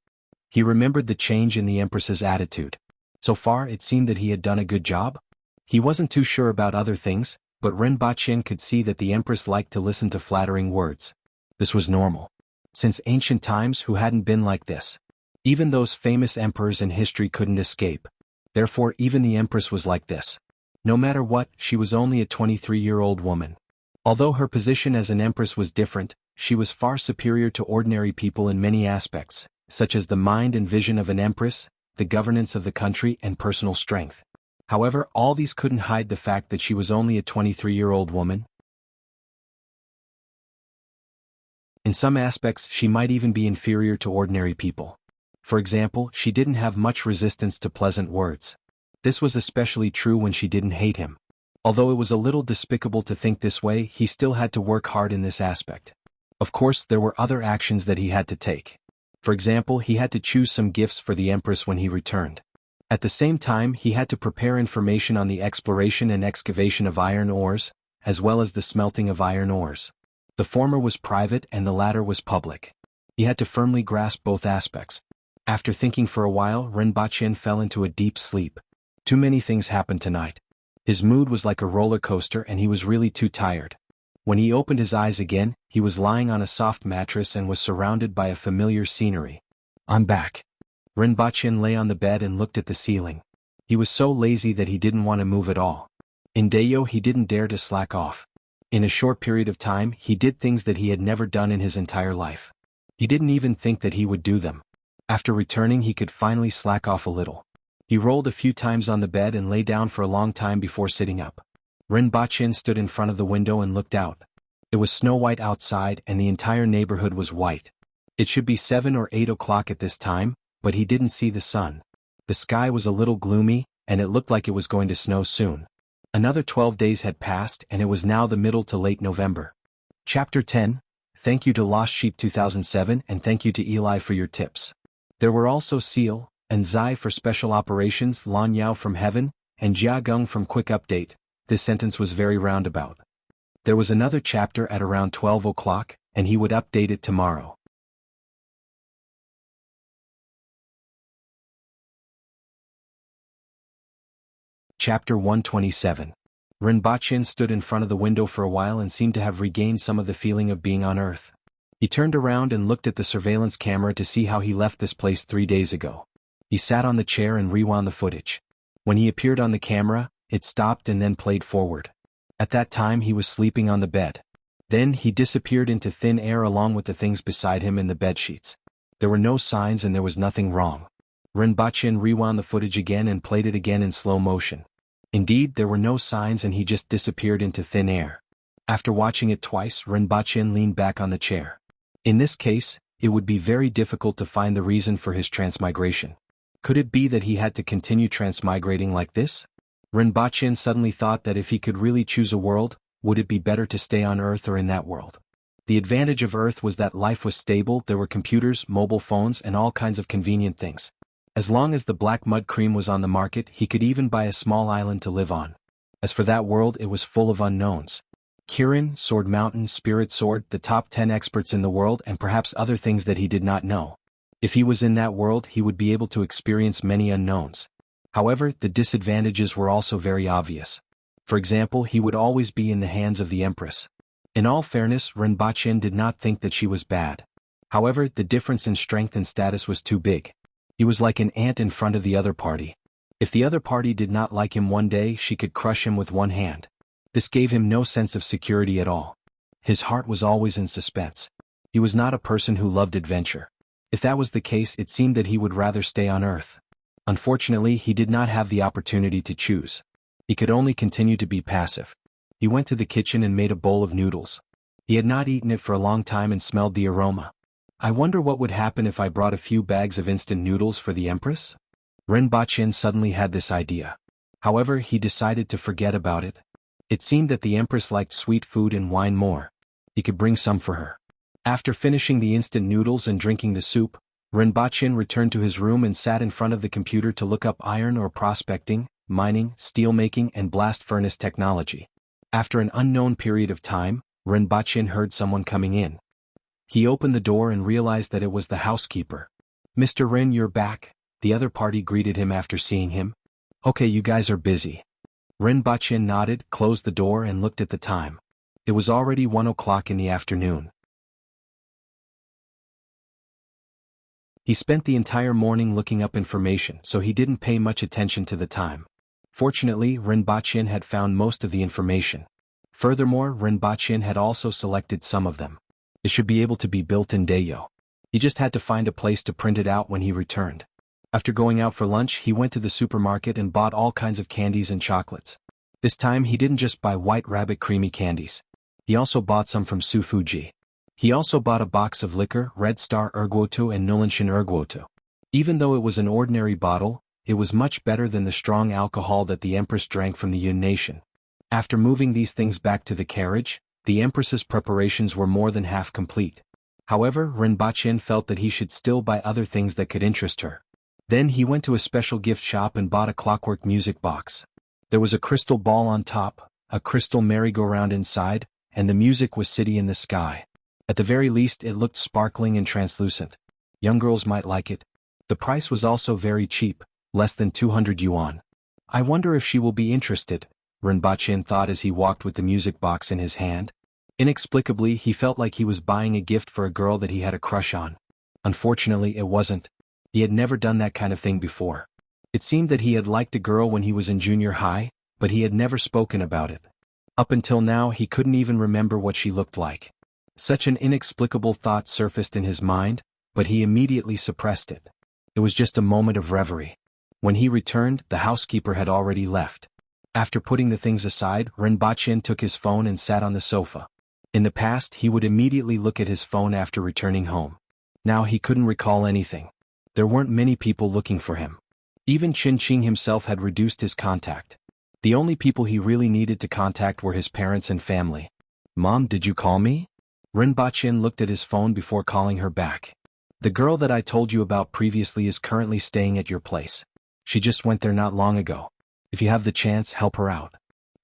He remembered the change in the Empress's attitude. So far, it seemed that he had done a good job. He wasn't too sure about other things, but Rinpoche could see that the Empress liked to listen to flattering words. This was normal. Since ancient times, who hadn't been like this? Even those famous emperors in history couldn't escape. Therefore even the Empress was like this. No matter what, she was only a 23-year-old woman. Although her position as an empress was different, she was far superior to ordinary people in many aspects, such as the mind and vision of an empress, the governance of the country and personal strength. However, all these couldn't hide the fact that she was only a 23-year-old woman. In some aspects she might even be inferior to ordinary people. For example, she didn't have much resistance to pleasant words. This was especially true when she didn't hate him. Although it was a little despicable to think this way, he still had to work hard in this aspect. Of course, there were other actions that he had to take. For example, he had to choose some gifts for the Empress when he returned. At the same time, he had to prepare information on the exploration and excavation of iron ores, as well as the smelting of iron ores. The former was private and the latter was public. He had to firmly grasp both aspects. After thinking for a while, Rinpoche fell into a deep sleep. Too many things happened tonight. His mood was like a roller coaster and he was really too tired. When he opened his eyes again, he was lying on a soft mattress and was surrounded by a familiar scenery. I'm back. Rinpoche lay on the bed and looked at the ceiling. He was so lazy that he didn't want to move at all. In Dayo he didn't dare to slack off. In a short period of time he did things that he had never done in his entire life. He didn't even think that he would do them. After returning he could finally slack off a little. He rolled a few times on the bed and lay down for a long time before sitting up. Rinpoche stood in front of the window and looked out. It was snow-white outside and the entire neighborhood was white. It should be 7 or 8 o'clock at this time, but he didn't see the sun. The sky was a little gloomy, and it looked like it was going to snow soon. Another 12 days had passed and it was now the middle to late November. Chapter 10. Thank you to Lost Sheep 2007 and thank you to Eli for your tips. There were also Seal, and Zai for Special Operations, Lan Yao from Heaven, and Jia Geng from Quick Update. This sentence was very roundabout. There was another chapter at around 12 o'clock, and he would update it tomorrow. Chapter 127. Rinpoche stood in front of the window for a while and seemed to have regained some of the feeling of being on Earth. He turned around and looked at the surveillance camera to see how he left this place 3 days ago. He sat on the chair and rewound the footage. When he appeared on the camera, it stopped and then played forward. At that time he was sleeping on the bed. Then he disappeared into thin air along with the things beside him in the bedsheets. There were no signs and there was nothing wrong. Rinpoche rewound the footage again and played it again in slow motion. Indeed, there were no signs and he just disappeared into thin air. After watching it twice, Rinpoche leaned back on the chair. In this case, it would be very difficult to find the reason for his transmigration. Could it be that he had to continue transmigrating like this? Rinpoche suddenly thought that if he could really choose a world, would it be better to stay on Earth or in that world? The advantage of Earth was that life was stable, there were computers, mobile phones and all kinds of convenient things. As long as the black mud cream was on the market, he could even buy a small island to live on. As for that world, it was full of unknowns. Kirin, Sword Mountain, Spirit Sword, the top 10 experts in the world and perhaps other things that he did not know. If he was in that world, he would be able to experience many unknowns. However, the disadvantages were also very obvious. For example, he would always be in the hands of the Empress. In all fairness, Rinpoche did not think that she was bad. However, the difference in strength and status was too big. He was like an ant in front of the other party. If the other party did not like him one day, she could crush him with one hand. This gave him no sense of security at all. His heart was always in suspense. He was not a person who loved adventure. If that was the case, it seemed that he would rather stay on Earth. Unfortunately, he did not have the opportunity to choose. He could only continue to be passive. He went to the kitchen and made a bowl of noodles. He had not eaten it for a long time and smelled the aroma. I wonder what would happen if I brought a few bags of instant noodles for the Empress? Rinpoche suddenly had this idea. However, he decided to forget about it. It seemed that the Empress liked sweet food and wine more. He could bring some for her. After finishing the instant noodles and drinking the soup, Rinpoche returned to his room and sat in front of the computer to look up iron ore prospecting, mining, steelmaking and blast furnace technology. After an unknown period of time, Rinpoche heard someone coming in. He opened the door and realized that it was the housekeeper. "Mr. Rin, you're back," the other party greeted him after seeing him. "Okay, you guys are busy." Rinpoche nodded, closed the door and looked at the time. It was already 1 o'clock in the afternoon. He spent the entire morning looking up information, so he didn't pay much attention to the time. Fortunately, Rinpoche had found most of the information. Furthermore, Rinpoche had also selected some of them. It should be able to be built in Dayo. He just had to find a place to print it out when he returned. After going out for lunch, he went to the supermarket and bought all kinds of candies and chocolates. This time he didn't just buy White Rabbit creamy candies. He also bought some from Su Fuji. He also bought a box of liquor, Red Star Erguoto and Nulanshin Erguoto. Even though it was an ordinary bottle, it was much better than the strong alcohol that the Empress drank from the Yun nation. After moving these things back to the carriage, the Empress's preparations were more than half complete. However, Rinpoche felt that he should still buy other things that could interest her. Then he went to a special gift shop and bought a clockwork music box. There was a crystal ball on top, a crystal merry-go-round inside, and the music was city in the sky. At the very least it looked sparkling and translucent. Young girls might like it. The price was also very cheap, less than 200 yuan. I wonder if she will be interested, Rinpoche thought as he walked with the music box in his hand. Inexplicably, he felt like he was buying a gift for a girl that he had a crush on. Unfortunately, it wasn't. He had never done that kind of thing before. It seemed that he had liked a girl when he was in junior high, but he had never spoken about it. Up until now, he couldn't even remember what she looked like. Such an inexplicable thought surfaced in his mind, but he immediately suppressed it. It was just a moment of reverie. When he returned, the housekeeper had already left. After putting the things aside, Rinpoche took his phone and sat on the sofa. In the past, he would immediately look at his phone after returning home. Now he couldn't recall anything. There weren't many people looking for him. Even Qin himself had reduced his contact. The only people he really needed to contact were his parents and family. "Mom, did you call me?" Rinpoche looked at his phone before calling her back. "The girl that I told you about previously is currently staying at your place. She just went there not long ago. If you have the chance, help her out.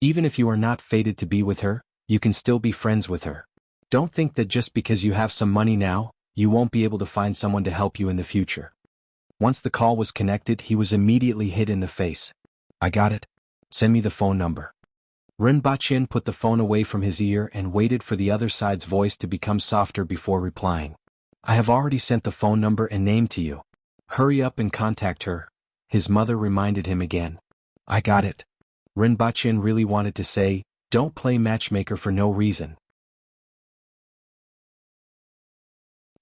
Even if you are not fated to be with her, you can still be friends with her. Don't think that just because you have some money now, you won't be able to find someone to help you in the future." Once the call was connected, he was immediately hit in the face. "I got it. Send me the phone number." Rinpoche put the phone away from his ear and waited for the other side's voice to become softer before replying. "I have already sent the phone number and name to you. Hurry up and contact her," his mother reminded him again. "I got it." Rinpoche really wanted to say, "Don't play matchmaker for no reason.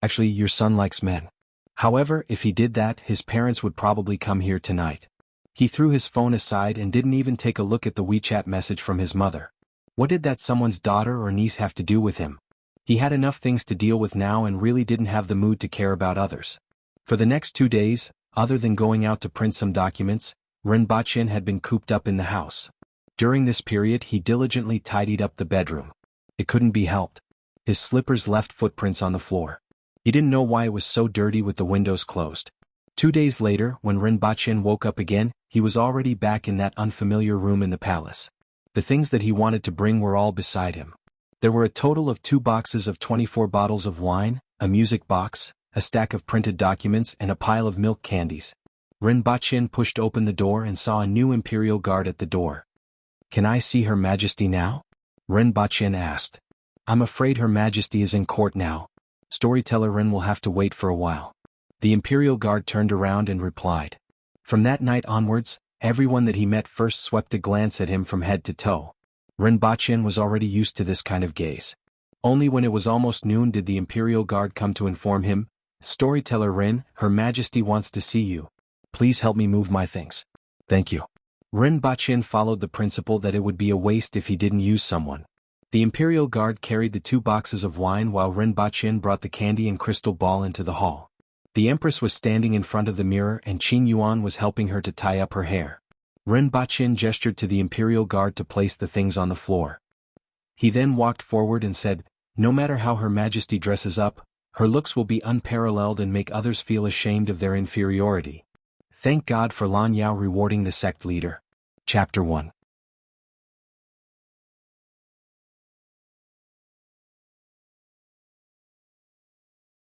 Actually, your son likes men." However, if he did that, his parents would probably come here tonight. He threw his phone aside and didn't even take a look at the WeChat message from his mother. What did that someone's daughter or niece have to do with him? He had enough things to deal with now and really didn't have the mood to care about others. For the next 2 days, other than going out to print some documents, Rinpoche had been cooped up in the house. During this period, he diligently tidied up the bedroom. It couldn't be helped. His slippers left footprints on the floor. He didn't know why it was so dirty with the windows closed. 2 days later, when Rinpoche woke up again, he was already back in that unfamiliar room in the palace. The things that he wanted to bring were all beside him. There were a total of 2 boxes of 24 bottles of wine, a music box, a stack of printed documents and a pile of milk candies. Rinpoche pushed open the door and saw a new imperial guard at the door. "Can I see Her Majesty now?" Rinpoche asked. "I'm afraid Her Majesty is in court now. Storyteller Rin will have to wait for a while." The imperial guard turned around and replied. From that night onwards, everyone that he met first swept a glance at him from head to toe. Rinpoche was already used to this kind of gaze. Only when it was almost noon did the imperial guard come to inform him, "Storyteller Rin, Her Majesty wants to see you. Please help me move my things." "Thank you." Rinpoche followed the principle that it would be a waste if he didn't use someone. The imperial guard carried the 2 boxes of wine while Rinpoche brought the candy and crystal ball into the hall. The Empress was standing in front of the mirror and Qin Yuan was helping her to tie up her hair. Rinpoche gestured to the imperial guard to place the things on the floor. He then walked forward and said, "No matter how Her Majesty dresses up, her looks will be unparalleled and make others feel ashamed of their inferiority. Thank God for Lan Yao rewarding the sect leader." Chapter 1.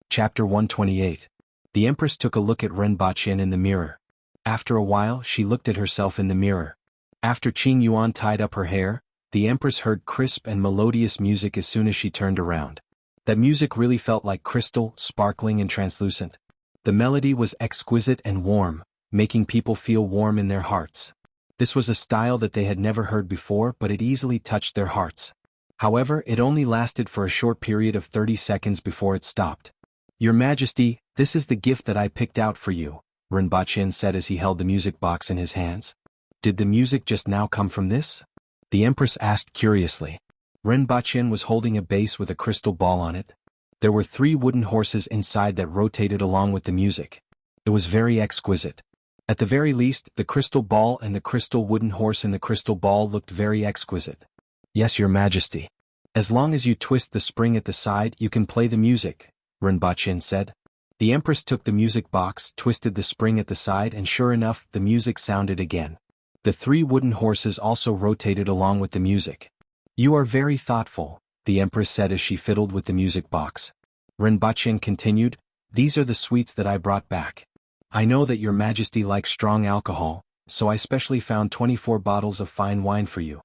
Chapter 128. The Empress took a look at Rinpoche in the mirror. After a while, she looked at herself in the mirror. After Qin Yuan tied up her hair, the Empress heard crisp and melodious music as soon as she turned around. That music really felt like crystal, sparkling and translucent. The melody was exquisite and warm, making people feel warm in their hearts. This was a style that they had never heard before, but it easily touched their hearts. However, it only lasted for a short period of 30 seconds before it stopped. "Your Majesty, this is the gift that I picked out for you," Rinpoche said as he held the music box in his hands. "Did the music just now come from this?" the Empress asked curiously. Rinpoche was holding a base with a crystal ball on it. There were 3 wooden horses inside that rotated along with the music. It was very exquisite. At the very least, the crystal ball and the crystal wooden horse in the crystal ball looked very exquisite. "Yes, Your Majesty. As long as you twist the spring at the side, you can play the music," Rinpoche said. The Empress took the music box, twisted the spring at the side, and sure enough, the music sounded again. The 3 wooden horses also rotated along with the music. "You are very thoughtful," the Empress said as she fiddled with the music box. Rinpoche continued, "These are the sweets that I brought back. I know that Your Majesty likes strong alcohol, so I specially found 24 bottles of fine wine for you.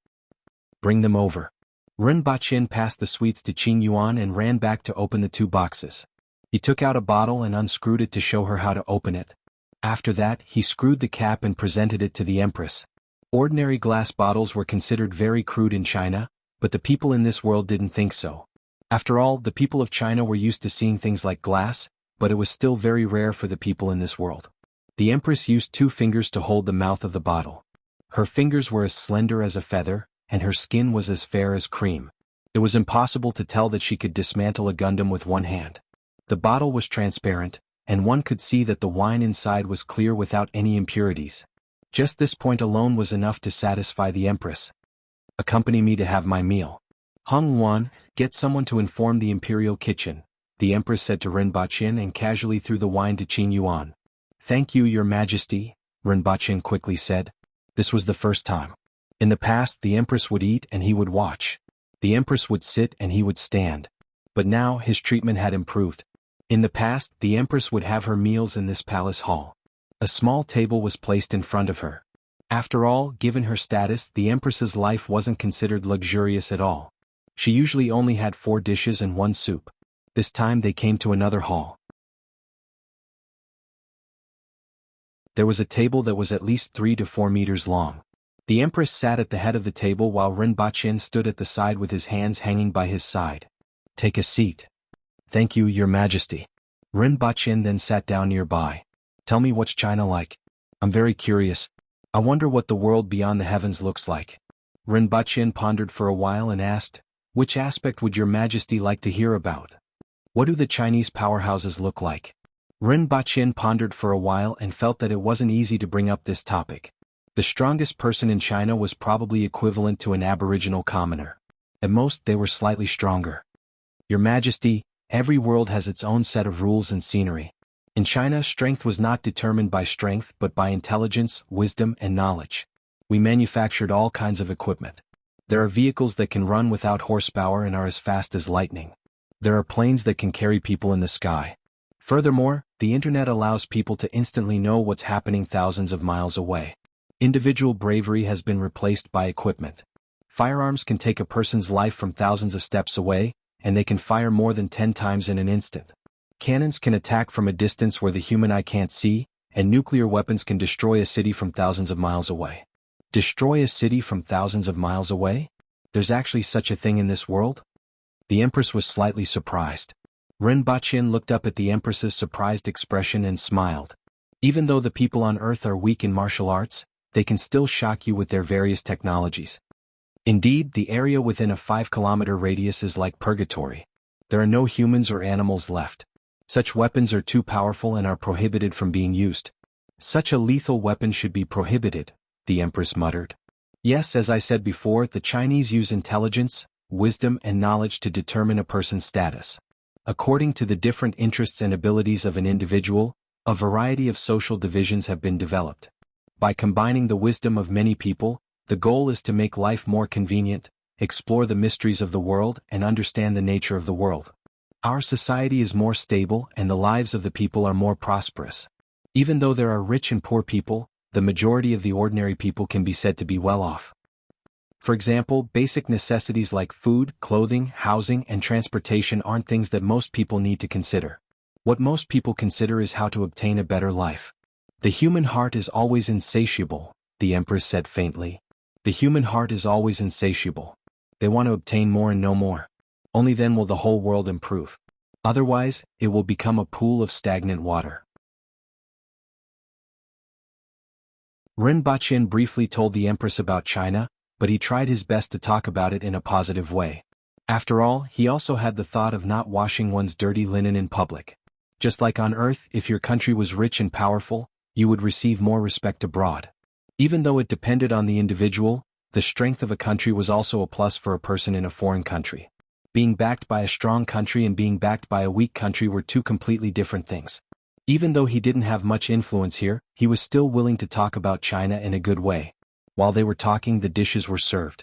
Bring them over." Rinpoche passed the sweets to Qing Yuan and ran back to open the 2 boxes. He took out a bottle and unscrewed it to show her how to open it. After that, he screwed the cap and presented it to the Empress. Ordinary glass bottles were considered very crude in China, but the people in this world didn't think so. After all, the people of China were used to seeing things like glass, but it was still very rare for the people in this world. The Empress used 2 fingers to hold the mouth of the bottle. Her fingers were as slender as a feather, and her skin was as fair as cream. It was impossible to tell that she could dismantle a Gundam with one hand. The bottle was transparent, and one could see that the wine inside was clear without any impurities. Just this point alone was enough to satisfy the Empress. "Accompany me to have my meal. Hong Yuan, get someone to inform the imperial kitchen," the Empress said to Rinpoche and casually threw the wine to Qing Yuan. "Thank you, Your Majesty," Rinpoche quickly said. This was the first time. In the past, the Empress would eat and he would watch. The Empress would sit and he would stand. But now, his treatment had improved. In the past, the Empress would have her meals in this palace hall. A small table was placed in front of her. After all, given her status, the Empress's life wasn't considered luxurious at all. She usually only had 4 dishes and 1 soup. This time they came to another hall. There was a table that was at least 3 to 4 meters long. The Empress sat at the head of the table while Rinpoche stood at the side with his hands hanging by his side. "Take a seat." "Thank you, Your Majesty." Rinpoche then sat down nearby. "Tell me, what's China like? I'm very curious. I wonder what the world beyond the heavens looks like." Rinpoche pondered for a while and asked, "Which aspect would Your Majesty like to hear about? What do the Chinese powerhouses look like?" Rinpoche pondered for a while and felt that it wasn't easy to bring up this topic. The strongest person in China was probably equivalent to an aboriginal commoner. At most, they were slightly stronger. "Your Majesty, every world has its own set of rules and scenery. In China, strength was not determined by strength but by intelligence, wisdom, and knowledge. We manufactured all kinds of equipment. There are vehicles that can run without horsepower and are as fast as lightning. There are planes that can carry people in the sky. Furthermore, the internet allows people to instantly know what's happening thousands of miles away. Individual bravery has been replaced by equipment. Firearms can take a person's life from thousands of steps away, and they can fire more than 10 times in an instant. Cannons can attack from a distance where the human eye can't see, and nuclear weapons can destroy a city from thousands of miles away." Destroy a city from thousands of miles away? There's actually such a thing in this world? The Empress was slightly surprised. Rinpoche looked up at the Empress's surprised expression and smiled. "Even though the people on Earth are weak in martial arts, they can still shock you with their various technologies. Indeed, the area within a 5-kilometer radius is like purgatory. There are no humans or animals left. Such weapons are too powerful and are prohibited from being used." "Such a lethal weapon should be prohibited," the Empress muttered. "Yes, as I said before, the Chinese use intelligence, wisdom, and knowledge to determine a person's status. According to the different interests and abilities of an individual, a variety of social divisions have been developed. By combining the wisdom of many people, the goal is to make life more convenient, explore the mysteries of the world, and understand the nature of the world. Our society is more stable and the lives of the people are more prosperous. Even though there are rich and poor people, the majority of the ordinary people can be said to be well off. For example, basic necessities like food, clothing, housing, and transportation aren't things that most people need to consider. What most people consider is how to obtain a better life. The human heart is always insatiable, the Empress said faintly. The human heart is always insatiable. They want to obtain more and no more. Only then will the whole world improve. Otherwise, it will become a pool of stagnant water. Rinpoche briefly told the Empress about China, but he tried his best to talk about it in a positive way. After all, he also had the thought of not washing one's dirty linen in public. Just like on Earth, if your country was rich and powerful, you would receive more respect abroad. Even though it depended on the individual, the strength of a country was also a plus for a person in a foreign country. Being backed by a strong country and being backed by a weak country were two completely different things. Even though he didn't have much influence here, he was still willing to talk about China in a good way. While they were talking, the dishes were served.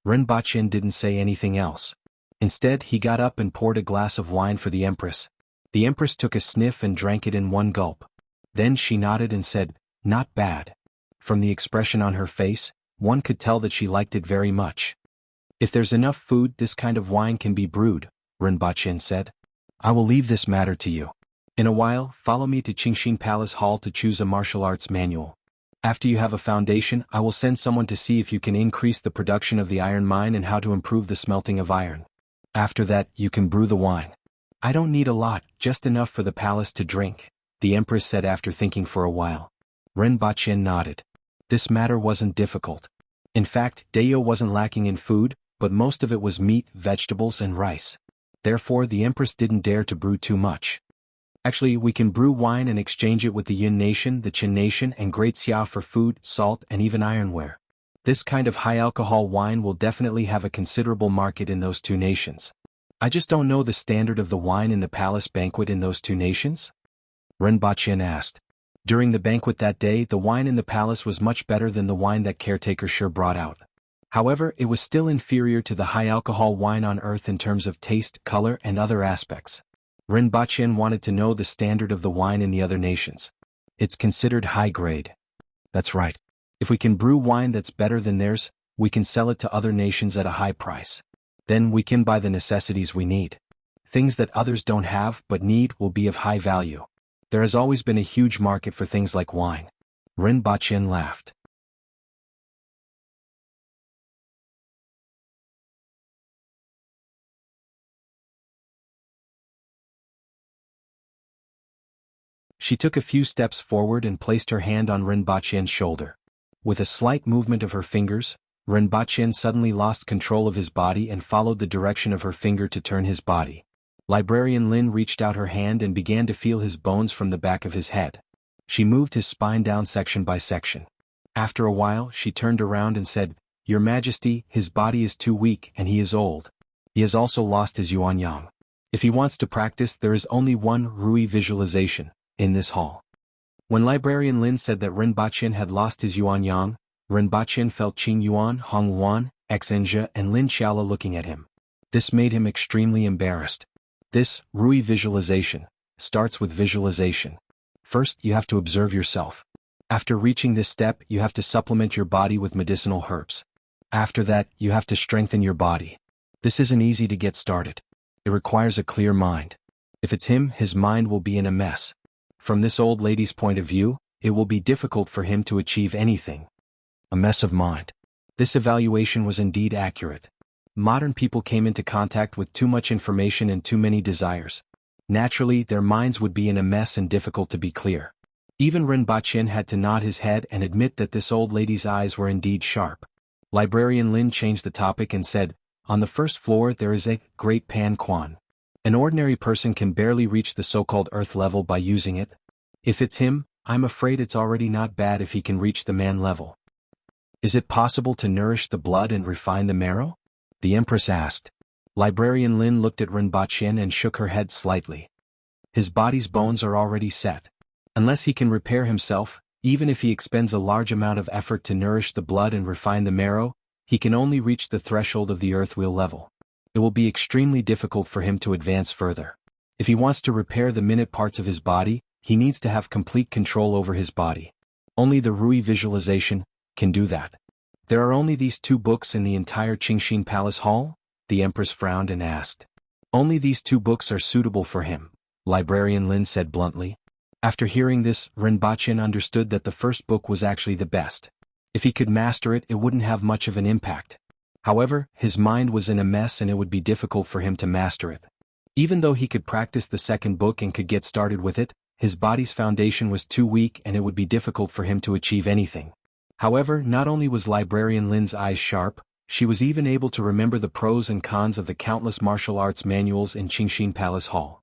Rinpoche didn't say anything else. Instead, he got up and poured a glass of wine for the Empress. The Empress took a sniff and drank it in one gulp. Then she nodded and said, "Not bad." From the expression on her face, one could tell that she liked it very much. "If there's enough food, this kind of wine can be brewed," Rinpoche said. "I will leave this matter to you. In a while, follow me to Qingxin Palace Hall to choose a martial arts manual. After you have a foundation, I will send someone to see if you can increase the production of the iron mine and how to improve the smelting of iron. After that, you can brew the wine. I don't need a lot, just enough for the palace to drink," the Empress said after thinking for a while. Rinpoche nodded. This matter wasn't difficult. In fact, Dayo wasn't lacking in food, but most of it was meat, vegetables, and rice. Therefore, the Empress didn't dare to brew too much. "Actually, we can brew wine and exchange it with the Yin Nation, the Qin Nation, and Great Xia for food, salt, and even ironware. This kind of high-alcohol wine will definitely have a considerable market in those two nations. I just don't know the standard of the wine in the palace banquet in those two nations?" Rinpoche asked. During the banquet that day, the wine in the palace was much better than the wine that caretaker Sure brought out. However, it was still inferior to the high-alcohol wine on Earth in terms of taste, color, and other aspects. Rinpoche wanted to know the standard of the wine in the other nations. "It's considered high grade." "That's right. If we can brew wine that's better than theirs, we can sell it to other nations at a high price. Then we can buy the necessities we need. Things that others don't have but need will be of high value. There has always been a huge market for things like wine." Rinpoche laughed. She took a few steps forward and placed her hand on Rinpoche's shoulder. With a slight movement of her fingers, Rinpoche suddenly lost control of his body and followed the direction of her finger to turn his body. Librarian Lin reached out her hand and began to feel his bones from the back of his head. She moved his spine down section by section. After a while, she turned around and said, "Your Majesty, his body is too weak and he is old. He has also lost his yuan yang. If he wants to practice, there is only one Rui visualization in this hall." When Librarian Lin said that Rinpoche had lost his yuan yang, Rinpoche felt Qing Yuan, Hong Yuan, Xenjia, and Lin Xiaola looking at him. This made him extremely embarrassed. This Rui visualization starts with visualization. First, you have to observe yourself. After reaching this step, you have to supplement your body with medicinal herbs. After that, you have to strengthen your body. This isn't easy to get started. It requires a clear mind. If it's him, his mind will be in a mess. From this old lady's point of view, it will be difficult for him to achieve anything. A mess of mind. This evaluation was indeed accurate. Modern people came into contact with too much information and too many desires. Naturally, their minds would be in a mess and difficult to be clear. Even Rinpoche had to nod his head and admit that this old lady's eyes were indeed sharp. Librarian Lin changed the topic and said, "On the first floor there is a Great Pan Quan. An ordinary person can barely reach the so-called earth level by using it. If it's him, I'm afraid it's already not bad if he can reach the man level." "Is it possible to nourish the blood and refine the marrow?" the Empress asked. Librarian Lin looked at Rinpoche and shook her head slightly. "His body's bones are already set. Unless he can repair himself, even if he expends a large amount of effort to nourish the blood and refine the marrow, he can only reach the threshold of the earth wheel level. It will be extremely difficult for him to advance further. If he wants to repair the minute parts of his body, he needs to have complete control over his body. Only the Rui visualization can do that." "There are only these two books in the entire Qingxin Palace Hall?" the Empress frowned and asked. "Only these two books are suitable for him," Librarian Lin said bluntly. After hearing this, Rinpoche understood that the first book was actually the best. If he could master it, it wouldn't have much of an impact. However, his mind was in a mess and it would be difficult for him to master it. Even though he could practice the second book and could get started with it, his body's foundation was too weak and it would be difficult for him to achieve anything. However, not only was Librarian Lin's eyes sharp, she was even able to remember the pros and cons of the countless martial arts manuals in Qingshin Palace Hall.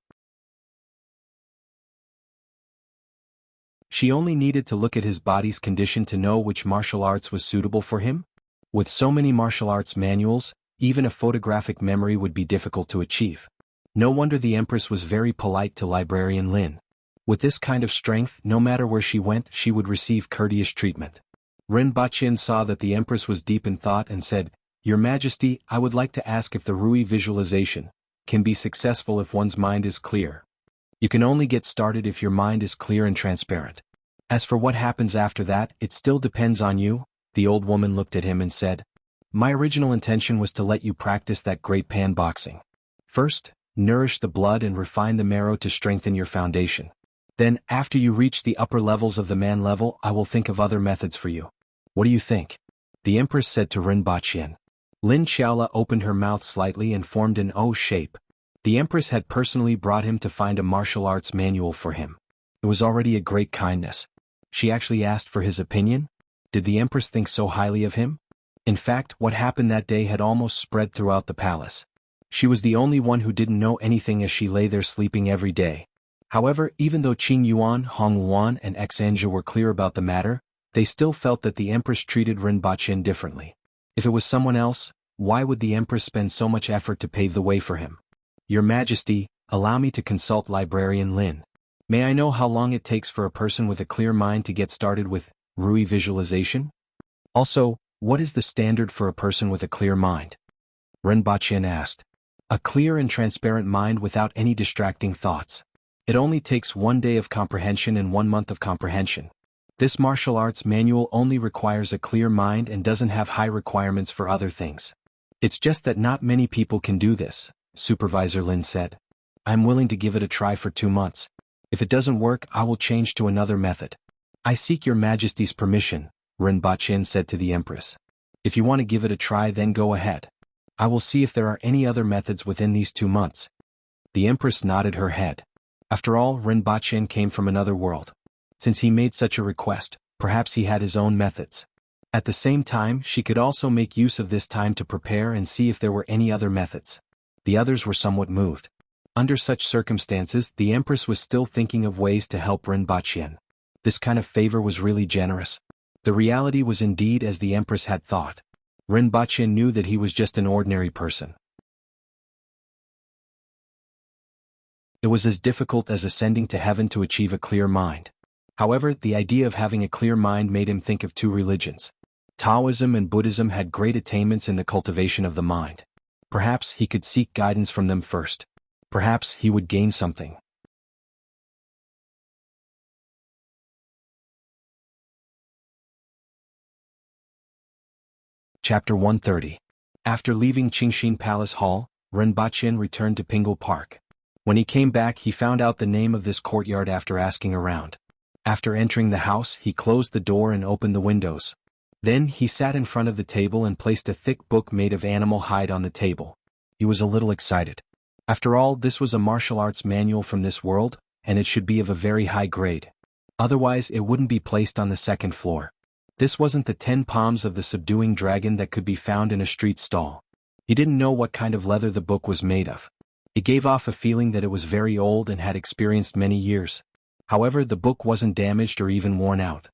She only needed to look at his body's condition to know which martial arts was suitable for him. With so many martial arts manuals, even a photographic memory would be difficult to achieve. No wonder the Empress was very polite to Librarian Lin. With this kind of strength, no matter where she went, she would receive courteous treatment. Rinpoche saw that the Empress was deep in thought and said, "Your Majesty, I would like to ask if the Rui visualization can be successful if one's mind is clear. You can only get started if your mind is clear and transparent. As for what happens after that, it still depends on you." The old woman looked at him and said, "My original intention was to let you practice that great pan boxing. First, nourish the blood and refine the marrow to strengthen your foundation. Then, after you reach the upper levels of the man level, I will think of other methods for you. What do you think?" The Empress said to Rinpoche. Lin Xiaola opened her mouth slightly and formed an O shape. The Empress had personally brought him to find a martial arts manual for him. It was already a great kindness. She actually asked for his opinion? Did the Empress think so highly of him? In fact, what happened that day had almost spread throughout the palace. She was the only one who didn't know anything as she lay there sleeping every day. However, even though Qing Yuan, Hong Luan and Xanzha were clear about the matter, they still felt that the Empress treated Rinpoche differently. If it was someone else, why would the Empress spend so much effort to pave the way for him? "Your Majesty, allow me to consult Librarian Lin. May I know how long it takes for a person with a clear mind to get started with Rui visualization? Also, what is the standard for a person with a clear mind?" Rinpoche asked. "A clear and transparent mind without any distracting thoughts. It only takes 1 day of comprehension and 1 month of comprehension. This martial arts manual only requires a clear mind and doesn't have high requirements for other things. It's just that not many people can do this," Supervisor Lin said. "I'm willing to give it a try for 2 months. If it doesn't work, I will change to another method." "I seek your Majesty's permission," Rinpoche said to the Empress. "If you want to give it a try, then go ahead. I will see if there are any other methods within these 2 months." The Empress nodded her head. After all, Rinpoche came from another world. Since he made such a request, perhaps he had his own methods. At the same time, she could also make use of this time to prepare and see if there were any other methods. The others were somewhat moved. Under such circumstances, the Empress was still thinking of ways to help Rinpoche. This kind of favor was really generous. The reality was indeed as the Empress had thought. Rinpoche knew that he was just an ordinary person. It was as difficult as ascending to heaven to achieve a clear mind. However, the idea of having a clear mind made him think of 2 religions. Taoism and Buddhism had great attainments in the cultivation of the mind. Perhaps he could seek guidance from them first. Perhaps he would gain something. Chapter 130. After leaving Qingshin Palace Hall, Rinpoche returned to Pingle Park. When he came back, he found out the name of this courtyard after asking around. After entering the house, he closed the door and opened the windows. Then he sat in front of the table and placed a thick book made of animal hide on the table. He was a little excited. After all, this was a martial arts manual from this world, and it should be of a very high grade. Otherwise, it wouldn't be placed on the 2nd floor. This wasn't the 10 palms of the subduing dragon that could be found in a street stall. He didn't know what kind of leather the book was made of. It gave off a feeling that it was very old and had experienced many years. However, the book wasn't damaged or even worn out.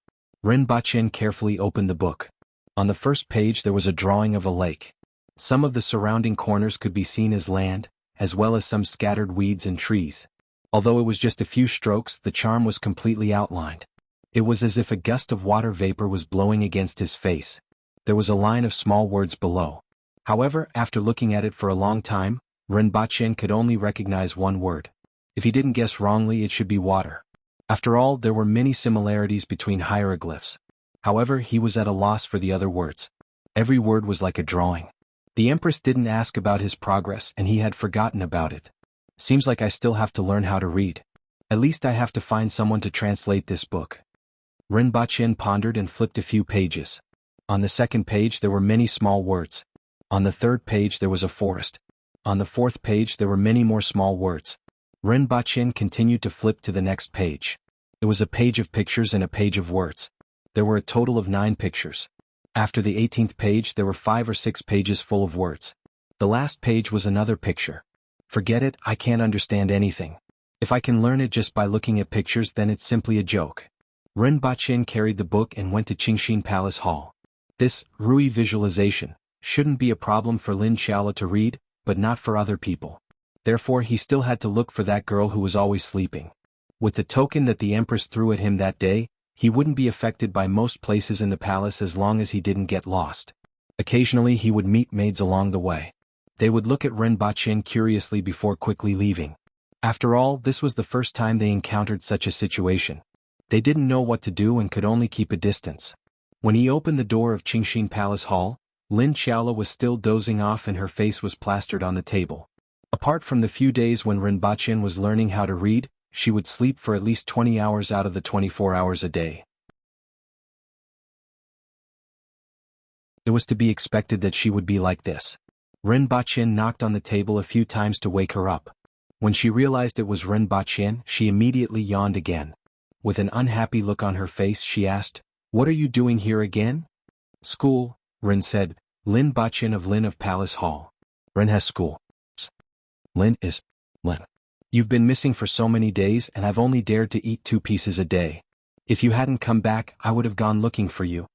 Rinpoche carefully opened the book. On the first page there was a drawing of a lake. Some of the surrounding corners could be seen as land, as well as some scattered weeds and trees. Although it was just a few strokes, the charm was completely outlined. It was as if a gust of water vapor was blowing against his face. There was a line of small words below. However, after looking at it for a long time, Rinpoche could only recognize one word. If he didn't guess wrongly, it should be water. After all, there were many similarities between hieroglyphs. However, he was at a loss for the other words. Every word was like a drawing. The Empress didn't ask about his progress and he had forgotten about it. Seems like I still have to learn how to read. At least I have to find someone to translate this book. Rinpoche pondered and flipped a few pages. On the second page there were many small words. On the third page there was a forest. On the fourth page there were many more small words. Rinpoche continued to flip to the next page. It was a page of pictures and a page of words. There were a total of 9 pictures. After the 18th page there were 5 or 6 pages full of words. The last page was another picture. Forget it, I can't understand anything. If I can learn it just by looking at pictures, then it's simply a joke. Rinpoche carried the book and went to Qingxin Palace Hall. This Rui visualization shouldn't be a problem for Lin Xiaola to read, but not for other people. Therefore he still had to look for that girl who was always sleeping. With the token that the Empress threw at him that day, he wouldn't be affected by most places in the palace as long as he didn't get lost. Occasionally he would meet maids along the way. They would look at Rinpoche curiously before quickly leaving. After all, this was the first time they encountered such a situation. They didn't know what to do and could only keep a distance. When he opened the door of Qingxin Palace Hall, Lin Xiaola was still dozing off and her face was plastered on the table. Apart from the few days when Rinpoche was learning how to read, she would sleep for at least 20 hours out of the 24 hours a day. It was to be expected that she would be like this. Rinpoche knocked on the table a few times to wake her up. When she realized it was Rinpoche, she immediately yawned again. With an unhappy look on her face she asked, "What are you doing here again?" "School," Rin said. "Lin Bachin of Lin of Palace Hall." "Rin has school." "Lin is Lin. You've been missing for so many days and I've only dared to eat 2 pieces a day. If you hadn't come back, I would have gone looking for you."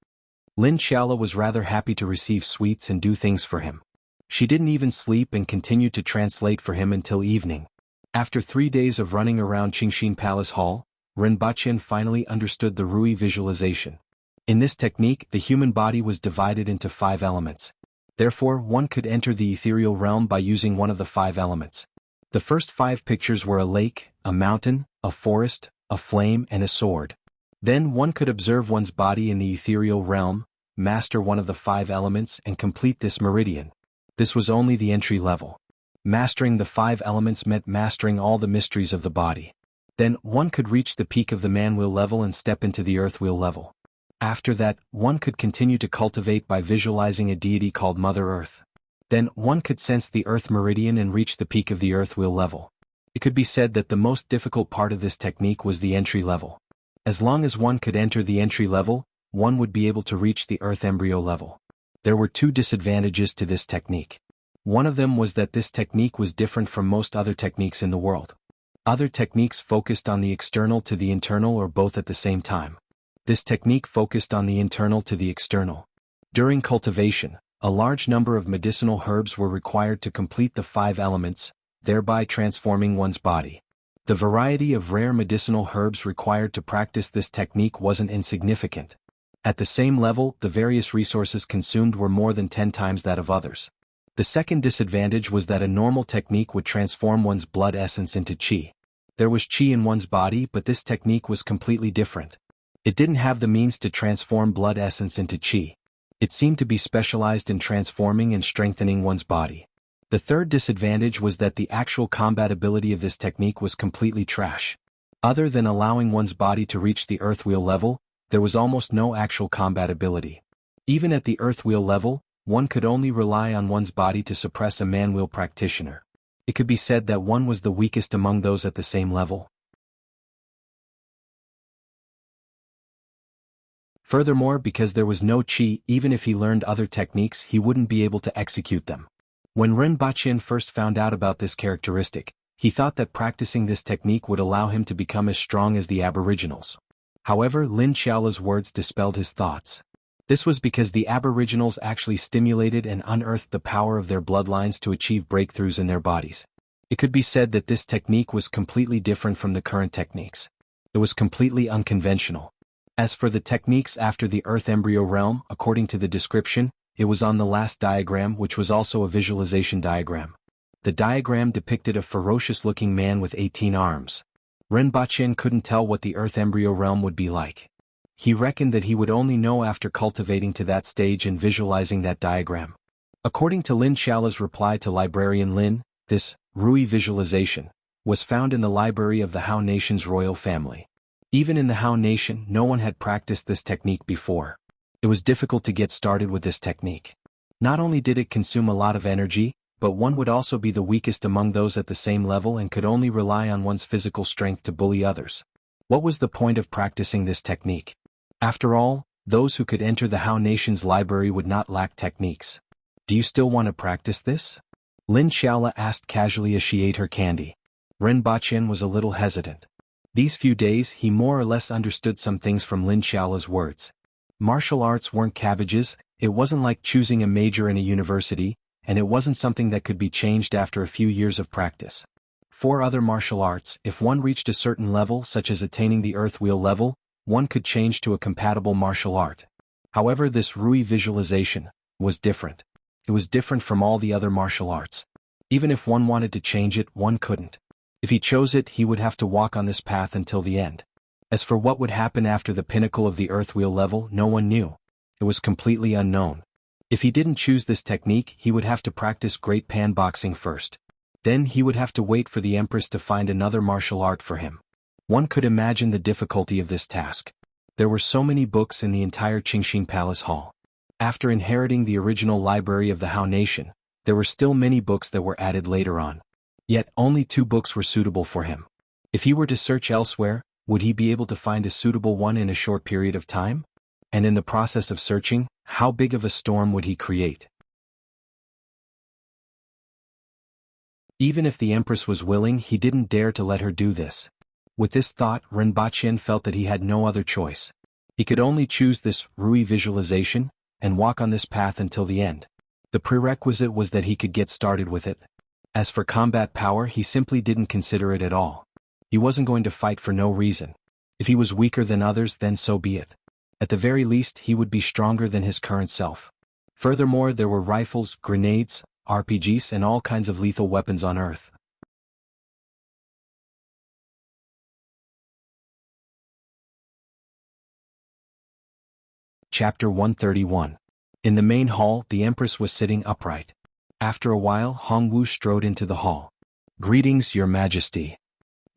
Lin Xiaola was rather happy to receive sweets and do things for him. She didn't even sleep and continued to translate for him until evening. After 3 days of running around Qingxin Palace Hall, Rinpoche finally understood the Rui visualization. In this technique, the human body was divided into 5 elements. Therefore, one could enter the ethereal realm by using one of the 5 elements. The first 5 pictures were a lake, a mountain, a forest, a flame, and a sword. Then one could observe one's body in the ethereal realm, master one of the 5 elements, and complete this meridian. This was only the entry level. Mastering the 5 elements meant mastering all the mysteries of the body. Then, one could reach the peak of the man-wheel level and step into the earth-wheel level. After that, one could continue to cultivate by visualizing a deity called Mother Earth. Then, one could sense the earth meridian and reach the peak of the earth-wheel level. It could be said that the most difficult part of this technique was the entry level. As long as one could enter the entry level, one would be able to reach the earth embryo level. There were 2 disadvantages to this technique. One of them was that this technique was different from most other techniques in the world. Other techniques focused on the external to the internal or both at the same time. This technique focused on the internal to the external. During cultivation, a large number of medicinal herbs were required to complete the 5 elements, thereby transforming one's body. The variety of rare medicinal herbs required to practice this technique wasn't insignificant. At the same level, the various resources consumed were more than 10 times that of others. The second disadvantage was that a normal technique would transform one's blood essence into qi. There was qi in one's body, but this technique was completely different. It didn't have the means to transform blood essence into qi. It seemed to be specialized in transforming and strengthening one's body. The third disadvantage was that the actual compatibility of this technique was completely trash. Other than allowing one's body to reach the earth-wheel level, there was almost no actual compatibility. Even at the earth-wheel level, one could only rely on one's body to suppress a man-wheel practitioner. It could be said that one was the weakest among those at the same level. Furthermore, because there was no qi, even if he learned other techniques, he wouldn't be able to execute them. When Rinpoche first found out about this characteristic, he thought that practicing this technique would allow him to become as strong as the Aboriginals. However, Lin Xiaola's words dispelled his thoughts. This was because the Aboriginals actually stimulated and unearthed the power of their bloodlines to achieve breakthroughs in their bodies. It could be said that this technique was completely different from the current techniques. It was completely unconventional. As for the techniques after the Earth embryo realm, according to the description, it was on the last diagram, which was also a visualization diagram. The diagram depicted a ferocious-looking man with 18 arms. Rinpoche couldn't tell what the Earth embryo realm would be like. He reckoned that he would only know after cultivating to that stage and visualizing that diagram. According to Lin Xiaola's reply to Librarian Lin, this Rui visualization, was found in the library of the Hao Nation's royal family. Even in the Hao Nation, no one had practiced this technique before. It was difficult to get started with this technique. Not only did it consume a lot of energy, but one would also be the weakest among those at the same level and could only rely on one's physical strength to bully others. What was the point of practicing this technique? After all, those who could enter the Hao Nation's library would not lack techniques. Do you still want to practice this? Lin Xiaola asked casually as she ate her candy. Ren Baqian was a little hesitant. These few days he more or less understood some things from Lin Xiaola's words. Martial arts weren't cabbages, it wasn't like choosing a major in a university, and it wasn't something that could be changed after a few years of practice. For other martial arts, if one reached a certain level such as attaining the earth wheel level, one could change to a compatible martial art. However, this Rui visualization was different. It was different from all the other martial arts. Even if one wanted to change it, one couldn't. If he chose it, he would have to walk on this path until the end. As for what would happen after the pinnacle of the earth wheel level, no one knew. It was completely unknown. If he didn't choose this technique, he would have to practice Great Pan boxing first. Then he would have to wait for the Empress to find another martial art for him. One could imagine the difficulty of this task. There were so many books in the entire Qingxin Palace Hall. After inheriting the original library of the Hao Nation, there were still many books that were added later on. Yet only 2 books were suitable for him. If he were to search elsewhere, would he be able to find a suitable one in a short period of time? And in the process of searching, how big of a storm would he create? Even if the Empress was willing, he didn't dare to let her do this. With this thought, Ren Baqian felt that he had no other choice. He could only choose this Rui visualization, and walk on this path until the end. The prerequisite was that he could get started with it. As for combat power, he simply didn't consider it at all. He wasn't going to fight for no reason. If he was weaker than others, then so be it. At the very least, he would be stronger than his current self. Furthermore, there were rifles, grenades, RPGs, and all kinds of lethal weapons on Earth. Chapter 131. In the main hall, the Empress was sitting upright. After a while, Hongwu strode into the hall. "Greetings, Your Majesty.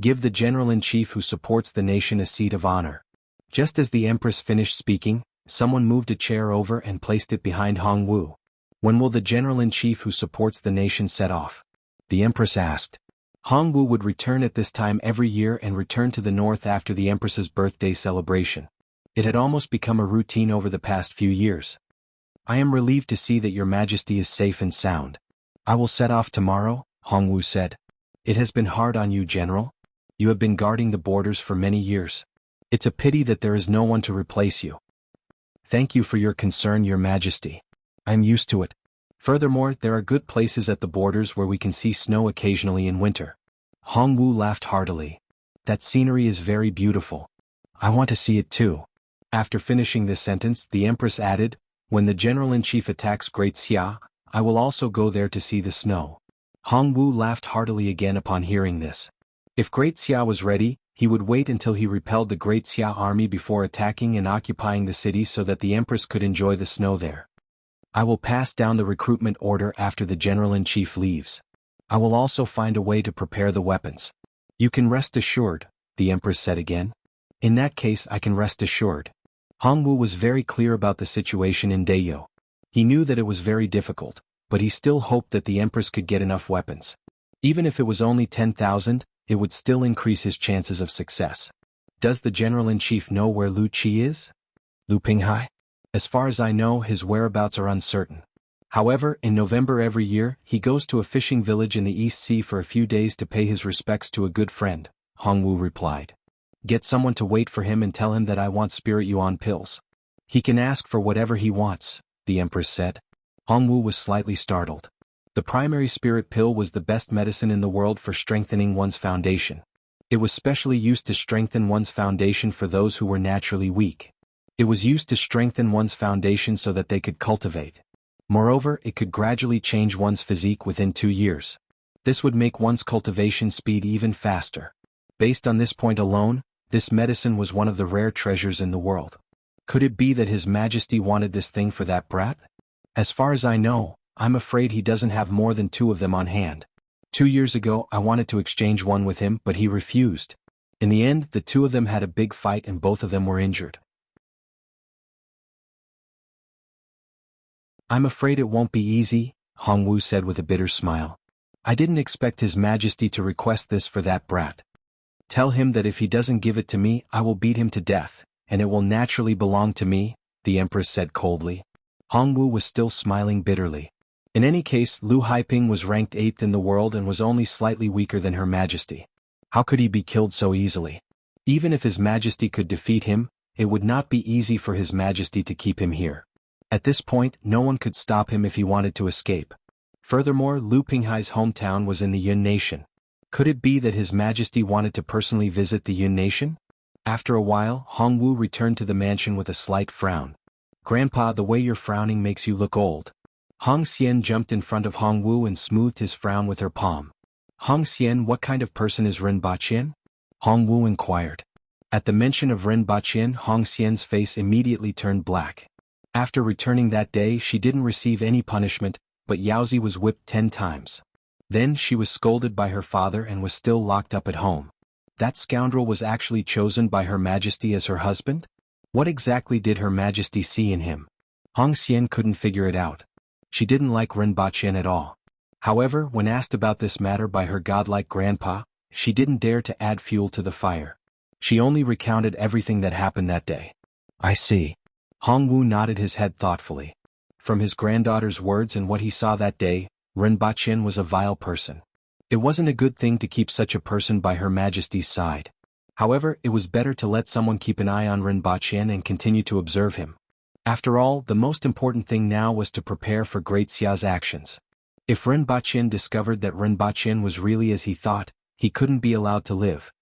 Give the General-in-Chief who supports the nation a seat of honor." Just as the Empress finished speaking, someone moved a chair over and placed it behind Hongwu. "When will the General-in-Chief who supports the nation set off?" the Empress asked. Hongwu would return at this time every year and return to the north after the Empress's birthday celebration. It had almost become a routine over the past few years. "I am relieved to see that Your Majesty is safe and sound. I will set off tomorrow," Hongwu said. "It has been hard on you, General. You have been guarding the borders for many years. It's a pity that there is no one to replace you." "Thank you for your concern, Your Majesty. I am used to it. Furthermore, there are good places at the borders where we can see snow occasionally in winter." Hongwu laughed heartily. "That scenery is very beautiful. I want to see it too." After finishing this sentence, the Empress added, "When the General-in-Chief attacks Great Xia, I will also go there to see the snow." Hongwu laughed heartily again upon hearing this. If Great Xia was ready, he would wait until he repelled the Great Xia army before attacking and occupying the city so that the Empress could enjoy the snow there. "I will pass down the recruitment order after the General-in-Chief leaves. I will also find a way to prepare the weapons." "You can rest assured," the Empress said again. "In that case, I can rest assured." Hongwu was very clear about the situation in Deyo. He knew that it was very difficult, but he still hoped that the Empress could get enough weapons. Even if it was only 10,000, it would still increase his chances of success. "Does the General-in-Chief know where Lu Qi is?" "Lu Pinghai? As far as I know, his whereabouts are uncertain. However, in November every year, he goes to a fishing village in the East Sea for a few days to pay his respects to a good friend," Hongwu replied. "Get someone to wait for him and tell him that I want Spirit Yuan pills. He can ask for whatever he wants," the Empress said. Hongwu was slightly startled. The primary spirit pill was the best medicine in the world for strengthening one's foundation. It was specially used to strengthen one's foundation for those who were naturally weak. It was used to strengthen one's foundation so that they could cultivate. Moreover, it could gradually change one's physique within 2 years. This would make one's cultivation speed even faster. Based on this point alone, this medicine was one of the rare treasures in the world. Could it be that His Majesty wanted this thing for that brat? As far as I know, I'm afraid he doesn't have more than 2 of them on hand. 2 years ago I wanted to exchange one with him but he refused. In the end, the two of them had a big fight and both of them were injured. I'm afraid it won't be easy, Hongwu said with a bitter smile. I didn't expect His Majesty to request this for that brat. Tell him that if he doesn't give it to me I will beat him to death, and it will naturally belong to me, the Empress said coldly. Hongwu was still smiling bitterly. In any case, Lu Haiping was ranked 8th in the world and was only slightly weaker than Her Majesty. How could he be killed so easily? Even if His Majesty could defeat him, it would not be easy for His Majesty to keep him here. At this point, no one could stop him if he wanted to escape. Furthermore, Lu Pinghai's hometown was in the Yun nation. Could it be that His Majesty wanted to personally visit the Yun nation? After a while, Hongwu returned to the mansion with a slight frown. Grandpa, the way you're frowning makes you look old. Hong Xian jumped in front of Hongwu and smoothed his frown with her palm. Hong Xian, what kind of person is Ren Baqian? Hongwu inquired. At the mention of Ren Baqian, Hong Xian's face immediately turned black. After returning that day she didn't receive any punishment, but Yaozi was whipped 10 times. Then she was scolded by her father and was still locked up at home. That scoundrel was actually chosen by Her Majesty as her husband? What exactly did Her Majesty see in him? Hong Xian couldn't figure it out. She didn't like Ren Baqian at all. However, when asked about this matter by her godlike grandpa, she didn't dare to add fuel to the fire. She only recounted everything that happened that day. I see. Hongwu nodded his head thoughtfully. From his granddaughter's words and what he saw that day, Ren Baqian was a vile person. It wasn't a good thing to keep such a person by Her Majesty's side. However, it was better to let someone keep an eye on Ren Baqian and continue to observe him. After all, the most important thing now was to prepare for Great Xia's actions. If Ren Baqian discovered that Ren Baqian was really as he thought, he couldn't be allowed to live.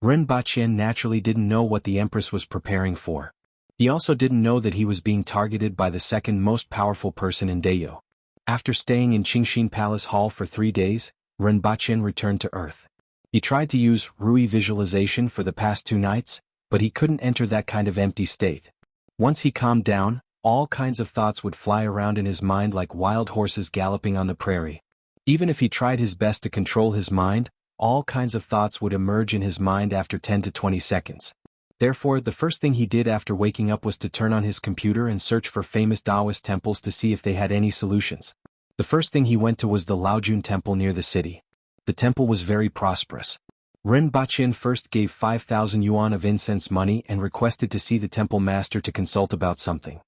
Ren Baqian naturally didn't know what the Empress was preparing for. He also didn't know that he was being targeted by the second most powerful person in Deyo. After staying in Qingxin Palace Hall for 3 days, Ren Baqian returned to Earth. He tried to use Rui visualization for the past 2 nights, but he couldn't enter that kind of empty state. Once he calmed down, all kinds of thoughts would fly around in his mind like wild horses galloping on the prairie. Even if he tried his best to control his mind, all kinds of thoughts would emerge in his mind after 10 to 20 seconds. Therefore, the first thing he did after waking up was to turn on his computer and search for famous Taoist temples to see if they had any solutions. The first thing he went to was the Laojun Temple near the city. The temple was very prosperous. Ren Baqian first gave 5,000 yuan of incense money and requested to see the temple master to consult about something.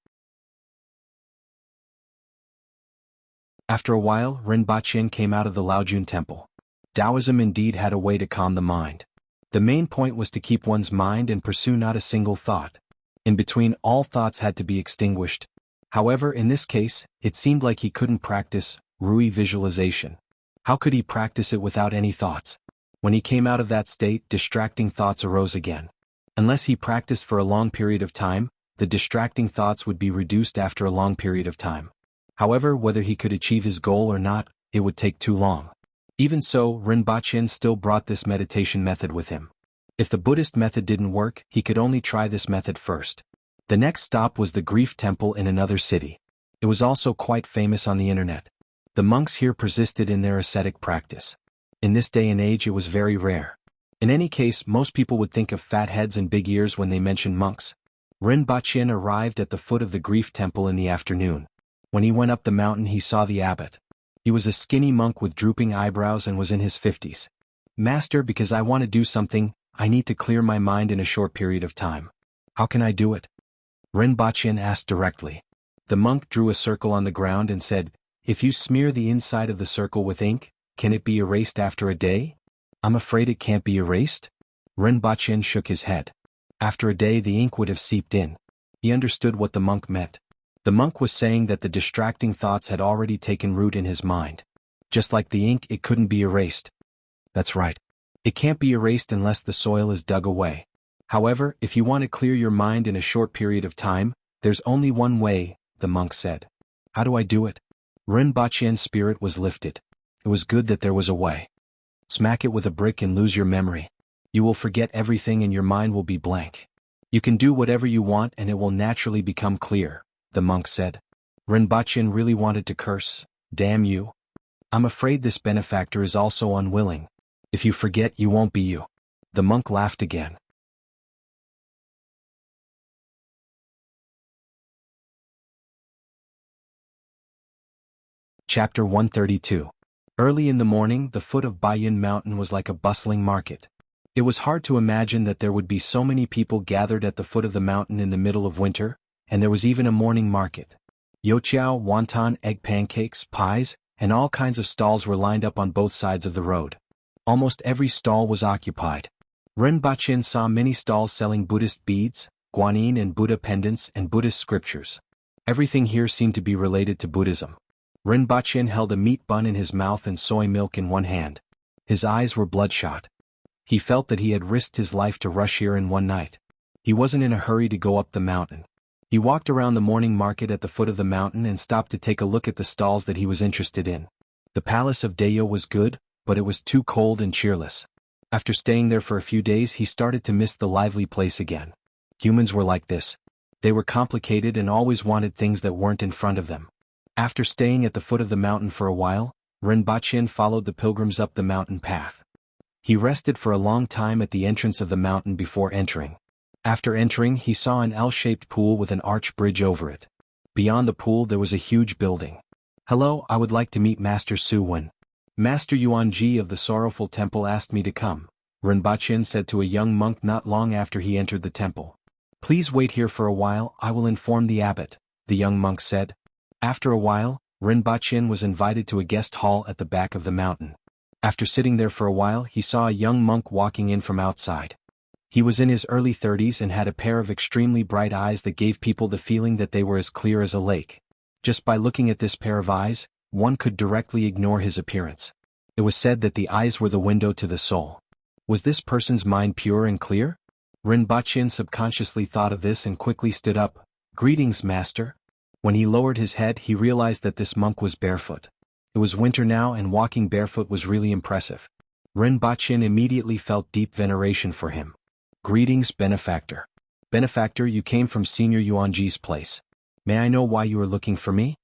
After a while, Ren Baqian came out of the Laojun Temple. Taoism indeed had a way to calm the mind. The main point was to keep one's mind and pursue not a single thought. In between, all thoughts had to be extinguished. However, in this case, it seemed like he couldn't practice Rui visualization. How could he practice it without any thoughts? When he came out of that state, distracting thoughts arose again. Unless he practiced for a long period of time, the distracting thoughts would be reduced after a long period of time. However, whether he could achieve his goal or not, it would take too long. Even so, Ren Baqian still brought this meditation method with him. If the Buddhist method didn't work, he could only try this method first. The next stop was the Grief Temple in another city. It was also quite famous on the internet. The monks here persisted in their ascetic practice. In this day and age it was very rare. In any case, most people would think of fat heads and big ears when they mention monks. Ren Baqian arrived at the foot of the Grief Temple in the afternoon. When he went up the mountain he saw the abbot. He was a skinny monk with drooping eyebrows and was in his 50s. Master, because I want to do something, I need to clear my mind in a short period of time. How can I do it? Ren Baqian asked directly. The monk drew a circle on the ground and said, if you smear the inside of the circle with ink, can it be erased after a day? I'm afraid it can't be erased. Ren Baqian shook his head. After a day the ink would have seeped in. He understood what the monk meant. The monk was saying that the distracting thoughts had already taken root in his mind. Just like the ink, it couldn't be erased. That's right. It can't be erased unless the soil is dug away. However, if you want to clear your mind in a short period of time, there's only one way, the monk said. How do I do it? Ren Baqian's spirit was lifted. It was good that there was a way. Smack it with a brick and lose your memory. You will forget everything and your mind will be blank. You can do whatever you want and it will naturally become clear, the monk said. Ren Baqian really wanted to curse. Damn you. I'm afraid this benefactor is also unwilling. If you forget, you won't be you. The monk laughed again. Chapter 132. Early in the morning, the foot of Baiyun Mountain was like a bustling market. It was hard to imagine that there would be so many people gathered at the foot of the mountain in the middle of winter, and there was even a morning market. Youtiao, wonton, egg pancakes, pies, and all kinds of stalls were lined up on both sides of the road. Almost every stall was occupied. Rinpoche saw many stalls selling Buddhist beads, guanyin and Buddha pendants and Buddhist scriptures. Everything here seemed to be related to Buddhism. Rinpoche held a meat bun in his mouth and soy milk in one hand. His eyes were bloodshot. He felt that he had risked his life to rush here in one night. He wasn't in a hurry to go up the mountain. He walked around the morning market at the foot of the mountain and stopped to take a look at the stalls that he was interested in. The palace of Deyo was good, but it was too cold and cheerless. After staying there for a few days, he started to miss the lively place again. Humans were like this. They were complicated and always wanted things that weren't in front of them. After staying at the foot of the mountain for a while, Rinpoche followed the pilgrims up the mountain path. He rested for a long time at the entrance of the mountain before entering. After entering, he saw an L-shaped pool with an arch bridge over it. Beyond the pool there was a huge building. "Hello, I would like to meet Master Su Wen. Master Yuanji of the Sorrowful Temple asked me to come," Rinpoche said to a young monk not long after he entered the temple. "Please wait here for a while, I will inform the abbot," the young monk said. After a while, Rinpoche was invited to a guest hall at the back of the mountain. After sitting there for a while, he saw a young monk walking in from outside. He was in his early 30s and had a pair of extremely bright eyes that gave people the feeling that they were as clear as a lake. Just by looking at this pair of eyes, one could directly ignore his appearance. It was said that the eyes were the window to the soul. Was this person's mind pure and clear? Rinpoche subconsciously thought of this and quickly stood up. "Greetings, master." When he lowered his head, he realized that this monk was barefoot. It was winter now and walking barefoot was really impressive. Rinpoche immediately felt deep veneration for him. "Greetings, benefactor." "Benefactor, you came from Senior Yuanji's place. May I know why you are looking for me?"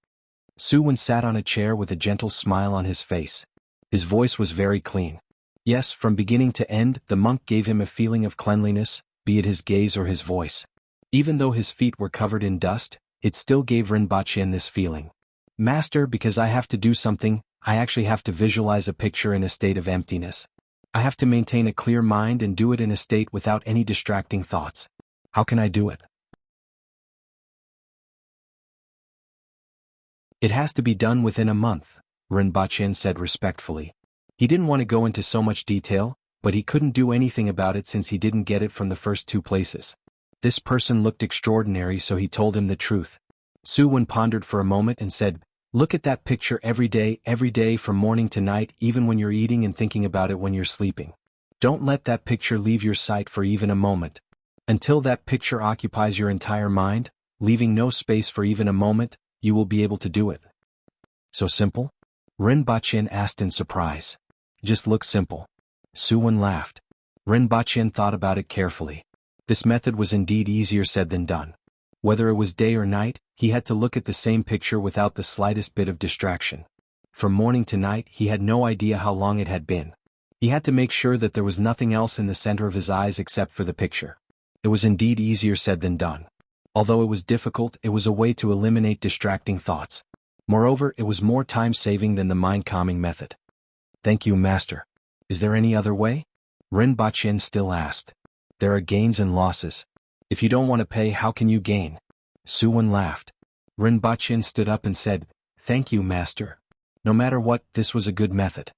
Su Wen sat on a chair with a gentle smile on his face. His voice was very clean. Yes, from beginning to end, the monk gave him a feeling of cleanliness, be it his gaze or his voice. Even though his feet were covered in dust, it still gave Rinpoche this feeling. "Master, because I have to do something, I actually have to visualize a picture in a state of emptiness. I have to maintain a clear mind and do it in a state without any distracting thoughts. How can I do it?" "It has to be done within a month," Rinpoche said respectfully. He didn't want to go into so much detail, but he couldn't do anything about it since he didn't get it from the first two places. This person looked extraordinary, so he told him the truth. Su Wen pondered for a moment and said, "Look at that picture every day from morning to night, even when you're eating and thinking about it when you're sleeping. Don't let that picture leave your sight for even a moment. Until that picture occupies your entire mind, leaving no space for even a moment, you will be able to do it." "So simple?" Rinpoche asked in surprise. "Just look simple." Su Wen laughed. Rinpoche thought about it carefully. This method was indeed easier said than done. Whether it was day or night, he had to look at the same picture without the slightest bit of distraction. From morning to night, he had no idea how long it had been. He had to make sure that there was nothing else in the center of his eyes except for the picture. It was indeed easier said than done. Although it was difficult, it was a way to eliminate distracting thoughts. Moreover, it was more time-saving than the mind-calming method. "Thank you, master. Is there any other way?" Rinpoche still asked. "There are gains and losses. If you don't want to pay, how can you gain?" Su Wen laughed. Rinpoche stood up and said, "Thank you, master. No matter what, this was a good method.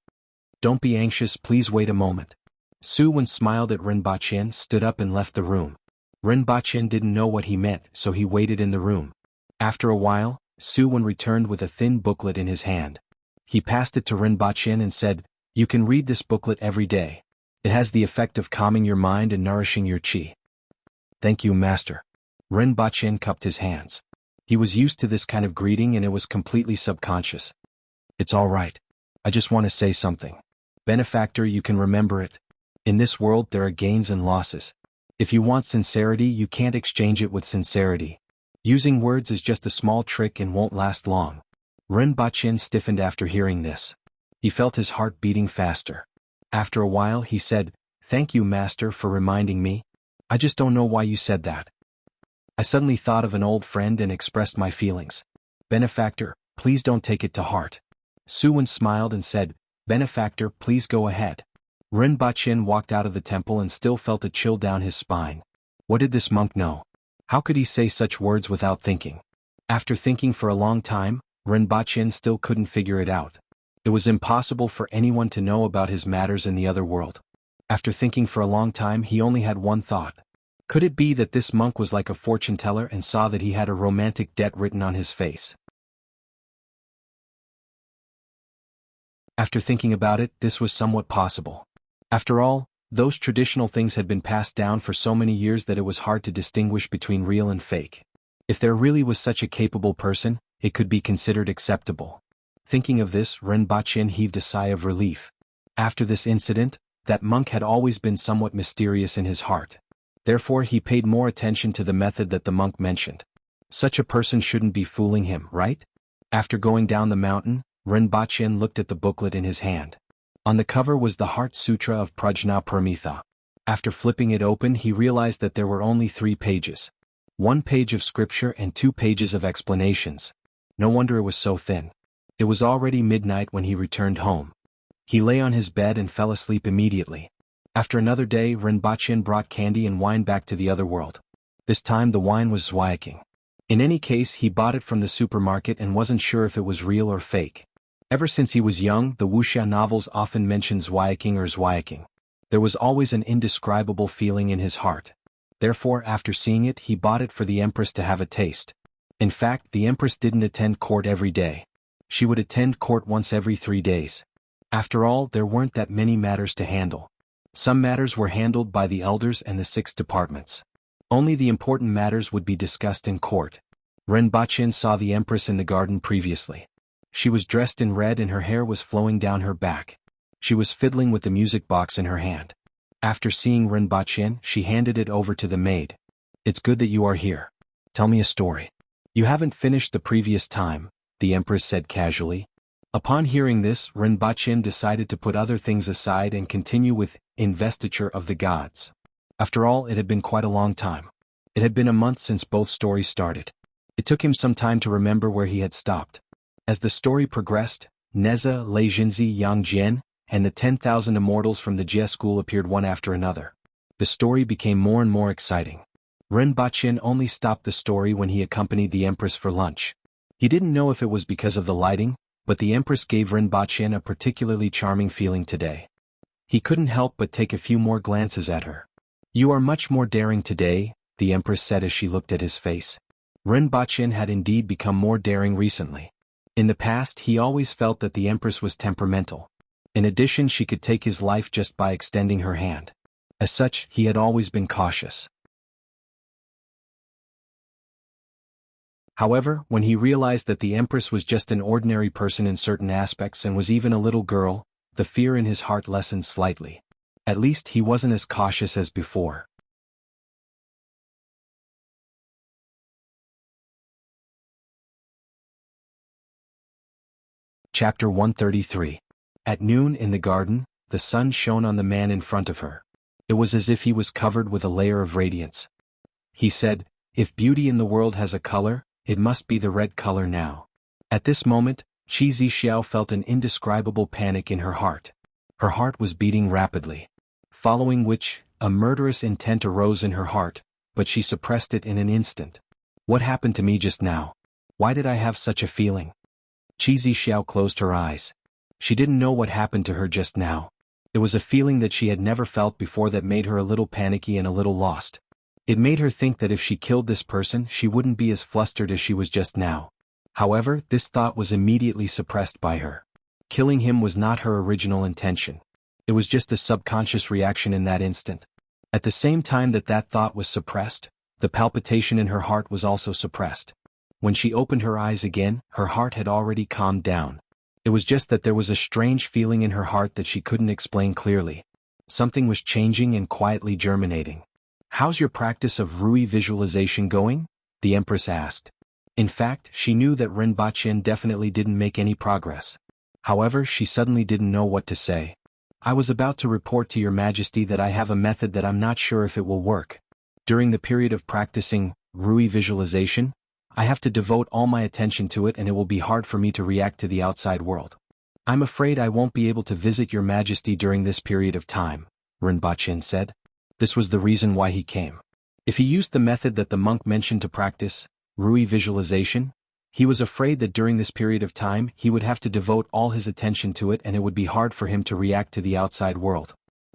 Don't be anxious, please wait a moment." Su Wen smiled at Rinpoche, stood up and left the room. Rinpoche didn't know what he meant, so he waited in the room. After a while, Su Wen returned with a thin booklet in his hand. He passed it to Rinpoche and said, "You can read this booklet every day. It has the effect of calming your mind and nourishing your qi." "Thank you, master." Rinpoche cupped his hands. He was used to this kind of greeting and it was completely subconscious. "It's all right. I just want to say something. Benefactor, you can remember it. In this world there are gains and losses. If you want sincerity, you can't exchange it with sincerity. Using words is just a small trick and won't last long." Rinpoche stiffened after hearing this. He felt his heart beating faster. After a while he said, "Thank you, Master, for reminding me. I just don't know why you said that." I suddenly thought of an old friend and expressed my feelings. "Benefactor, please don't take it to heart." Suwen smiled and said, "Benefactor, please go ahead." Rinpoche walked out of the temple and still felt a chill down his spine. What did this monk know? How could he say such words without thinking? After thinking for a long time, Rinpoche still couldn't figure it out. It was impossible for anyone to know about his matters in the other world. After thinking for a long time he only had one thought. Could it be that this monk was like a fortune teller and saw that he had a romantic debt written on his face? After thinking about it, this was somewhat possible. After all, those traditional things had been passed down for so many years that it was hard to distinguish between real and fake. If there really was such a capable person, it could be considered acceptable. Thinking of this, Rinpoche heaved a sigh of relief. After this incident, that monk had always been somewhat mysterious in his heart. Therefore he paid more attention to the method that the monk mentioned. Such a person shouldn't be fooling him, right? After going down the mountain, Rinpoche looked at the booklet in his hand. On the cover was the Heart Sutra of Prajna Paramitha. After flipping it open he realized that there were only 3 pages. 1 page of scripture and 2 pages of explanations. No wonder it was so thin. It was already midnight when he returned home. He lay on his bed and fell asleep immediately. After another day Rinpoche brought candy and wine back to the other world. This time the wine was Zweiking. In any case he bought it from the supermarket and wasn't sure if it was real or fake. Ever since he was young the Wuxia novels often mentioned Zweiking or Zweiking. There was always an indescribable feeling in his heart. Therefore after seeing it he bought it for the Empress to have a taste. In fact the Empress didn't attend court every day. She would attend court once every 3 days. After all, there weren't that many matters to handle. Some matters were handled by the elders and the 6 departments. Only the important matters would be discussed in court. Rinpoche saw the Empress in the garden previously. She was dressed in red and her hair was flowing down her back. She was fiddling with the music box in her hand. After seeing Rinpoche, she handed it over to the maid. "It's good that you are here. Tell me a story." "You haven't finished the previous time," the Empress said casually. Upon hearing this, Rinpoche decided to put other things aside and continue with Investiture of the Gods. After all, it had been quite a long time. It had been a month since both stories started. It took him some time to remember where he had stopped. As the story progressed, Neza, Lei Jinzi, Yang Jian, and the 10,000 immortals from the Jie school appeared one after another. The story became more and more exciting. Rinpoche only stopped the story when he accompanied the Empress for lunch. He didn't know if it was because of the lighting, but the Empress gave Rinpoche a particularly charming feeling today. He couldn't help but take a few more glances at her. "You are much more daring today," the Empress said as she looked at his face. Rinpoche had indeed become more daring recently. In the past he always felt that the Empress was temperamental. In addition, she could take his life just by extending her hand. As such, he had always been cautious. However, when he realized that the Empress was just an ordinary person in certain aspects and was even a little girl, the fear in his heart lessened slightly. At least he wasn't as cautious as before. Chapter 133. At noon in the garden, the sun shone on the man in front of her. It was as if he was covered with a layer of radiance. He said, "If beauty in the world has a color, it must be the red color now." At this moment, Qi Zixiao felt an indescribable panic in her heart. Her heart was beating rapidly. Following which, a murderous intent arose in her heart, but she suppressed it in an instant. What happened to me just now? Why did I have such a feeling? Qi Zixiao closed her eyes. She didn't know what happened to her just now. It was a feeling that she had never felt before that made her a little panicky and a little lost. It made her think that if she killed this person she wouldn't be as flustered as she was just now. However, this thought was immediately suppressed by her. Killing him was not her original intention. It was just a subconscious reaction in that instant. At the same time that that thought was suppressed, the palpitation in her heart was also suppressed. When she opened her eyes again, her heart had already calmed down. It was just that there was a strange feeling in her heart that she couldn't explain clearly. Something was changing and quietly germinating. "How's your practice of Rui visualization going?" the Empress asked. In fact, she knew that Rinpoche definitely didn't make any progress. However, she suddenly didn't know what to say. I was about to report to your majesty that I have a method that I'm not sure if it will work. During the period of practicing Rui visualization, I have to devote all my attention to it and it will be hard for me to react to the outside world. I'm afraid I won't be able to visit your majesty during this period of time, Rinpoche said. This was the reason why he came. If he used the method that the monk mentioned to practice Rui visualization, he was afraid that during this period of time he would have to devote all his attention to it and it would be hard for him to react to the outside world.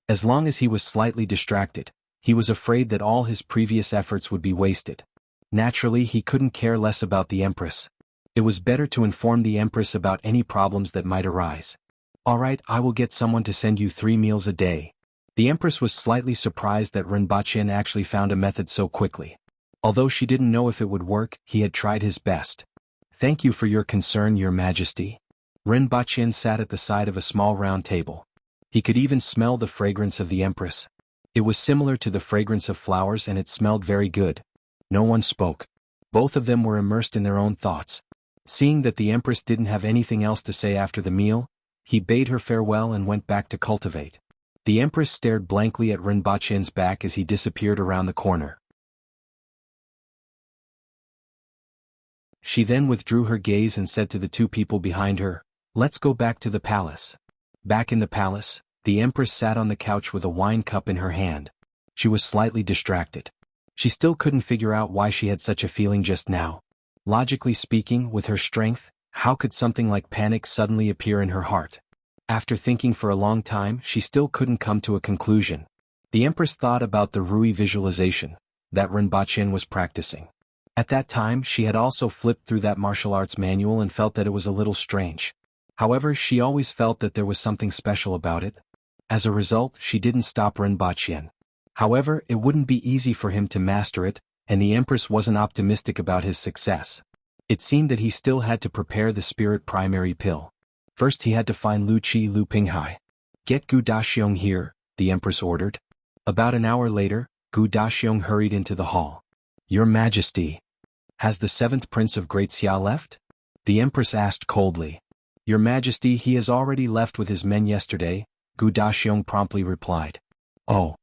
As long as he was slightly distracted, he was afraid that all his previous efforts would be wasted. Naturally, he couldn't care less about the Empress. It was better to inform the Empress about any problems that might arise. Alright, I will get someone to send you 3 meals a day. The Empress was slightly surprised that Rinpoche actually found a method so quickly. Although she didn't know if it would work, he had tried his best. Thank you for your concern, your majesty. Rinpoche sat at the side of a small round table. He could even smell the fragrance of the Empress. It was similar to the fragrance of flowers and it smelled very good. No one spoke. Both of them were immersed in their own thoughts. Seeing that the Empress didn't have anything else to say after the meal, he bade her farewell and went back to cultivate. The Empress stared blankly at Rinpoche's back as he disappeared around the corner. She then withdrew her gaze and said to the 2 people behind her, "Let's go back to the palace." Back in the palace, the Empress sat on the couch with a wine cup in her hand. She was slightly distracted. She still couldn't figure out why she had such a feeling just now. Logically speaking, with her strength, how could something like panic suddenly appear in her heart? After thinking for a long time, she still couldn't come to a conclusion. The Empress thought about the Rui visualization that Rinpoche was practicing. At that time, she had also flipped through that martial arts manual and felt that it was a little strange. However, she always felt that there was something special about it. As a result, she didn't stop Rinpoche. However, it wouldn't be easy for him to master it, and the Empress wasn't optimistic about his success. It seemed that he still had to prepare the spirit primary pill. First he had to find Lu Qi Lu Pinghai. Get Gu Daxiong here, the Empress ordered. About an hour later, Gu Daxiong hurried into the hall. Your Majesty. Has the 7th Prince of Great Xia left? The Empress asked coldly. Your Majesty, he has already left with his men yesterday, Gu Daxiong promptly replied. Oh.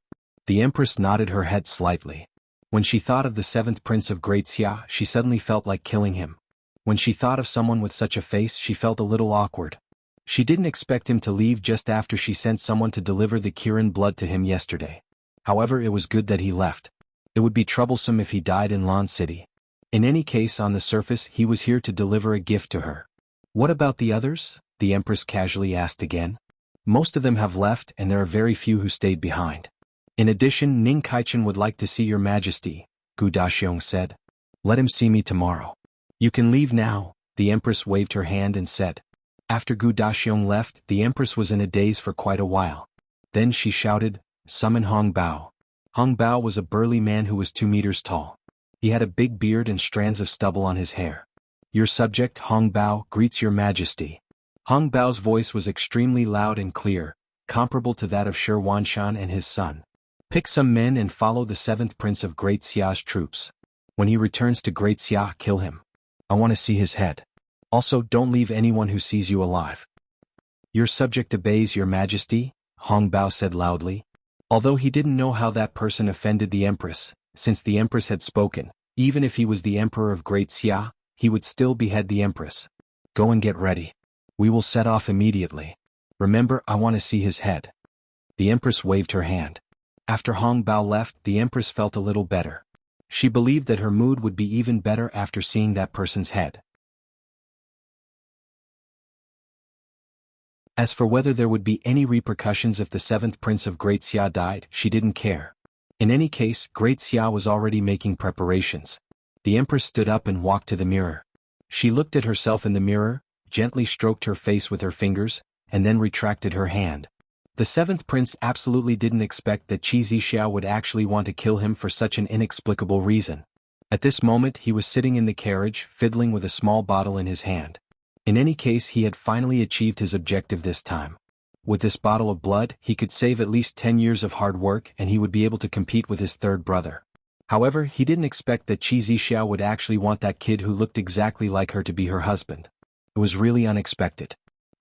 The Empress nodded her head slightly. When she thought of the 7th Prince of Great Xia, she suddenly felt like killing him. When she thought of someone with such a face, she felt a little awkward. She didn't expect him to leave just after she sent someone to deliver the Kirin blood to him yesterday. However, it was good that he left. It would be troublesome if he died in Lan City. In any case, on the surface, he was here to deliver a gift to her. What about the others? The Empress casually asked again. Most of them have left and there are very few who stayed behind. In addition, Ning Kaichen would like to see your Majesty, Gu Daxiong said. Let him see me tomorrow. You can leave now, the Empress waved her hand and said. After Gu Daxiong left, the Empress was in a daze for quite a while. Then she shouted, Summon Hong Bao. Hong Bao was a burly man who was 2 meters tall. He had a big beard and strands of stubble on his hair. Your subject, Hong Bao, greets your Majesty. Hong Bao's voice was extremely loud and clear, comparable to that of Shi Wanshan and his son. Pick some men and follow the 7th Prince of Great Xia's troops. When he returns to Great Xia, kill him. I want to see his head. Also, don't leave anyone who sees you alive. Your subject obeys, your Majesty, Hong Bao said loudly. Although he didn't know how that person offended the Empress, since the Empress had spoken, even if he was the Emperor of Great Xia, he would still behead the Empress. Go and get ready. We will set off immediately. Remember, I want to see his head. The Empress waved her hand. After Hong Bao left, the Empress felt a little better. She believed that her mood would be even better after seeing that person's head. As for whether there would be any repercussions if the 7th Prince of Great Xia died, she didn't care. In any case, Great Xia was already making preparations. The Empress stood up and walked to the mirror. She looked at herself in the mirror, gently stroked her face with her fingers, and then retracted her hand. The 7th Prince absolutely didn't expect that Qi Zixia would actually want to kill him for such an inexplicable reason. At this moment he was sitting in the carriage, fiddling with a small bottle in his hand. In any case, he had finally achieved his objective this time. With this bottle of blood, he could save at least 10 years of hard work and he would be able to compete with his 3rd brother. However, he didn't expect that Qi Zixia would actually want that kid who looked exactly like her to be her husband. It was really unexpected.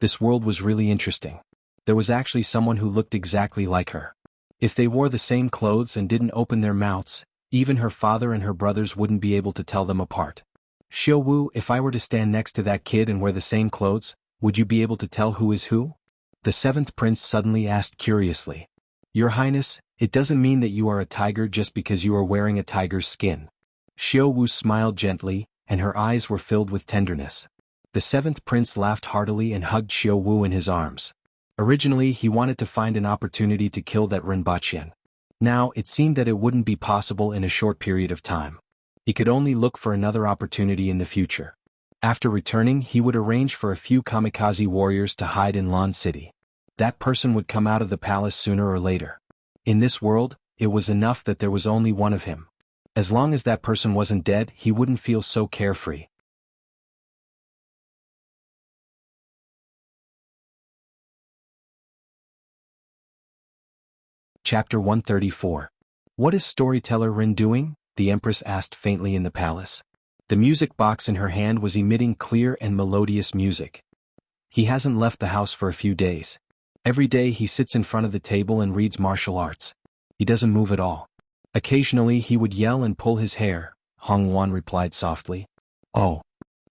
This world was really interesting. There was actually someone who looked exactly like her. If they wore the same clothes and didn't open their mouths, even her father and her brothers wouldn't be able to tell them apart. Xiao Wu, if I were to stand next to that kid and wear the same clothes, would you be able to tell who is who? The seventh prince suddenly asked curiously. Your Highness, it doesn't mean that you are a tiger just because you are wearing a tiger's skin. Xiao Wu smiled gently, and her eyes were filled with tenderness. The seventh prince laughed heartily and hugged Xiao Wu in his arms. Originally he wanted to find an opportunity to kill that Rinpoche. Now it seemed that it wouldn't be possible in a short period of time. He could only look for another opportunity in the future. After returning, he would arrange for a few kamikaze warriors to hide in Lan City. That person would come out of the palace sooner or later. In this world, it was enough that there was only one of him. As long as that person wasn't dead, he wouldn't feel so carefree. Chapter 134. What is storyteller Rin doing? The Empress asked faintly in the palace. The music box in her hand was emitting clear and melodious music. He hasn't left the house for a few days. Every day he sits in front of the table and reads martial arts. He doesn't move at all. Occasionally he would yell and pull his hair, Hong Wan replied softly. Oh.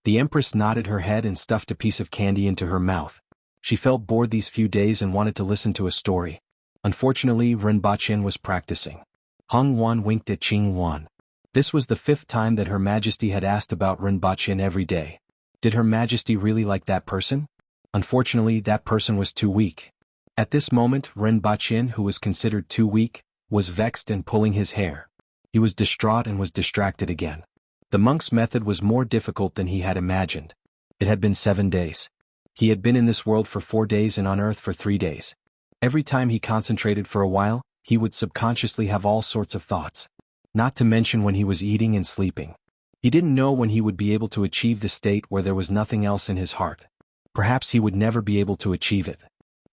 The Empress nodded her head and stuffed a piece of candy into her mouth. She felt bored these few days and wanted to listen to a story. Unfortunately, Rinpoche was practicing. Hong Wan winked at Qing Wan. This was the 5th time that Her Majesty had asked about Rinpoche every day. Did Her Majesty really like that person? Unfortunately, that person was too weak. At this moment, Rinpoche, who was considered too weak, was vexed and pulling his hair. He was distraught and was distracted again. The monk's method was more difficult than he had imagined. It had been 7 days. He had been in this world for 4 days and on earth for 3 days. Every time he concentrated for a while, he would subconsciously have all sorts of thoughts. Not to mention when he was eating and sleeping. He didn't know when he would be able to achieve the state where there was nothing else in his heart. Perhaps he would never be able to achieve it.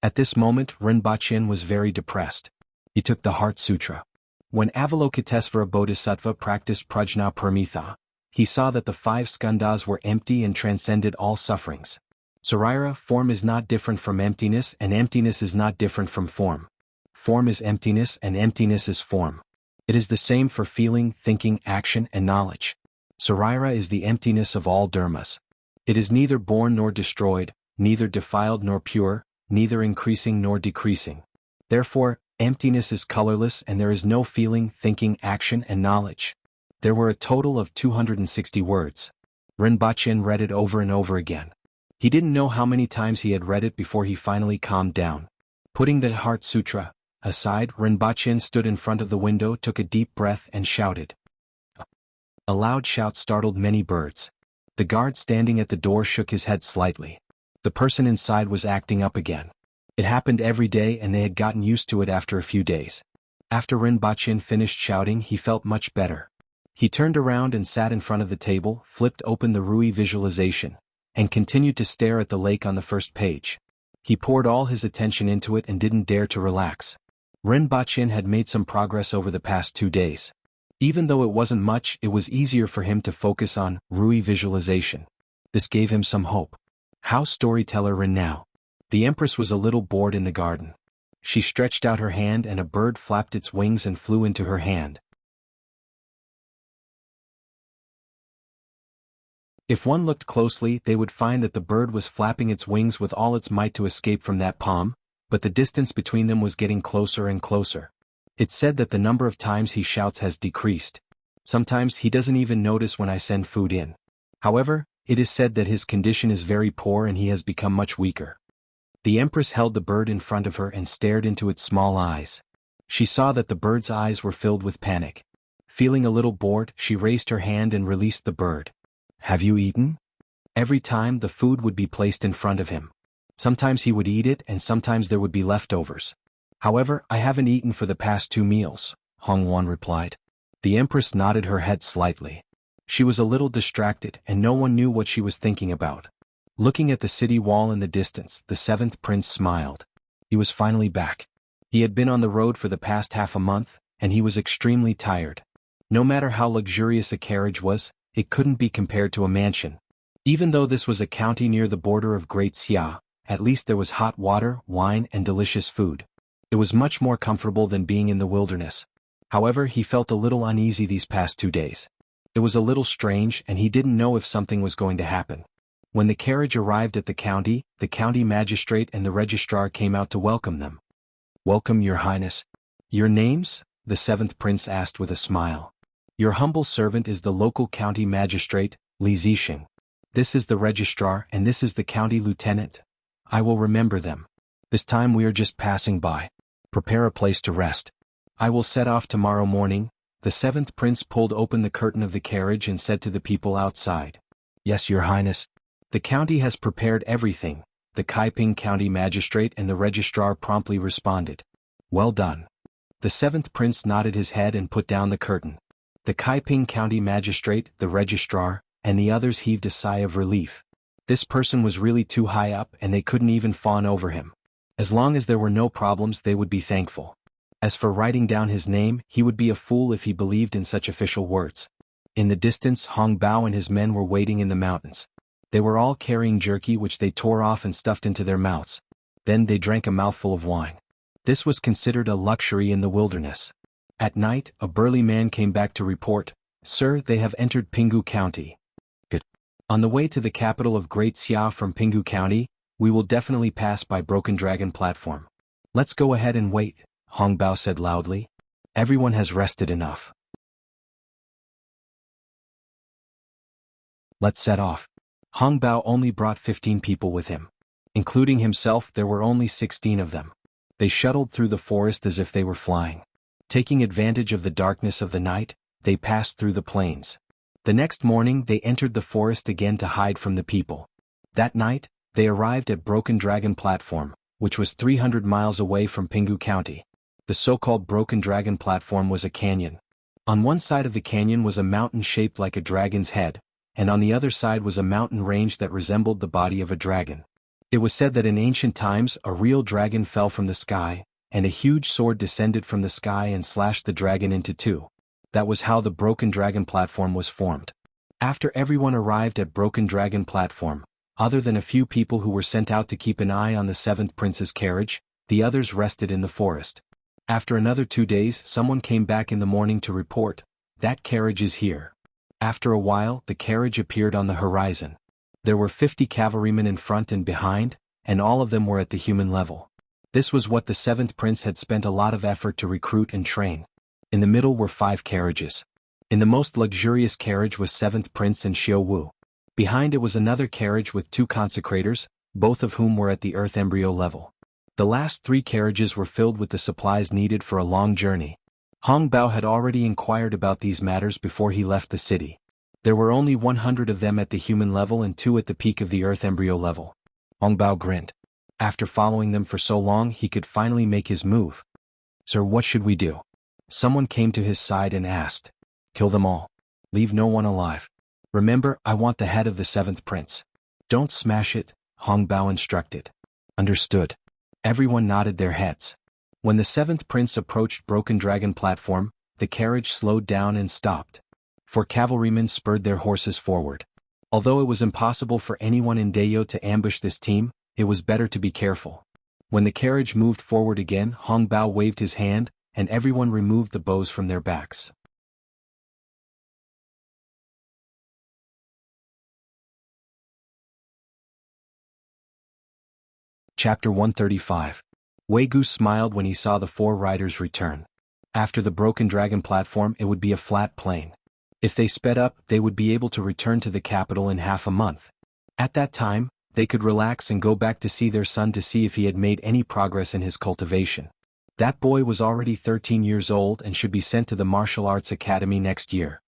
At this moment, Rinpoche was very depressed. He took the Heart Sutra. When Avalokitesvara Bodhisattva practiced Prajna Paramitha, he saw that the 5 skandhas were empty and transcended all sufferings. Sarira, form is not different from emptiness and emptiness is not different from form. Form is emptiness and emptiness is form. It is the same for feeling, thinking, action, and knowledge. Sarira is the emptiness of all dharmas. It is neither born nor destroyed, neither defiled nor pure, neither increasing nor decreasing. Therefore, emptiness is colorless and there is no feeling, thinking, action, and knowledge. There were a total of 260 words. Rinpoche read it over and over again. He didn't know how many times he had read it before he finally calmed down. Putting the Heart Sutra aside, Rinpoche stood in front of the window, took a deep breath and shouted. A loud shout startled many birds. The guard standing at the door shook his head slightly. The person inside was acting up again. It happened every day and they had gotten used to it after a few days. After Rinpoche finished shouting, he felt much better. He turned around and sat in front of the table, flipped open the Rui visualization, and continued to stare at the lake on the first page. He poured all his attention into it and didn't dare to relax. Rinpoche had made some progress over the past 2 days. Even though it wasn't much, it was easier for him to focus on Rui visualization. This gave him some hope. How's storyteller Rin now? The Empress was a little bored in the garden. She stretched out her hand and a bird flapped its wings and flew into her hand. If one looked closely, they would find that the bird was flapping its wings with all its might to escape from that palm, but the distance between them was getting closer and closer. It's said that the number of times he shouts has decreased. Sometimes he doesn't even notice when I send food in. However, it is said that his condition is very poor and he has become much weaker. The Empress held the bird in front of her and stared into its small eyes. She saw that the bird's eyes were filled with panic. Feeling a little bored, she raised her hand and released the bird. Have you eaten? Every time the food would be placed in front of him. Sometimes he would eat it and sometimes there would be leftovers. However, I haven't eaten for the past 2 meals, Hong Wan replied. The Empress nodded her head slightly. She was a little distracted and no one knew what she was thinking about. Looking at the city wall in the distance, the 7th prince smiled. He was finally back. He had been on the road for the past half a month, and he was extremely tired. No matter how luxurious a carriage was, it couldn't be compared to a mansion. Even though this was a county near the border of Great Xia, at least there was hot water, wine, and delicious food. It was much more comfortable than being in the wilderness. However, he felt a little uneasy these past 2 days. It was a little strange, and he didn't know if something was going to happen. When the carriage arrived at the county magistrate and the registrar came out to welcome them. "Welcome, Your Highness." "Your names?" the 7th prince asked with a smile. "Your humble servant is the local county magistrate, Li Zixing. This is the registrar and this is the county lieutenant. I will remember them. This time we are just passing by. Prepare a place to rest. I will set off tomorrow morning." The 7th prince pulled open the curtain of the carriage and said to the people outside. "Yes, Your Highness. The county has prepared everything," the Kaiping county magistrate and the registrar promptly responded. "Well done." The 7th prince nodded his head and put down the curtain. The Kaiping county magistrate, the registrar, and the others heaved a sigh of relief. This person was really too high up and they couldn't even fawn over him. As long as there were no problems, they would be thankful. As for writing down his name, he would be a fool if he believed in such official words. In the distance, Hong Bao and his men were waiting in the mountains. They were all carrying jerky which they tore off and stuffed into their mouths. Then they drank a mouthful of wine. This was considered a luxury in the wilderness. At night, a burly man came back to report, "Sir, they have entered Pinggu County." "Good. On the way to the capital of Great Xia from Pinggu County, we will definitely pass by Broken Dragon Platform. Let's go ahead and wait," Hong Bao said loudly. "Everyone has rested enough. Let's set off." Hong Bao only brought 15 people with him. Including himself, there were only 16 of them. They shuttled through the forest as if they were flying. Taking advantage of the darkness of the night, they passed through the plains. The next morning they entered the forest again to hide from the people. That night, they arrived at Broken Dragon Platform, which was 300 miles away from Pinggu County. The so-called Broken Dragon Platform was a canyon. On one side of the canyon was a mountain shaped like a dragon's head, and on the other side was a mountain range that resembled the body of a dragon. It was said that in ancient times a real dragon fell from the sky, and a huge sword descended from the sky and slashed the dragon into two. That was how the Broken Dragon Platform was formed. After everyone arrived at Broken Dragon Platform, other than a few people who were sent out to keep an eye on the 7th prince's carriage, the others rested in the forest. After another 2 days, someone came back in the morning to report, "That carriage is here." After a while, the carriage appeared on the horizon. There were 50 cavalrymen in front and behind, and all of them were at the human level. This was what the 7th prince had spent a lot of effort to recruit and train. In the middle were 5 carriages. In the most luxurious carriage was 7th prince and Xiao Wu. Behind it was another carriage with 2 consecrators, both of whom were at the earth embryo level. The last 3 carriages were filled with the supplies needed for a long journey. Hong Bao had already inquired about these matters before he left the city. There were only 100 of them at the human level and 2 at the peak of the earth embryo level. Hong Bao grinned. After following them for so long, he could finally make his move. "Sir, what should we do?" Someone came to his side and asked. "Kill them all. Leave no one alive. Remember, I want the head of the 7th prince. Don't smash it," Hong Bao instructed. "Understood." Everyone nodded their heads. When the 7th prince approached Broken Dragon Platform, the carriage slowed down and stopped. 4 cavalrymen spurred their horses forward. Although it was impossible for anyone in Dayo to ambush this team, it was better to be careful. When the carriage moved forward again, Hong Bao waved his hand, and everyone removed the bows from their backs. Chapter 135. Wei Gu smiled when he saw the 4 riders return. After the Broken Dragon Platform, it would be a flat plain. If they sped up, they would be able to return to the capital in half a month. At that time, they could relax and go back to see their son to see if he had made any progress in his cultivation. That boy was already 13 years old and should be sent to the martial arts academy next year.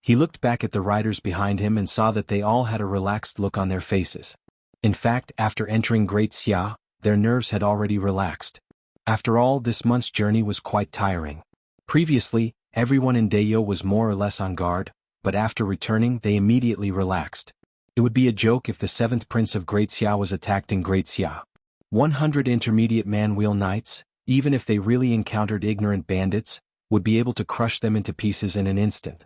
He looked back at the riders behind him and saw that they all had a relaxed look on their faces. In fact, after entering Great Xia, their nerves had already relaxed. After all, this month's journey was quite tiring. Previously, everyone in Dayo was more or less on guard, but after returning they immediately relaxed. It would be a joke if the 7th prince of Great Xia was attacked in Great Xia. 100 intermediate man-wheel knights, even if they really encountered ignorant bandits, would be able to crush them into pieces in an instant.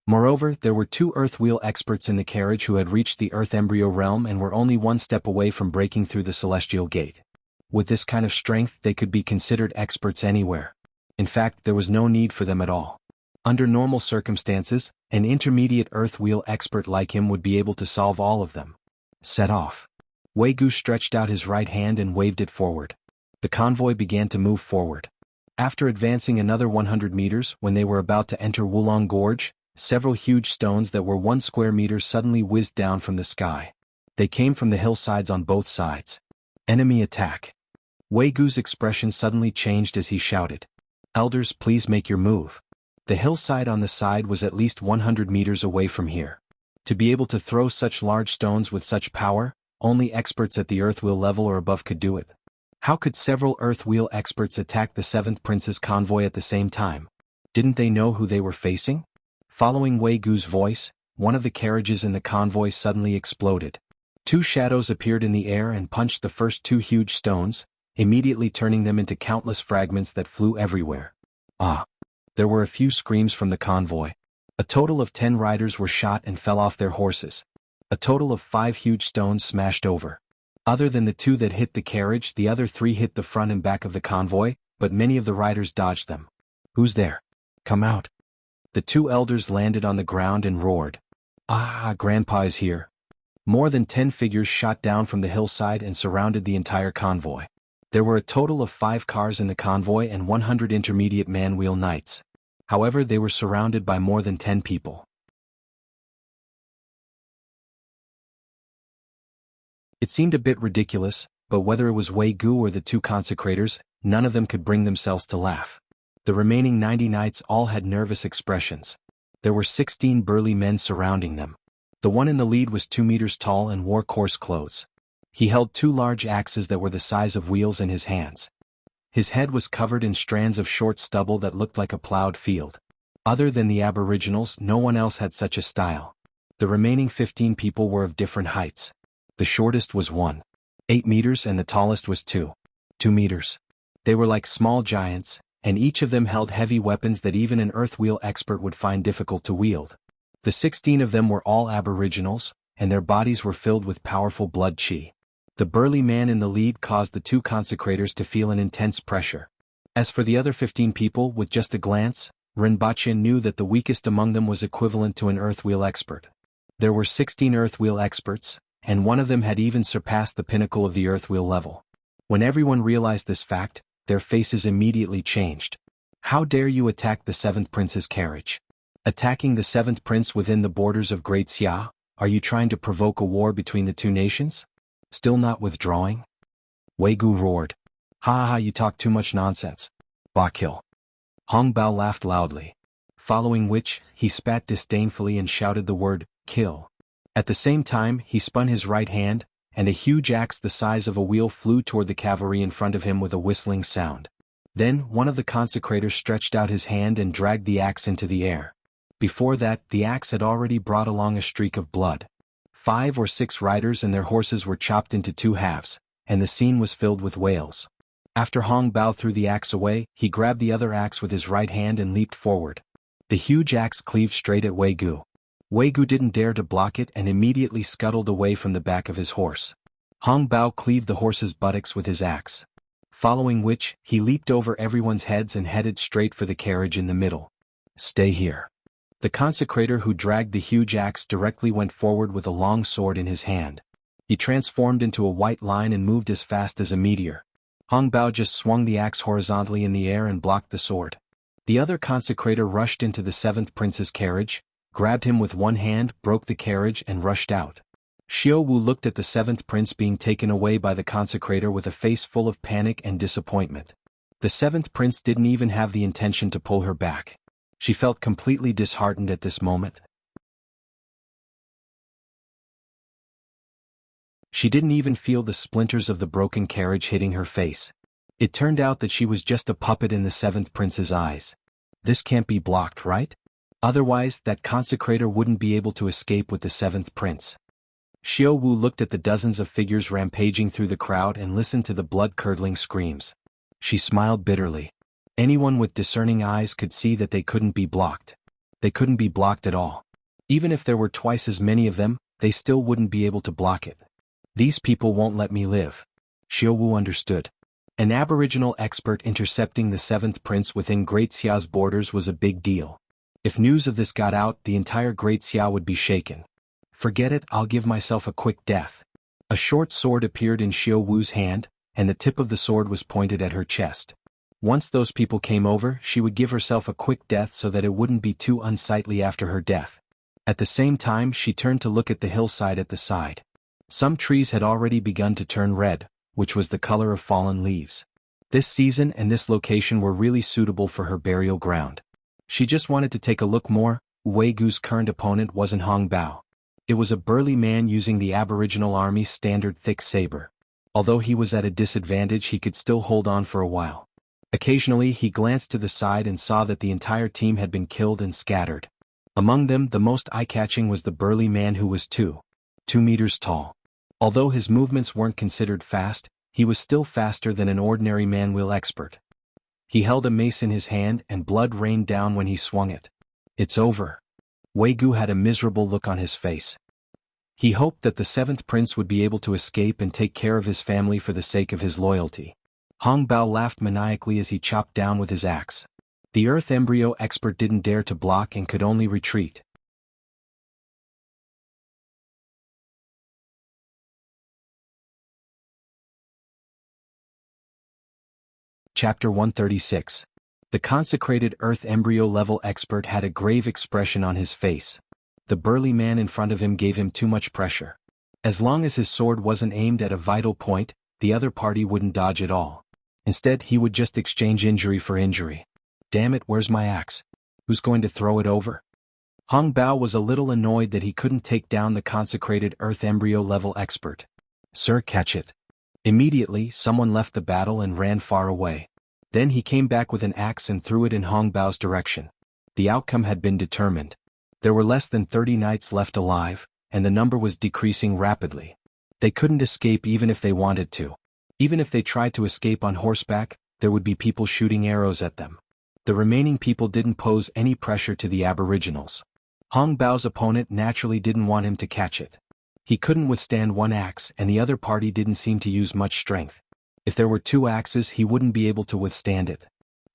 Moreover, there were 2 Earth Wheel experts in the carriage who had reached the Earth Embryo realm and were only 1 step away from breaking through the Celestial Gate. With this kind of strength, they could be considered experts anywhere. In fact, there was no need for them at all. Under normal circumstances, an intermediate Earth Wheel expert like him would be able to solve all of them. Set off. Wei Gu stretched out his right hand and waved it forward. The convoy began to move forward. After advancing another 100 meters, when they were about to enter Wulong Gorge, several huge stones that were 1 square meter suddenly whizzed down from the sky. They came from the hillsides on both sides. Enemy attack. Wei Gu's expression suddenly changed as he shouted, "Elders, please make your move." The hillside on the side was at least 100 meters away from here. To be able to throw such large stones with such power, only experts at the Earth Wheel level or above could do it. How could several Earth Wheel experts attack the 7th Prince's convoy at the same time? Didn't they know who they were facing? Following Wei Gu's voice, one of the carriages in the convoy suddenly exploded. 2 shadows appeared in the air and punched the first 2 huge stones, immediately turning them into countless fragments that flew everywhere. Ah! There were a few screams from the convoy. A total of 10 riders were shot and fell off their horses. A total of 5 huge stones smashed over. Other than the 2 that hit the carriage, the other 3 hit the front and back of the convoy, but many of the riders dodged them. "Who's there? Come out." The 2 elders landed on the ground and roared, "Ah, Grandpa is here." More than 10 figures shot down from the hillside and surrounded the entire convoy. There were a total of 5 cars in the convoy and 100 intermediate man-wheel knights. However, they were surrounded by more than 10 people. It seemed a bit ridiculous, but whether it was Wei Gu or the 2 consecrators, none of them could bring themselves to laugh. The remaining 90 knights all had nervous expressions. There were 16 burly men surrounding them. The one in the lead was 2 meters tall and wore coarse clothes. He held 2 large axes that were the size of wheels in his hands. His head was covered in strands of short stubble that looked like a plowed field. Other than the aboriginals, no one else had such a style. The remaining 15 people were of different heights. The shortest was 1.8 meters and the tallest was 2 meters. They were like small giants, and each of them held heavy weapons that even an Earth Wheel expert would find difficult to wield. The 16 of them were all aboriginals, and their bodies were filled with powerful blood chi. The burly man in the lead caused the 2 consecrators to feel an intense pressure. As for the other 15 people, with just a glance, Rinpoche knew that the weakest among them was equivalent to an Earth Wheel expert. There were 16 Earth Wheel experts, and one of them had even surpassed the pinnacle of the Earth Wheel level. When everyone realized this fact, their faces immediately changed. "How dare you attack the 7th Prince's carriage? Attacking the 7th Prince within the borders of Great Xia? Are you trying to provoke a war between the 2 nations? Still not withdrawing?" Wei Gu roared. "Ha ha, you talk too much nonsense. Ba kill." Hong Bao laughed loudly. Following which, he spat disdainfully and shouted the word, "Kill." At the same time, he spun his right hand, and a huge axe the size of a wheel flew toward the cavalry in front of him with a whistling sound. Then, one of the consecrators stretched out his hand and dragged the axe into the air. Before that, the axe had already brought along a streak of blood. 5 or 6 riders and their horses were chopped into 2 halves, and the scene was filled with wails. After Hong Bao threw the axe away, he grabbed the other axe with his right hand and leaped forward. The huge axe cleaved straight at Wei Gu. Wei Gu didn't dare to block it and immediately scuttled away from the back of his horse. Hong Bao cleaved the horse's buttocks with his axe. Following which, he leaped over everyone's heads and headed straight for the carriage in the middle. "Stay here." The consecrator who dragged the huge axe directly went forward with a long sword in his hand. He transformed into a white line and moved as fast as a meteor. Hong Bao just swung the axe horizontally in the air and blocked the sword. The other consecrator rushed into the 7th Prince's carriage, grabbed him with one hand, broke the carriage and rushed out. Xiao Wu looked at the 7th Prince being taken away by the consecrator with a face full of panic and disappointment. The 7th Prince didn't even have the intention to pull her back. She felt completely disheartened at this moment. She didn't even feel the splinters of the broken carriage hitting her face. It turned out that she was just a puppet in the 7th Prince's eyes. This can't be blocked, right? Otherwise, that consecrator wouldn't be able to escape with the 7th Prince. Xiao Wu looked at the dozens of figures rampaging through the crowd and listened to the blood-curdling screams. She smiled bitterly. Anyone with discerning eyes could see that they couldn't be blocked. They couldn't be blocked at all. Even if there were twice as many of them, they still wouldn't be able to block it. These people won't let me live. Xiaowu understood. An aboriginal expert intercepting the seventh prince within Great Xiao's borders was a big deal. If news of this got out, the entire Great Xiao would be shaken. Forget it, I'll give myself a quick death. A short sword appeared in Xiaowu's hand, and the tip of the sword was pointed at her chest. Once those people came over, she would give herself a quick death so that it wouldn't be too unsightly after her death. At the same time, she turned to look at the hillside at the side. Some trees had already begun to turn red, which was the color of fallen leaves. This season and this location were really suitable for her burial ground. She just wanted to take a look more. Wei Gu's current opponent wasn't Hong Bao. It was a burly man using the Aboriginal Army's standard thick saber. Although he was at a disadvantage, he could still hold on for a while. Occasionally he glanced to the side and saw that the entire team had been killed and scattered. Among them, the most eye-catching was the burly man who was 2 meters tall. Although his movements weren't considered fast, he was still faster than an ordinary man-wheel expert. He held a mace in his hand and blood rained down when he swung it. It's over. Wei Gu had a miserable look on his face. He hoped that the seventh prince would be able to escape and take care of his family for the sake of his loyalty. Hong Bao laughed maniacally as he chopped down with his axe. The Earth Embryo expert didn't dare to block and could only retreat. Chapter 136. The consecrated Earth Embryo level expert had a grave expression on his face. The burly man in front of him gave him too much pressure. As long as his sword wasn't aimed at a vital point, the other party wouldn't dodge at all. Instead, he would just exchange injury for injury. Damn it, where's my axe? Who's going to throw it over? Hong Bao was a little annoyed that he couldn't take down the consecrated Earth Embryo level expert. Sir, catch it. Immediately, someone left the battle and ran far away. Then he came back with an axe and threw it in Hong Bao's direction. The outcome had been determined. There were less than 30 knights left alive, and the number was decreasing rapidly. They couldn't escape even if they wanted to. Even if they tried to escape on horseback, there would be people shooting arrows at them. The remaining people didn't pose any pressure to the aboriginals. Hong Bao's opponent naturally didn't want him to catch it. He couldn't withstand one axe and the other party didn't seem to use much strength. If there were 2 axes, he wouldn't be able to withstand it.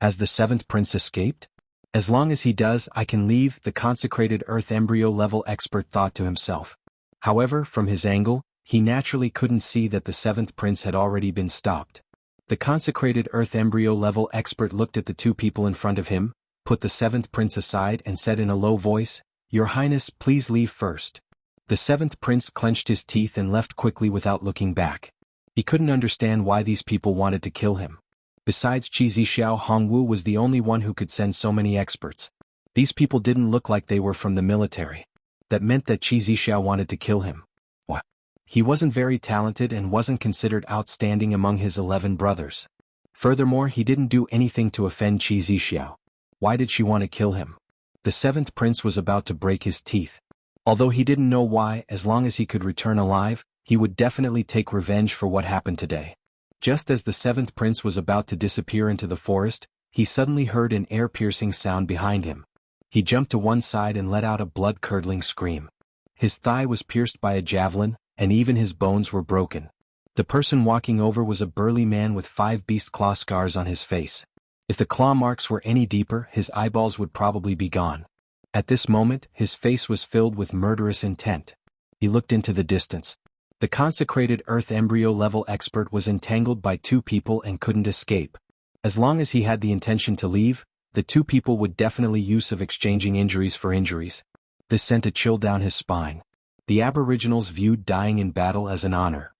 Has the seventh prince escaped? As long as he does, I can leave, the consecrated Earth Embryo level expert thought to himself. However, from his angle, he naturally couldn't see that the seventh prince had already been stopped. The consecrated Earth Embryo level expert looked at the 2 people in front of him, put the seventh prince aside and said in a low voice, "Your Highness, please leave first." The seventh prince clenched his teeth and left quickly without looking back. He couldn't understand why these people wanted to kill him. Besides Qi Zixiao, Hong Wu was the only one who could send so many experts. These people didn't look like they were from the military. That meant that Qi Zixiao wanted to kill him. What? He wasn't very talented and wasn't considered outstanding among his 11 brothers. Furthermore, he didn't do anything to offend Qi Zixiao. Why did she want to kill him? The seventh prince was about to break his teeth. Although he didn't know why, as long as he could return alive, he would definitely take revenge for what happened today. Just as the seventh prince was about to disappear into the forest, he suddenly heard an ear-piercing sound behind him. He jumped to one side and let out a blood-curdling scream. His thigh was pierced by a javelin, and even his bones were broken. The person walking over was a burly man with 5 beast claw scars on his face. If the claw marks were any deeper, his eyeballs would probably be gone. At this moment, his face was filled with murderous intent. He looked into the distance. The consecrated Earth Embryo level expert was entangled by 2 people and couldn't escape. As long as he had the intention to leave, the 2 people would definitely use of exchanging injuries for injuries. This sent a chill down his spine. The aboriginals viewed dying in battle as an honor.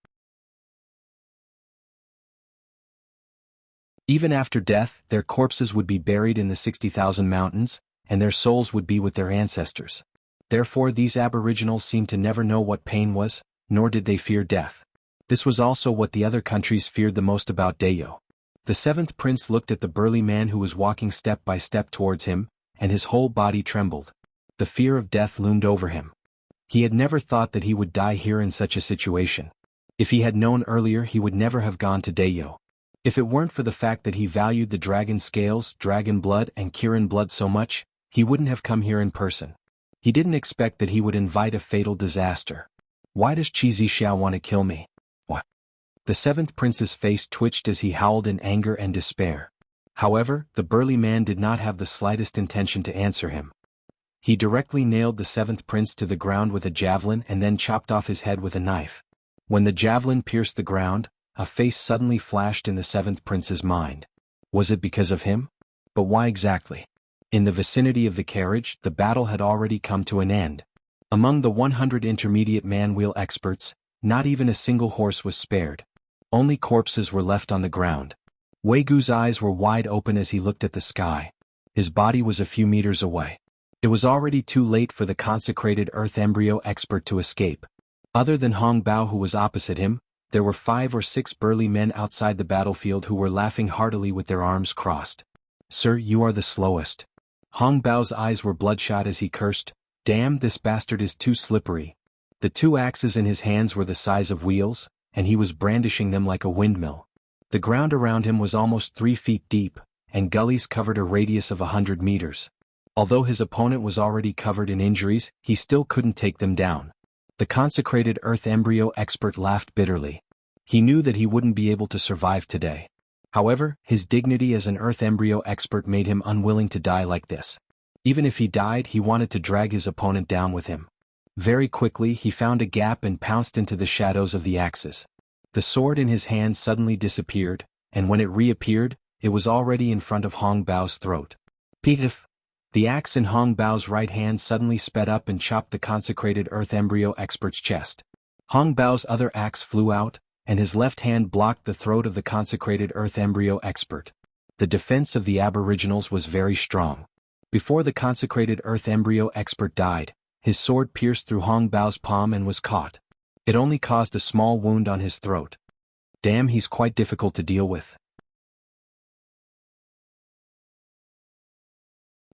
Even after death, their corpses would be buried in the 60,000 mountains, and their souls would be with their ancestors. Therefore, these aboriginals seemed to never know what pain was, nor did they fear death. This was also what the other countries feared the most about Dayo. The seventh prince looked at the burly man who was walking step by step towards him, and his whole body trembled. The fear of death loomed over him. He had never thought that he would die here in such a situation. If he had known earlier, he would never have gone to Dayo. If it weren't for the fact that he valued the dragon scales, dragon blood and Kirin blood so much, He wouldn't have come here in person. He didn't expect that he would invite a fatal disaster. Why does Qi Zixiao want to kill me? What? The seventh prince's face twitched as he howled in anger and despair. However, the burly man did not have the slightest intention to answer him. He directly nailed the seventh prince to the ground with a javelin and then chopped off his head with a knife. When the javelin pierced the ground, a face suddenly flashed in the seventh prince's mind. Was it because of him? But why exactly? In the vicinity of the carriage, the battle had already come to an end. Among the 100 intermediate man-wheel experts, not even a single horse was spared. Only corpses were left on the ground. Wei Gu's eyes were wide open as he looked at the sky. His body was a few meters away. It was already too late for the consecrated earth embryo expert to escape. Other than Hong Bao, who was opposite him, there were 5 or 6 burly men outside the battlefield who were laughing heartily with their arms crossed. "Sir, you are the slowest." Hong Bao's eyes were bloodshot as he cursed, "Damn, this bastard is too slippery." The 2 axes in his hands were the size of wheels, and he was brandishing them like a windmill. The ground around him was almost 3 feet deep, and gullies covered a radius of 100 meters. Although his opponent was already covered in injuries, he still couldn't take them down. The consecrated earth embryo expert laughed bitterly. He knew that he wouldn't be able to survive today. However, his dignity as an earth embryo expert made him unwilling to die like this. Even if he died, he wanted to drag his opponent down with him. Very quickly, he found a gap and pounced into the shadows of the axes. The sword in his hand suddenly disappeared, and when it reappeared, it was already in front of Hong Bao's throat. Pitif! The axe in Hong Bao's right hand suddenly sped up and chopped the consecrated earth embryo expert's chest. Hong Bao's other axe flew out, and his left hand blocked the throat of the consecrated earth embryo expert. The defense of the aboriginals was very strong. Before the consecrated earth embryo expert died, his sword pierced through Hong Bao's palm and was caught. It only caused a small wound on his throat. Damn, he's quite difficult to deal with.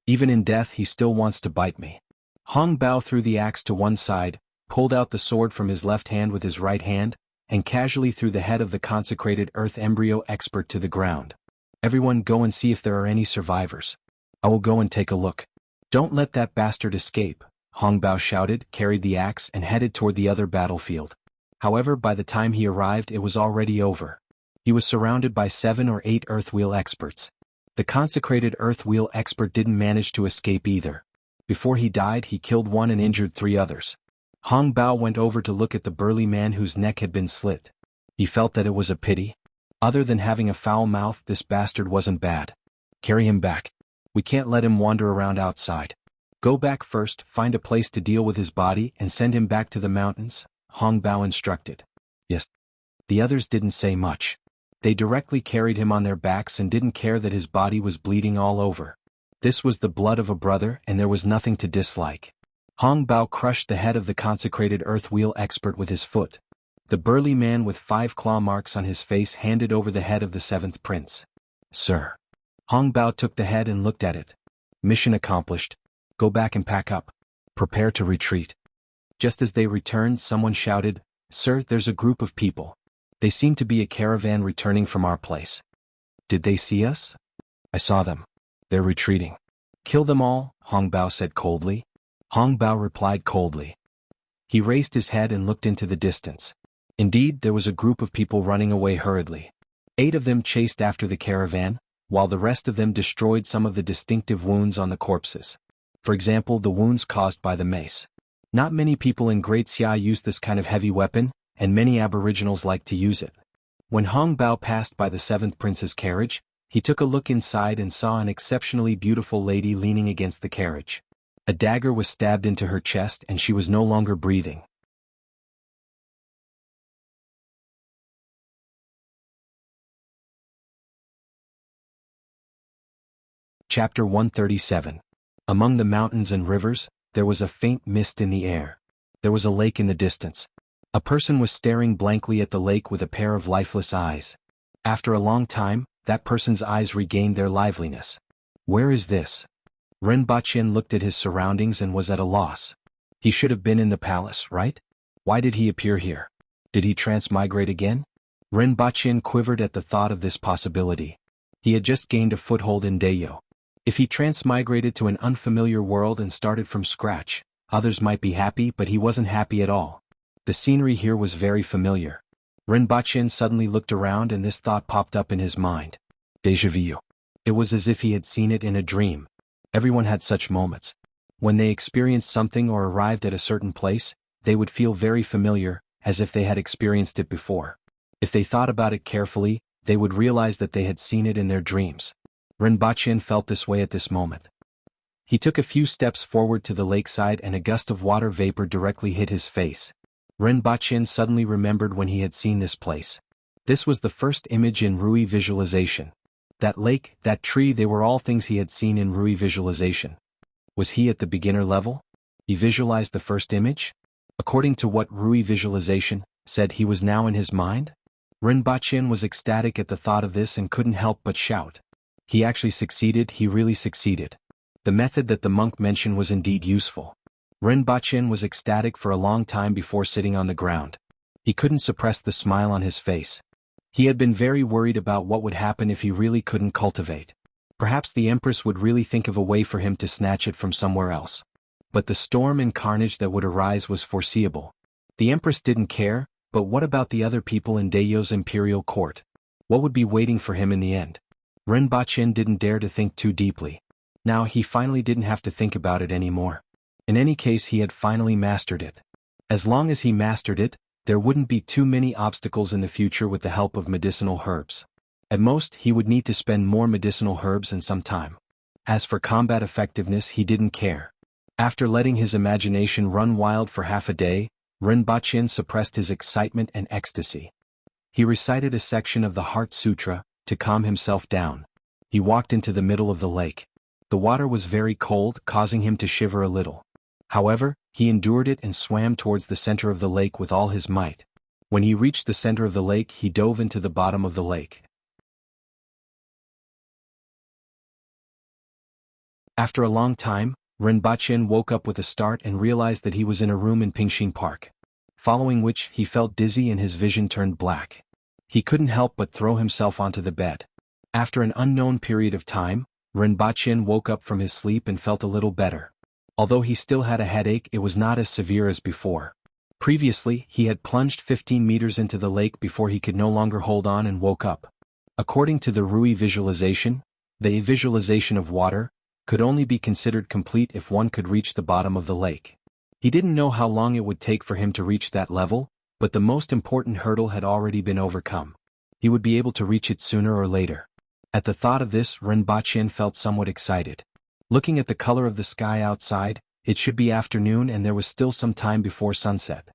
Even in death he still wants to bite me. Hong Bao threw the axe to one side, pulled out the sword from his left hand with his right hand, and casually threw the head of the consecrated earth embryo expert to the ground. "Everyone go and see if there are any survivors. I will go and take a look." "Don't let that bastard escape," Hong Bao shouted, carried the axe and headed toward the other battlefield. However, by the time he arrived, it was already over. He was surrounded by 7 or 8 earth wheel experts. The consecrated earth wheel expert didn't manage to escape either. Before he died, he killed 1 and injured 3 others. Hong Bao went over to look at the burly man whose neck had been slit. He felt that it was a pity. Other than having a foul mouth, this bastard wasn't bad. "Carry him back. We can't let him wander around outside. Go back first, find a place to deal with his body, and send him back to the mountains," Hong Bao instructed. "Yes." The others didn't say much. They directly carried him on their backs and didn't care that his body was bleeding all over. This was the blood of a brother, and there was nothing to dislike. Hong Bao crushed the head of the consecrated earth wheel expert with his foot. The burly man with 5 claw marks on his face handed over the head of the 7th prince. "Sir." Hong Bao took the head and looked at it. "Mission accomplished. Go back and pack up. Prepare to retreat." Just as they returned, someone shouted, "Sir, there's a group of people. They seem to be a caravan returning from our place." "Did they see us?" "I saw them. They're retreating." "Kill them all," Hong Bao said coldly. Hong Bao replied coldly. He raised his head and looked into the distance. Indeed, there was a group of people running away hurriedly. 8 of them chased after the caravan, while the rest of them destroyed some of the distinctive wounds on the corpses. For example, the wounds caused by the mace. Not many people in Great Xia use this kind of heavy weapon, and many aboriginals like to use it. When Hong Bao passed by the 7th prince's carriage, he took a look inside and saw an exceptionally beautiful lady leaning against the carriage. A dagger was stabbed into her chest and she was no longer breathing. Chapter 137. Among the mountains and rivers, there was a faint mist in the air. There was a lake in the distance. A person was staring blankly at the lake with a pair of lifeless eyes. After a long time, that person's eyes regained their liveliness. "Where is this?" Ren Baqin looked at his surroundings and was at a loss. He should have been in the palace, right? Why did he appear here? Did he transmigrate again? Ren Baqin quivered at the thought of this possibility. He had just gained a foothold in Deyo. If he transmigrated to an unfamiliar world and started from scratch, others might be happy, but he wasn't happy at all. The scenery here was very familiar. Rinpoche suddenly looked around and this thought popped up in his mind. Déjà vu. It was as if he had seen it in a dream. Everyone had such moments. When they experienced something or arrived at a certain place, they would feel very familiar, as if they had experienced it before. If they thought about it carefully, they would realize that they had seen it in their dreams. Rinpoche felt this way at this moment. He took a few steps forward to the lakeside and a gust of water vapor directly hit his face. Rinpoche suddenly remembered when he had seen this place. This was the first image in Rui visualization. That lake, that tree, they were all things he had seen in Rui visualization. Was he at the beginner level? He visualized the first image? According to what Rui visualization said, he was now in his mind? Rinpoche was ecstatic at the thought of this and couldn't help but shout. He actually succeeded, he really succeeded. The method that the monk mentioned was indeed useful. Rinpoche was ecstatic for a long time before sitting on the ground. He couldn't suppress the smile on his face. He had been very worried about what would happen if he really couldn't cultivate. Perhaps the Empress would really think of a way for him to snatch it from somewhere else. But the storm and carnage that would arise was foreseeable. The Empress didn't care, but what about the other people in Daio's imperial court? What would be waiting for him in the end? Rinpoche didn't dare to think too deeply. Now he finally didn't have to think about it anymore. In any case, he had finally mastered it. As long as he mastered it, there wouldn't be too many obstacles in the future with the help of medicinal herbs. At most, he would need to spend more medicinal herbs and some time. As for combat effectiveness, he didn't care. After letting his imagination run wild for half a day, Rinpoche suppressed his excitement and ecstasy. He recited a section of the Heart Sutra to calm himself down. He walked into the middle of the lake. The water was very cold, causing him to shiver a little. However, he endured it and swam towards the center of the lake with all his might. When he reached the center of the lake, he dove into the bottom of the lake. After a long time, Rinpoche woke up with a start and realized that he was in a room in Pingshin Park. Following which, he felt dizzy and his vision turned black. He couldn't help but throw himself onto the bed. After an unknown period of time, Rinpoche woke up from his sleep and felt a little better. Although he still had a headache, it was not as severe as before. Previously, he had plunged 15 meters into the lake before he could no longer hold on and woke up. According to the Rui visualization, the visualization of water could only be considered complete if one could reach the bottom of the lake. He didn't know how long it would take for him to reach that level, but the most important hurdle had already been overcome. He would be able to reach it sooner or later. At the thought of this, Rinpoche felt somewhat excited. Looking at the color of the sky outside, it should be afternoon and there was still some time before sunset.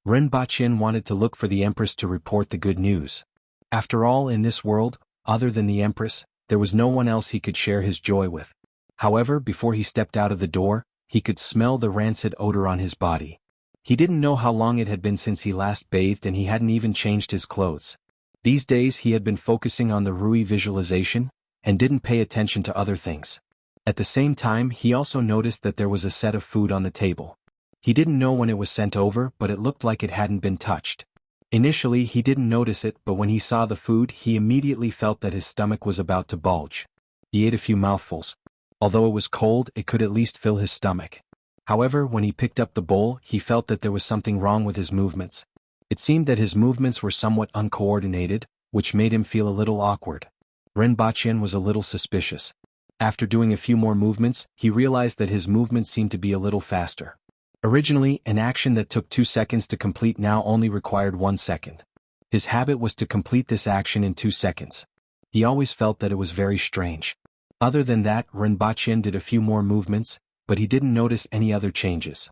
Rinpoche wanted to look for the Empress to report the good news. After all, in this world, other than the Empress, there was no one else he could share his joy with. However, before he stepped out of the door, he could smell the rancid odor on his body. He didn't know how long it had been since he last bathed and he hadn't even changed his clothes. These days he had been focusing on the Rui visualization, and didn't pay attention to other things. At the same time, he also noticed that there was a set of food on the table. He didn't know when it was sent over, but it looked like it hadn't been touched. Initially he didn't notice it, but when he saw the food he immediately felt that his stomach was about to bulge. He ate a few mouthfuls. Although it was cold, it could at least fill his stomach. However, when he picked up the bowl, he felt that there was something wrong with his movements. It seemed that his movements were somewhat uncoordinated, which made him feel a little awkward. Rinpoche was a little suspicious. After doing a few more movements, he realized that his movements seemed to be a little faster. Originally, an action that took 2 seconds to complete now only required 1 second. His habit was to complete this action in 2 seconds. He always felt that it was very strange. Other than that, Rinpoche did a few more movements, but he didn't notice any other changes.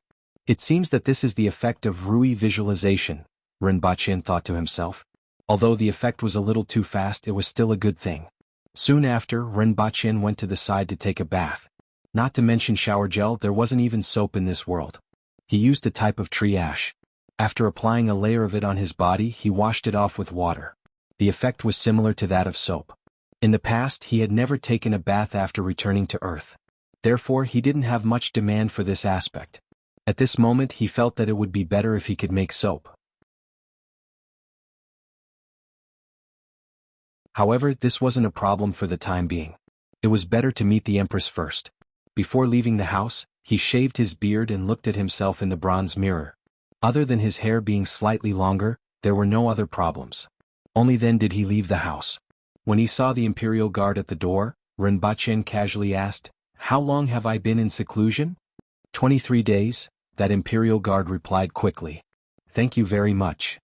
It seems that this is the effect of Rui visualization, Rinpoche thought to himself. Although the effect was a little too fast, it was still a good thing. Soon after, Rinpoche went to the side to take a bath. Not to mention shower gel, there wasn't even soap in this world. He used a type of tree ash. After applying a layer of it on his body, he washed it off with water. The effect was similar to that of soap. In the past, he had never taken a bath after returning to Earth. Therefore, he didn't have much demand for this aspect. At this moment, he felt that it would be better if he could make soap. However, this wasn't a problem for the time being. It was better to meet the Empress first. Before leaving the house, he shaved his beard and looked at himself in the bronze mirror. Other than his hair being slightly longer, there were no other problems. Only then did he leave the house. When he saw the Imperial Guard at the door, Rinpoche casually asked, "How long have I been in seclusion?" 23 days, that Imperial Guard replied quickly. "Thank you very much.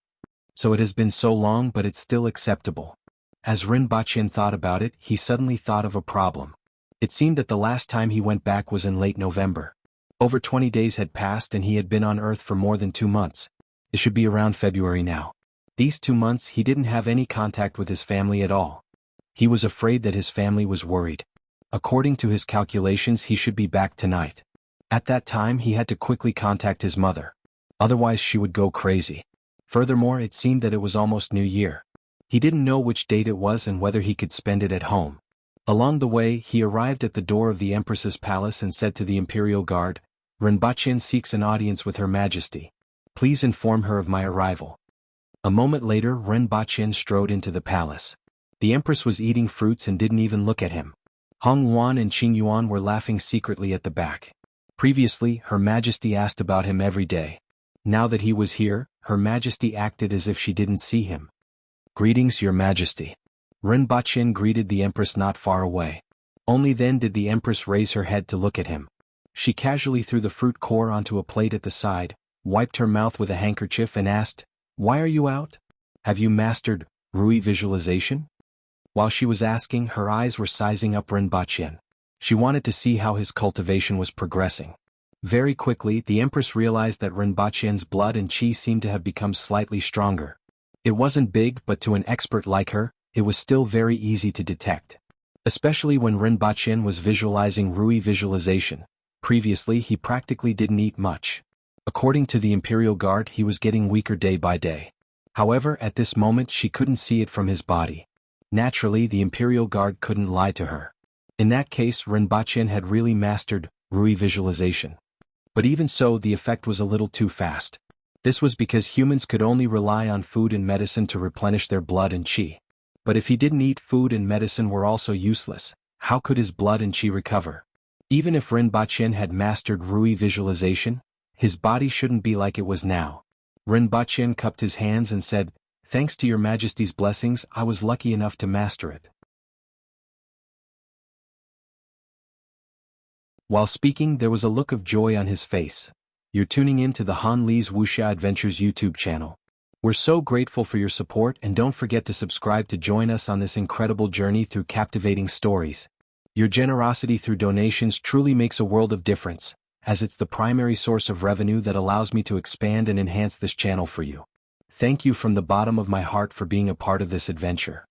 So it has been so long, but it's still acceptable." As Rinpoche thought about it, he suddenly thought of a problem. It seemed that the last time he went back was in late November. Over 20 days had passed and he had been on Earth for more than 2 months. It should be around February now. These 2 months he didn't have any contact with his family at all. He was afraid that his family was worried. According to his calculations, he should be back tonight. At that time he had to quickly contact his mother. Otherwise she would go crazy. Furthermore, it seemed that it was almost New Year. He didn't know which date it was and whether he could spend it at home. Along the way, he arrived at the door of the Empress's palace and said to the Imperial Guard, "Rinpoche seeks an audience with Her Majesty. Please inform her of my arrival." A moment later, Rinpoche strode into the palace. The Empress was eating fruits and didn't even look at him. Hong Yuan and Qing Yuan were laughing secretly at the back. Previously, Her Majesty asked about him every day. Now that he was here, Her Majesty acted as if she didn't see him. "Greetings, Your Majesty." Rinpoche greeted the Empress not far away. Only then did the Empress raise her head to look at him. She casually threw the fruit core onto a plate at the side, wiped her mouth with a handkerchief and asked, "Why are you out? Have you mastered Rui visualization?" While she was asking, her eyes were sizing up Rinpoche. She wanted to see how his cultivation was progressing. Very quickly, the Empress realized that Rinpoche's blood and chi seemed to have become slightly stronger. It wasn't big, but to an expert like her, it was still very easy to detect. Especially when Rinpoche was visualizing Rui visualization. Previously he practically didn't eat much. According to the Imperial Guard, he was getting weaker day by day. However, at this moment she couldn't see it from his body. Naturally, the Imperial Guard couldn't lie to her. In that case, Rinpoche had really mastered Rui visualization. But even so, the effect was a little too fast. This was because humans could only rely on food and medicine to replenish their blood and chi. But if he didn't eat food and medicine were also useless, how could his blood and chi recover? Even if Rinpoche had mastered Rui visualization, his body shouldn't be like it was now. Rinpoche cupped his hands and said, "Thanks to Your Majesty's blessings, I was lucky enough to master it." While speaking, there was a look of joy on his face. "You're tuning in to the Han Li's Wuxia Adventures YouTube channel. We're so grateful for your support, and don't forget to subscribe to join us on this incredible journey through captivating stories. Your generosity through donations truly makes a world of difference, as it's the primary source of revenue that allows me to expand and enhance this channel for you. Thank you from the bottom of my heart for being a part of this adventure.